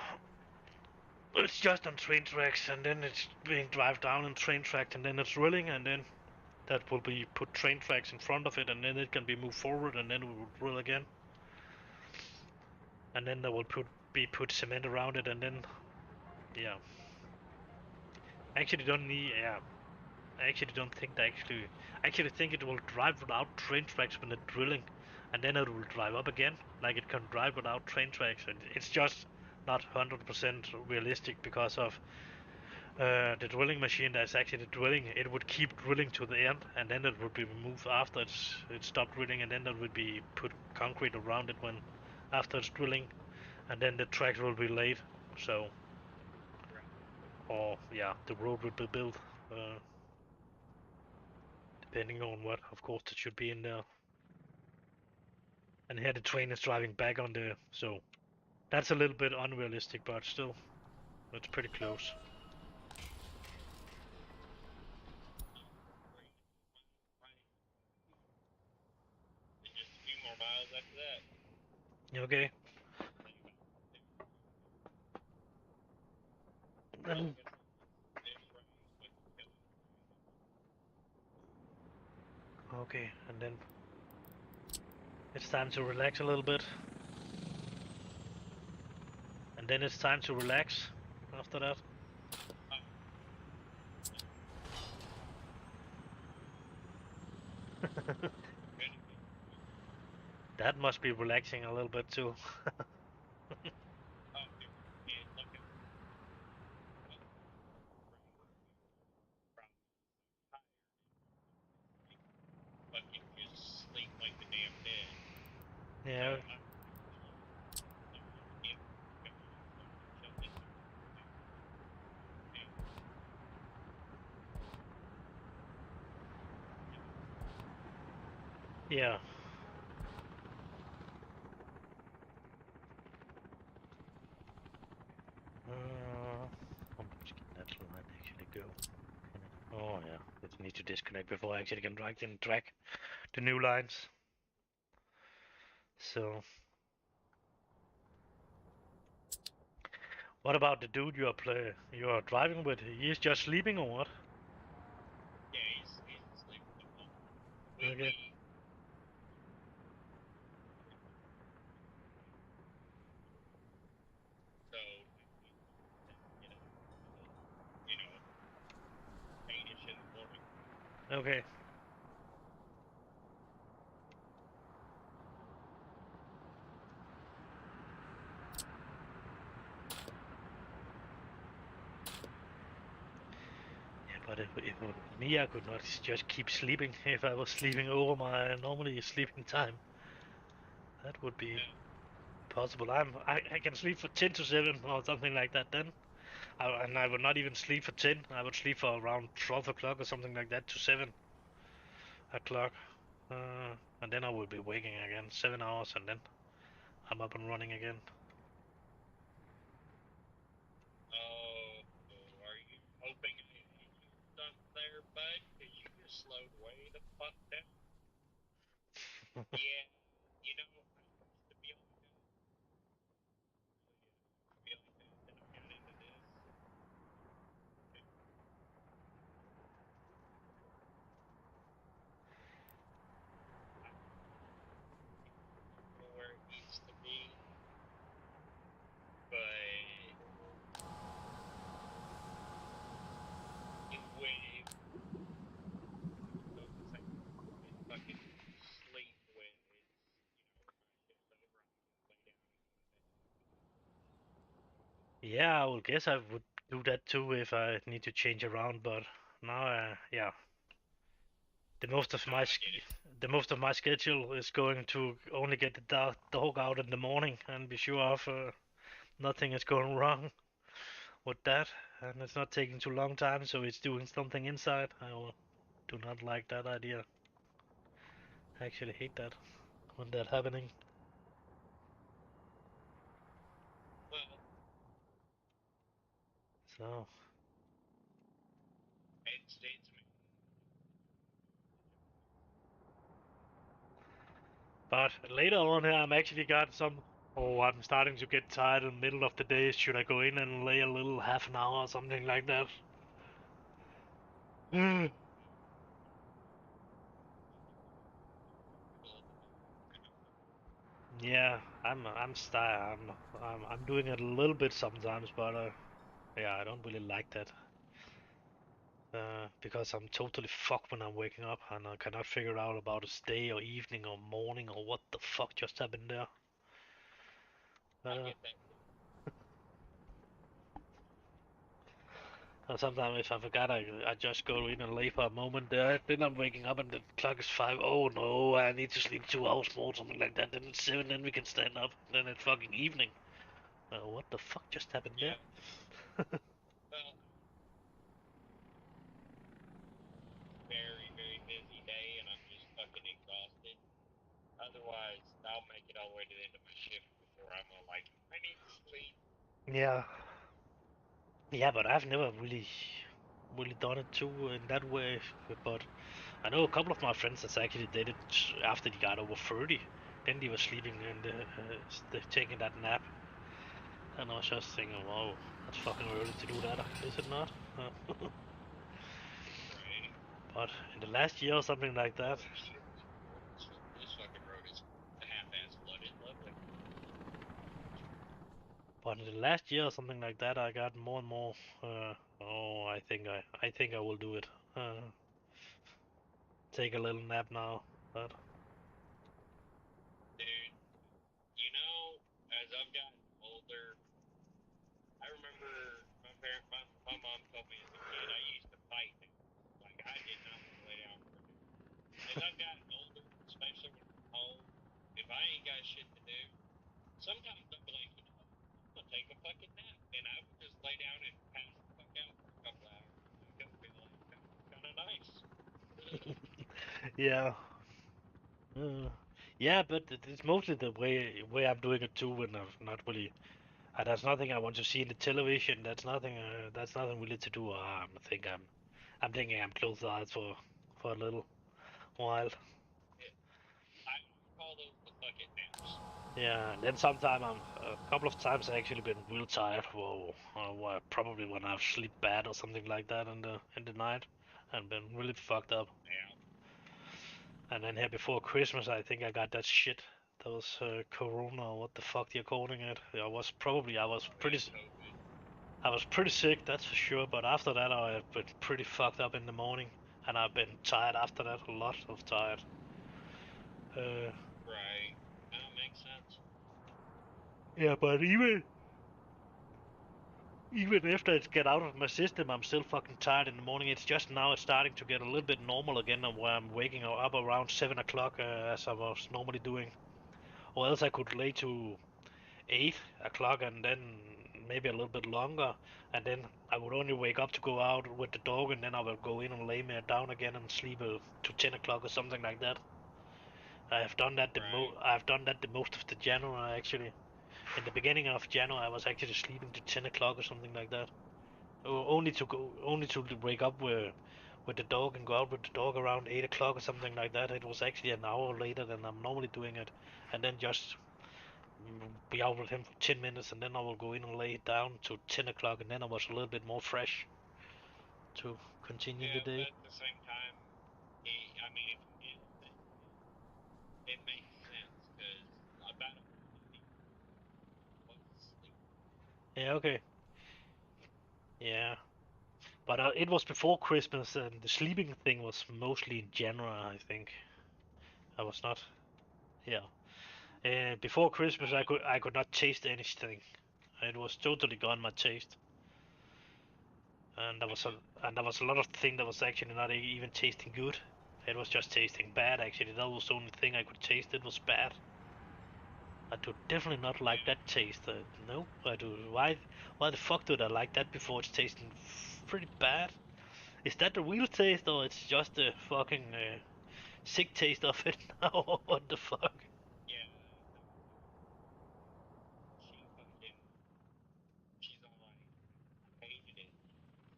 it's just on train tracks, and then it's being drive down on train tracks, and then it's drilling, and then that will be put train tracks in front of it, and then it can be moved forward, and then it will drill again. And then they will be put cement around it, and then yeah. Actually, don't need yeah. I actually don't think that I actually think it will drive without train tracks when it's drilling, and then it will drive up again, like it can drive without train tracks. And it's just not 100% realistic because of the drilling machine that's actually drilling. It would keep drilling to the end, and then it would be removed after it stopped drilling, and then there would be put concrete around it when after it's drilling, and then the tracks will be laid. So, or yeah, the road would be built. Depending on what, of course, it should be in there. And here the train is driving back on the, so that's a little bit unrealistic, but still, it's pretty close. And just a few more miles after that. Okay. Okay, and then it's time to relax a little bit. And then it's time to relax after that. That must be relaxing a little bit too. Fucking just sleep like the damn dead. Yeah. Yeah. How much can that line actually go? Can it? Oh yeah, it needs to disconnect before I actually can drag the new lines. So, what about the dude you are driving with? He is just sleeping or what? Yeah, he's asleep. Okay. So, you know, 8-ish in the morning. Okay. Yeah, but if it was me, I could not just keep sleeping if I was sleeping over my normally sleeping time. That would be Yeah. possible. I can sleep for 10 to 7 or something like that then. And I would not even sleep for 10. I would sleep for around 12 o'clock or something like that to 7 o'clock. And then I would be waking again 7 hours and then I'm up and running again. Oh, are you hoping I hit you something there, bud? Because you just slowed way the fuck down. Yeah, you know, I used to be like that. Really, be like that. Then I got into this. Where it needs to be, but it when fucking sleep when it's my shift's over. I can lay down and go to bed. Yeah, I would guess I would do that too if I need to change around, but now, yeah, the most of my the most of my schedule is going to only get the dog out in the morning and be sure of nothing is going wrong with that, and it's not taking too long time, so it's doing something inside. Do not like that idea. I actually hate that when that happening. Well, So, United States, but later on here, I'm actually got some. Oh, I'm starting to get tired in the middle of the day. Should I go in and lay a little half an hour or something like that? Mm. Yeah, I'm doing it a little bit sometimes, but yeah, I don't really like that. Because I'm totally fucked when I'm waking up and I cannot figure out about it's day or evening or morning or what the fuck just happened there. I Uh, get that. and sometimes if I forgot, I just go in and lay for a moment there. Then I'm waking up and the clock is 5. Oh no, I need to sleep 2 hours more, something like that. Then it's 7, then we can stand up. Then it's fucking evening. What the fuck just happened there? Yeah. Well, very, very busy day and I'm just fucking exhausted. Otherwise, I'll make it all the way to the end of my shift before I'm all like, I need to sleep. Yeah, yeah, but I've never really done it too in that way. But I know a couple of my friends that's actually did it after they got over 30. Then they were sleeping and taking that nap. And I was just thinking, wow, that's fucking early to do that, is it not? Right. But in the last year or something like that, Holy shit. This fucking road is half-ass flooded. Lovely. but in the last year or something like that, I got more and more. Oh, I think I will do it. Take a little nap now. But Dude, you know, as I've gotten older, I remember my mom told me as a kid I used to fight. Like I did not want to lay down for a nap. As I've gotten older, especially when I'm home, if I ain't got shit to do, sometimes I'll be like, you know what, I'm gonna take a fucking nap, and I would just lay down and pass the fuck out for a couple hours, wake up, and be like, that was kind of nice. yeah, uh, yeah, but it's mostly the way I'm doing it too. When I'm not really, there's nothing I want to see in the television. That's nothing really to do. I'm thinking I'm close eyes for a little while. I call those the bucket naps. Yeah, and then sometime a couple of times I actually been real tired. Whoa, probably when I've sleep bad or something like that in the night, and been really fucked up. Yeah, And then here before Christmas, I think I got that shit. That was Corona, or what the fuck they're calling it. yeah, COVID. I was pretty sick, that's for sure. But after that, I've been pretty fucked up in the morning, and I've been tired after that, a lot of tired. Uh, Right. That makes sense. yeah, but even after it's get out of my system, I'm still fucking tired in the morning. It's just now it's starting to get a little bit normal again, where I'm waking up around 7 o'clock as I was normally doing. Or else I could lay to 8 o'clock and then maybe a little bit longer, and then I would only wake up to go out with the dog, and then I will go in and lay me down again and sleep to 10 o'clock or something like that. Right. I've done that the most of the January actually. In the beginning of January, I was actually sleeping to 10 o'clock or something like that. Only to wake up with the dog and go out with the dog around 8 o'clock or something like that. It was actually an hour later than I'm normally doing it, and then just be out with him for 10 minutes, and then I will go in and lay it down to 10 o'clock, and then I was a little bit more fresh to continue the Yeah, day. but at the same time, I mean, it makes sense because about a month of people was asleep. Yeah, okay. Yeah. But it was before Christmas, and the sleeping thing was mostly in January, I think. I was not. Yeah. Before Christmas, I could not taste anything. It was totally gone my taste, and there was a lot of thing that was actually not even tasting good. It was just tasting bad. Actually, that was the only thing I could taste. It was bad. I do definitely not like Yeah, that taste. No, I do. Why the fuck did I like that before? It's tasting pretty bad. Is that the real taste, or it's just the fucking sick taste of it now? What the fuck? yeah. She fucking, she's all like, I hated it.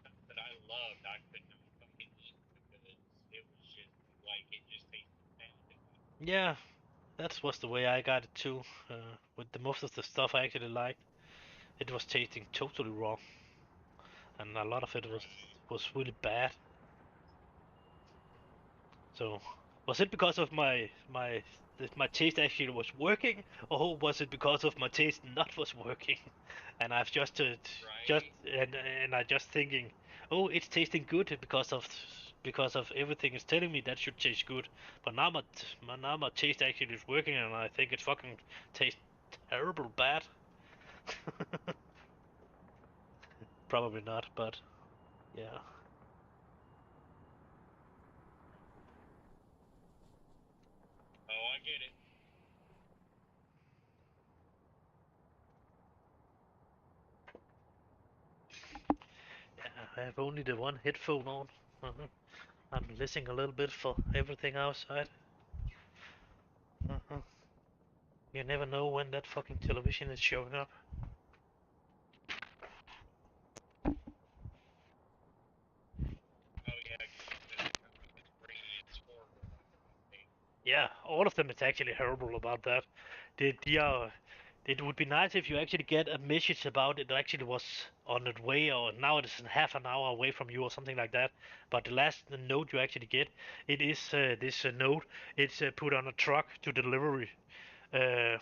Stuff that I loved, I could not fucking eat because it was just like it just tasted bad to me. Yeah, that was the way I got it too. With the most of the stuff I actually liked, it was tasting totally wrong, and a lot of it Right. was really bad. So, was it because of my my taste actually was working, or was it because of my taste not was working? And I've just and I just thinking, oh, it's tasting good because of everything is telling me that should taste good. But now my taste actually is working, and I think it's fucking tastes terrible bad. Probably not, but yeah. Oh, I get it. Yeah, I have only the one headphone on. I'm listening a little bit for everything outside. uh You never know when that fucking television is showing up. Oh yeah, it's pretty. It's horrible. Yeah, all of them is actually horrible about that. The it would be nice if you actually get a message about it actually was on its way, or now it's half an hour away from you or something like that. But the last note you actually get, it is this note. It's put on a truck to delivery. Uh,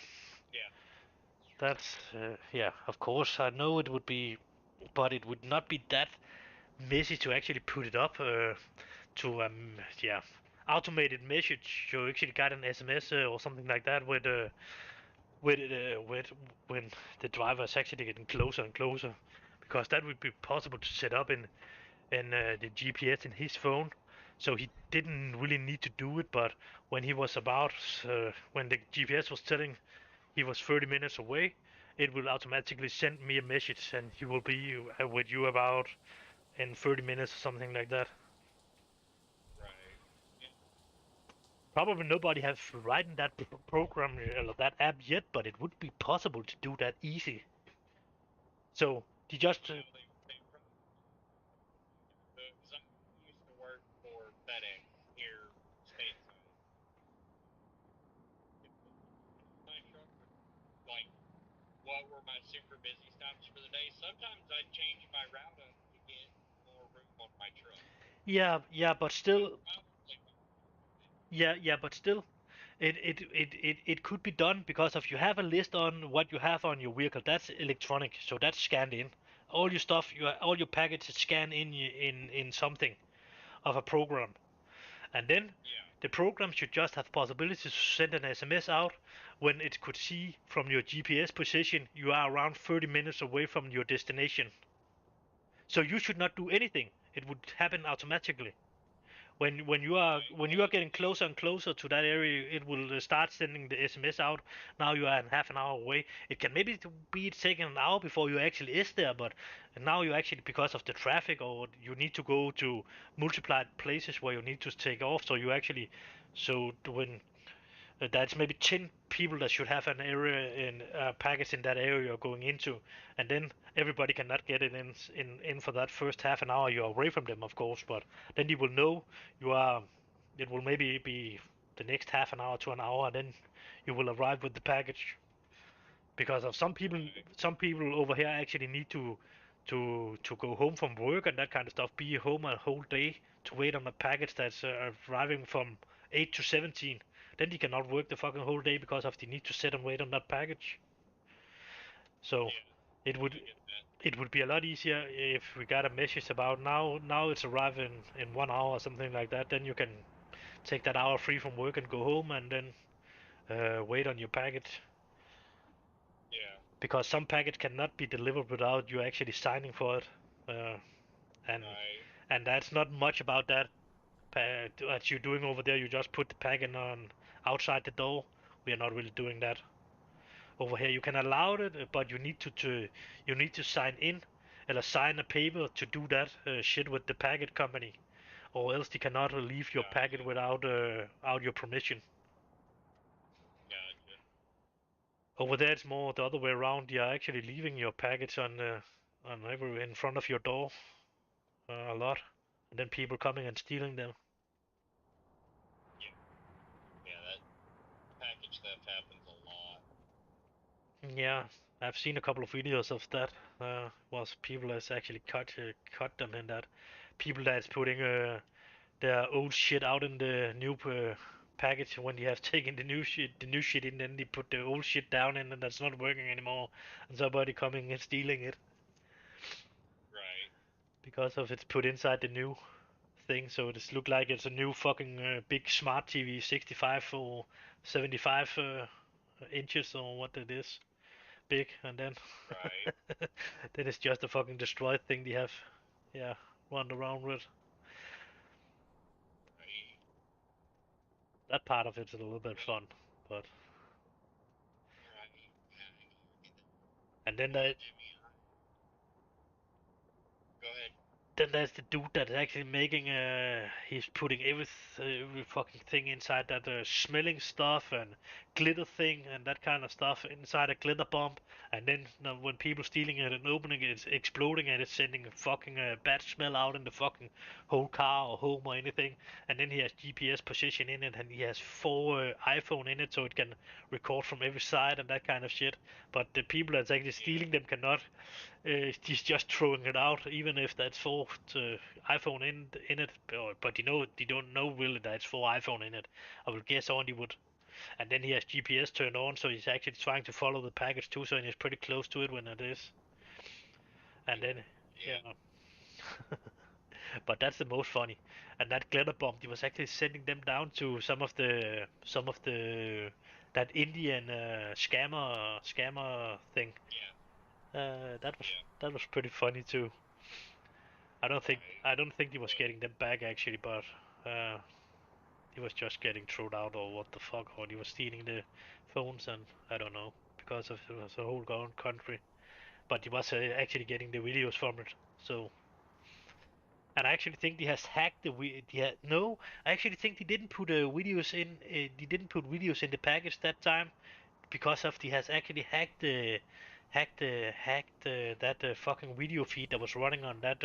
Yeah. that's yeah, of course I know it would be, but it would not be that messy to actually put it up to yeah, automated message. You actually got an SMS or something like that with when the driver is actually getting closer and closer, because that would be possible to set up in the GPS in his phone. So he didn't really need to do it, but when he was about when the GPS was telling he was 30 minutes away, it will automatically send me a message, and he will be with you about in 30 minutes or something like that. Right. Yeah. Probably nobody has written that program or that app yet, but it would be possible to do that easy. So he just Yeah. They probably. Because I used to work for FedEx here stateside. My truck would like what were my super busy stops for the day. Sometimes I'd change my route up to get more room on my truck. yeah, but That's still, probably yeah, but still, it could be done because if you have a list on what you have on your vehicle, that's electronic, so that's scanned in. All your stuff, all your packages scan in something of a program, and then yeah. the program should just have possibility to send an SMS out when it could see from your GPS position you are around 30 minutes away from your destination. So you should not do anything. It would happen automatically. Right. When you are getting closer and closer to that area, it will start sending the SMS out. Now you are half an hour away. It can maybe be taking an hour before you actually is there, but now you actually, because of the traffic, or you need to go to multiplied places where you need to take off. So you actually, so when that's maybe 10 people that should have an area in package in that area you're going into, and then everybody cannot get it in for that first half an hour you're away from them, of course, but then you will know you are, it will maybe be the next half an hour to an hour, and then you will arrive with the package. Because of Right. some people over here actually need to go home from work and that kind of stuff, be home a whole day to wait on a package that's arriving from 8 to 17. Then they cannot work the fucking whole day because of they need to sit and wait on that package. So Yeah. it I would get that. it would be a lot easier if we got a message about now it's arriving in 1 hour or something like that. Then you can take that hour free from work and go home and then wait on your package, Yeah. because some package cannot be delivered without you actually signing for it. Uh, and Right. and that's not much about that. That you're doing over there, you just put the packet on outside the door. We are not really doing that over here. You can allow it, but you need to sign in or sign a paper to do that shit with the packet company, or else they cannot leave your packet Gotcha. without your permission. Gotcha. Over there, it's more the other way around. You are actually leaving your packets on every in front of your door a lot, and then people coming and stealing them. Yeah. Yeah. That package theft happens a lot. Yeah, I've seen a couple of videos of that. Was people that's actually cut them in that. People that's putting their old shit out in the new package when you have taken the new shit in, then they put the old shit down and that's not working anymore, and somebody coming and stealing it Right. because of it's put inside the new thing, so it look like it's a new fucking big smart TV, 65 or 75 inches or what it is, big, and then Right. then it's just a fucking destroyed thing they have, yeah, run around with. Right. That part of it's a little bit fun, but Right. Yeah. and then Well, there, Jimmy, go ahead. then there's the dude that's actually making he's putting every fucking thing inside that smelling stuff and glitter thing and that kind of stuff inside a glitter bomb, and then when people stealing it and opening it, it's exploding and it's sending a fucking bad smell out in the fucking whole car or home or anything. And then he has GPS position in it and he has four iPhone in it so it can record from every side and that kind of shit. But the people that's actually Yeah. stealing them cannot. He's just throwing it out, even if that's for iPhone in it. But you know, they don't know really that it's for iPhone in it. I will guess only would. And then he has GPS turned on, so he's actually trying to follow the package too, so he's pretty close to it when it is. And then, Yeah. yeah. But that's the most funny. And that glitter bomb, he was actually sending them down to some of the that Indian scammer thing. Yeah. That was Yeah. that was pretty funny too. Right. I don't think he was But getting them back actually, but uh, he was just getting thrown out or what the fuck, or he was stealing the phones and I don't know because of it was a whole gone country. But he was actually getting the videos from it. So, and I actually think he has hacked no, I actually think he didn't put videos in. He didn't put videos in the package that time because of he has actually hacked that fucking video feed that was running on that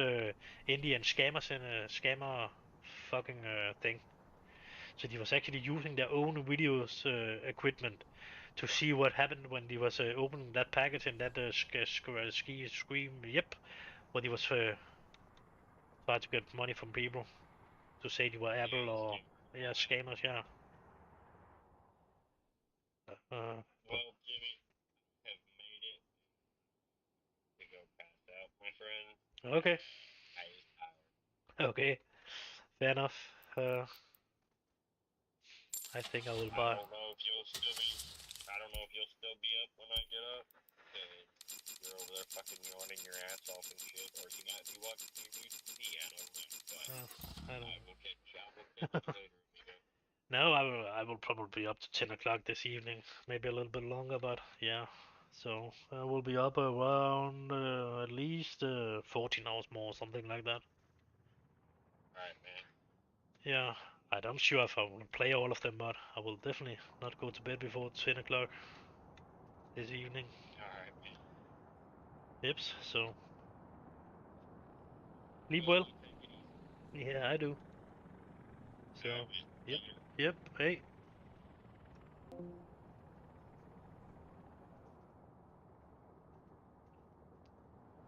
Indian scammer fucking thing. So he was actually using their own videos equipment to see what happened when he was opening that package in that ski scream. Yep, when he was trying to get money from people to say they were Apple yeah, or scammer. yeah scammers. Yeah. But Well, Jimmy, have made it to go pass out, my friend. okay, I is tired. okay, fair enough. Uh, I think I will I buy. don't know if you'll still be. I don't know if you'll still be up when I get up. Cause you're over there fucking yawning your ass off and shit, or you might be watching your new TV. I don't know, but I I don't. will catch. I will catch you later, amigo. No, I will probably be up to 10 o'clock this evening, maybe a little bit longer, but yeah. So I will be up around at least 14 hours more, something like that. All right, man. Yeah, I'm sure if I will play all of them, but I will definitely not go to bed before 10 o'clock this evening. All right, man. Yep, so sleep Well, well. you take it easy. Yeah, I do. All right, So, man. yep, Later. yep, hey.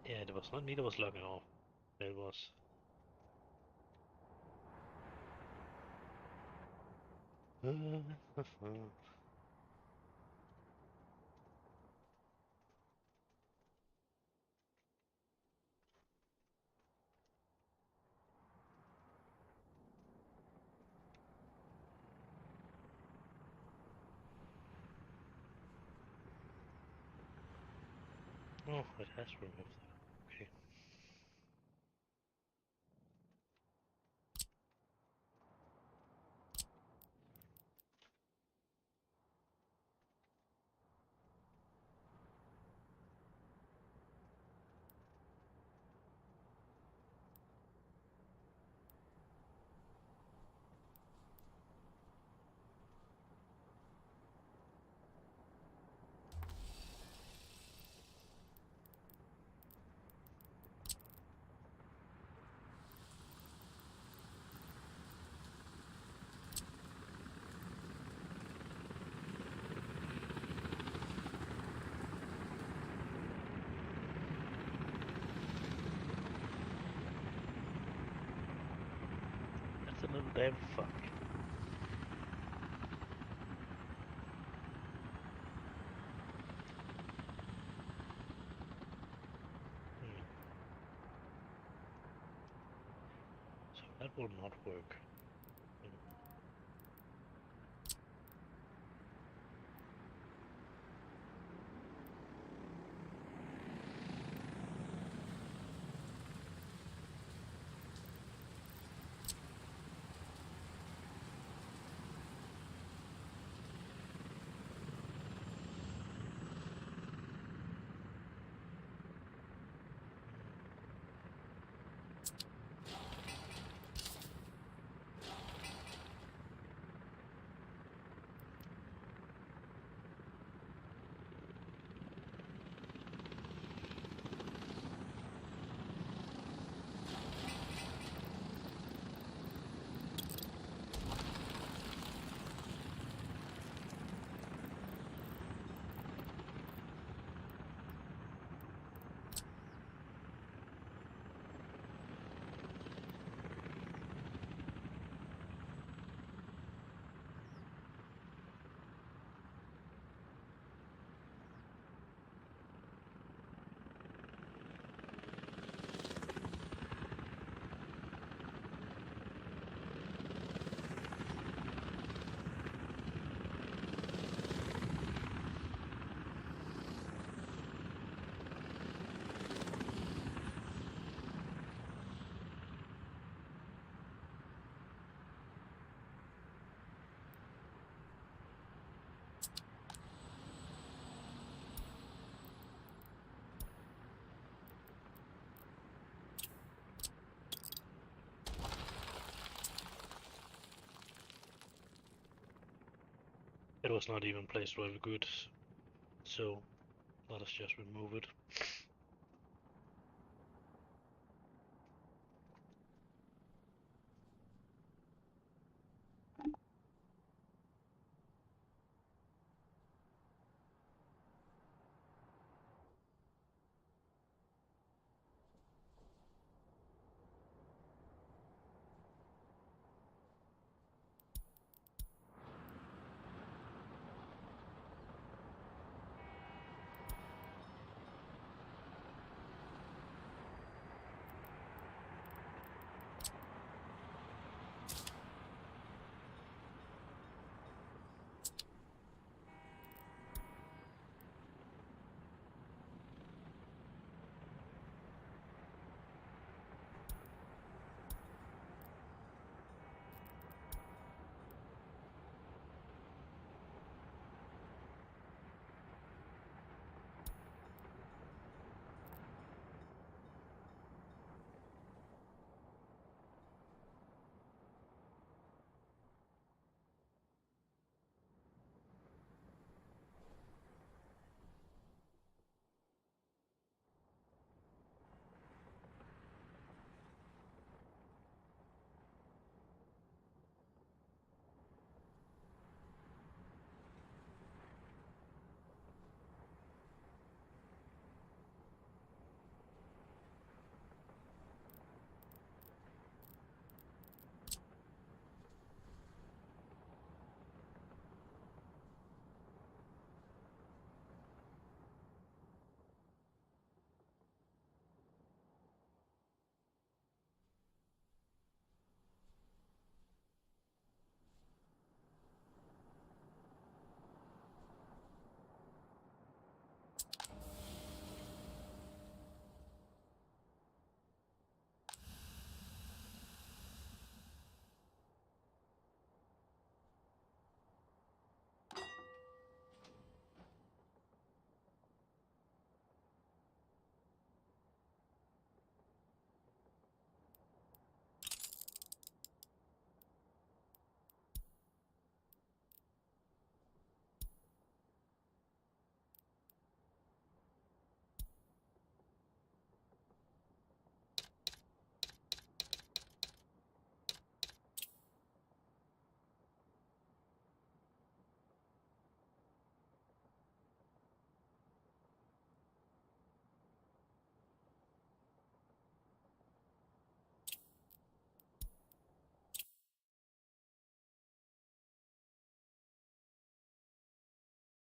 Yeah, it was not me that was logging off. It was. Oh, it has removed it. Okay. That's a little damn fuck. That will not work. It was not even placed very good, so let us just remove it.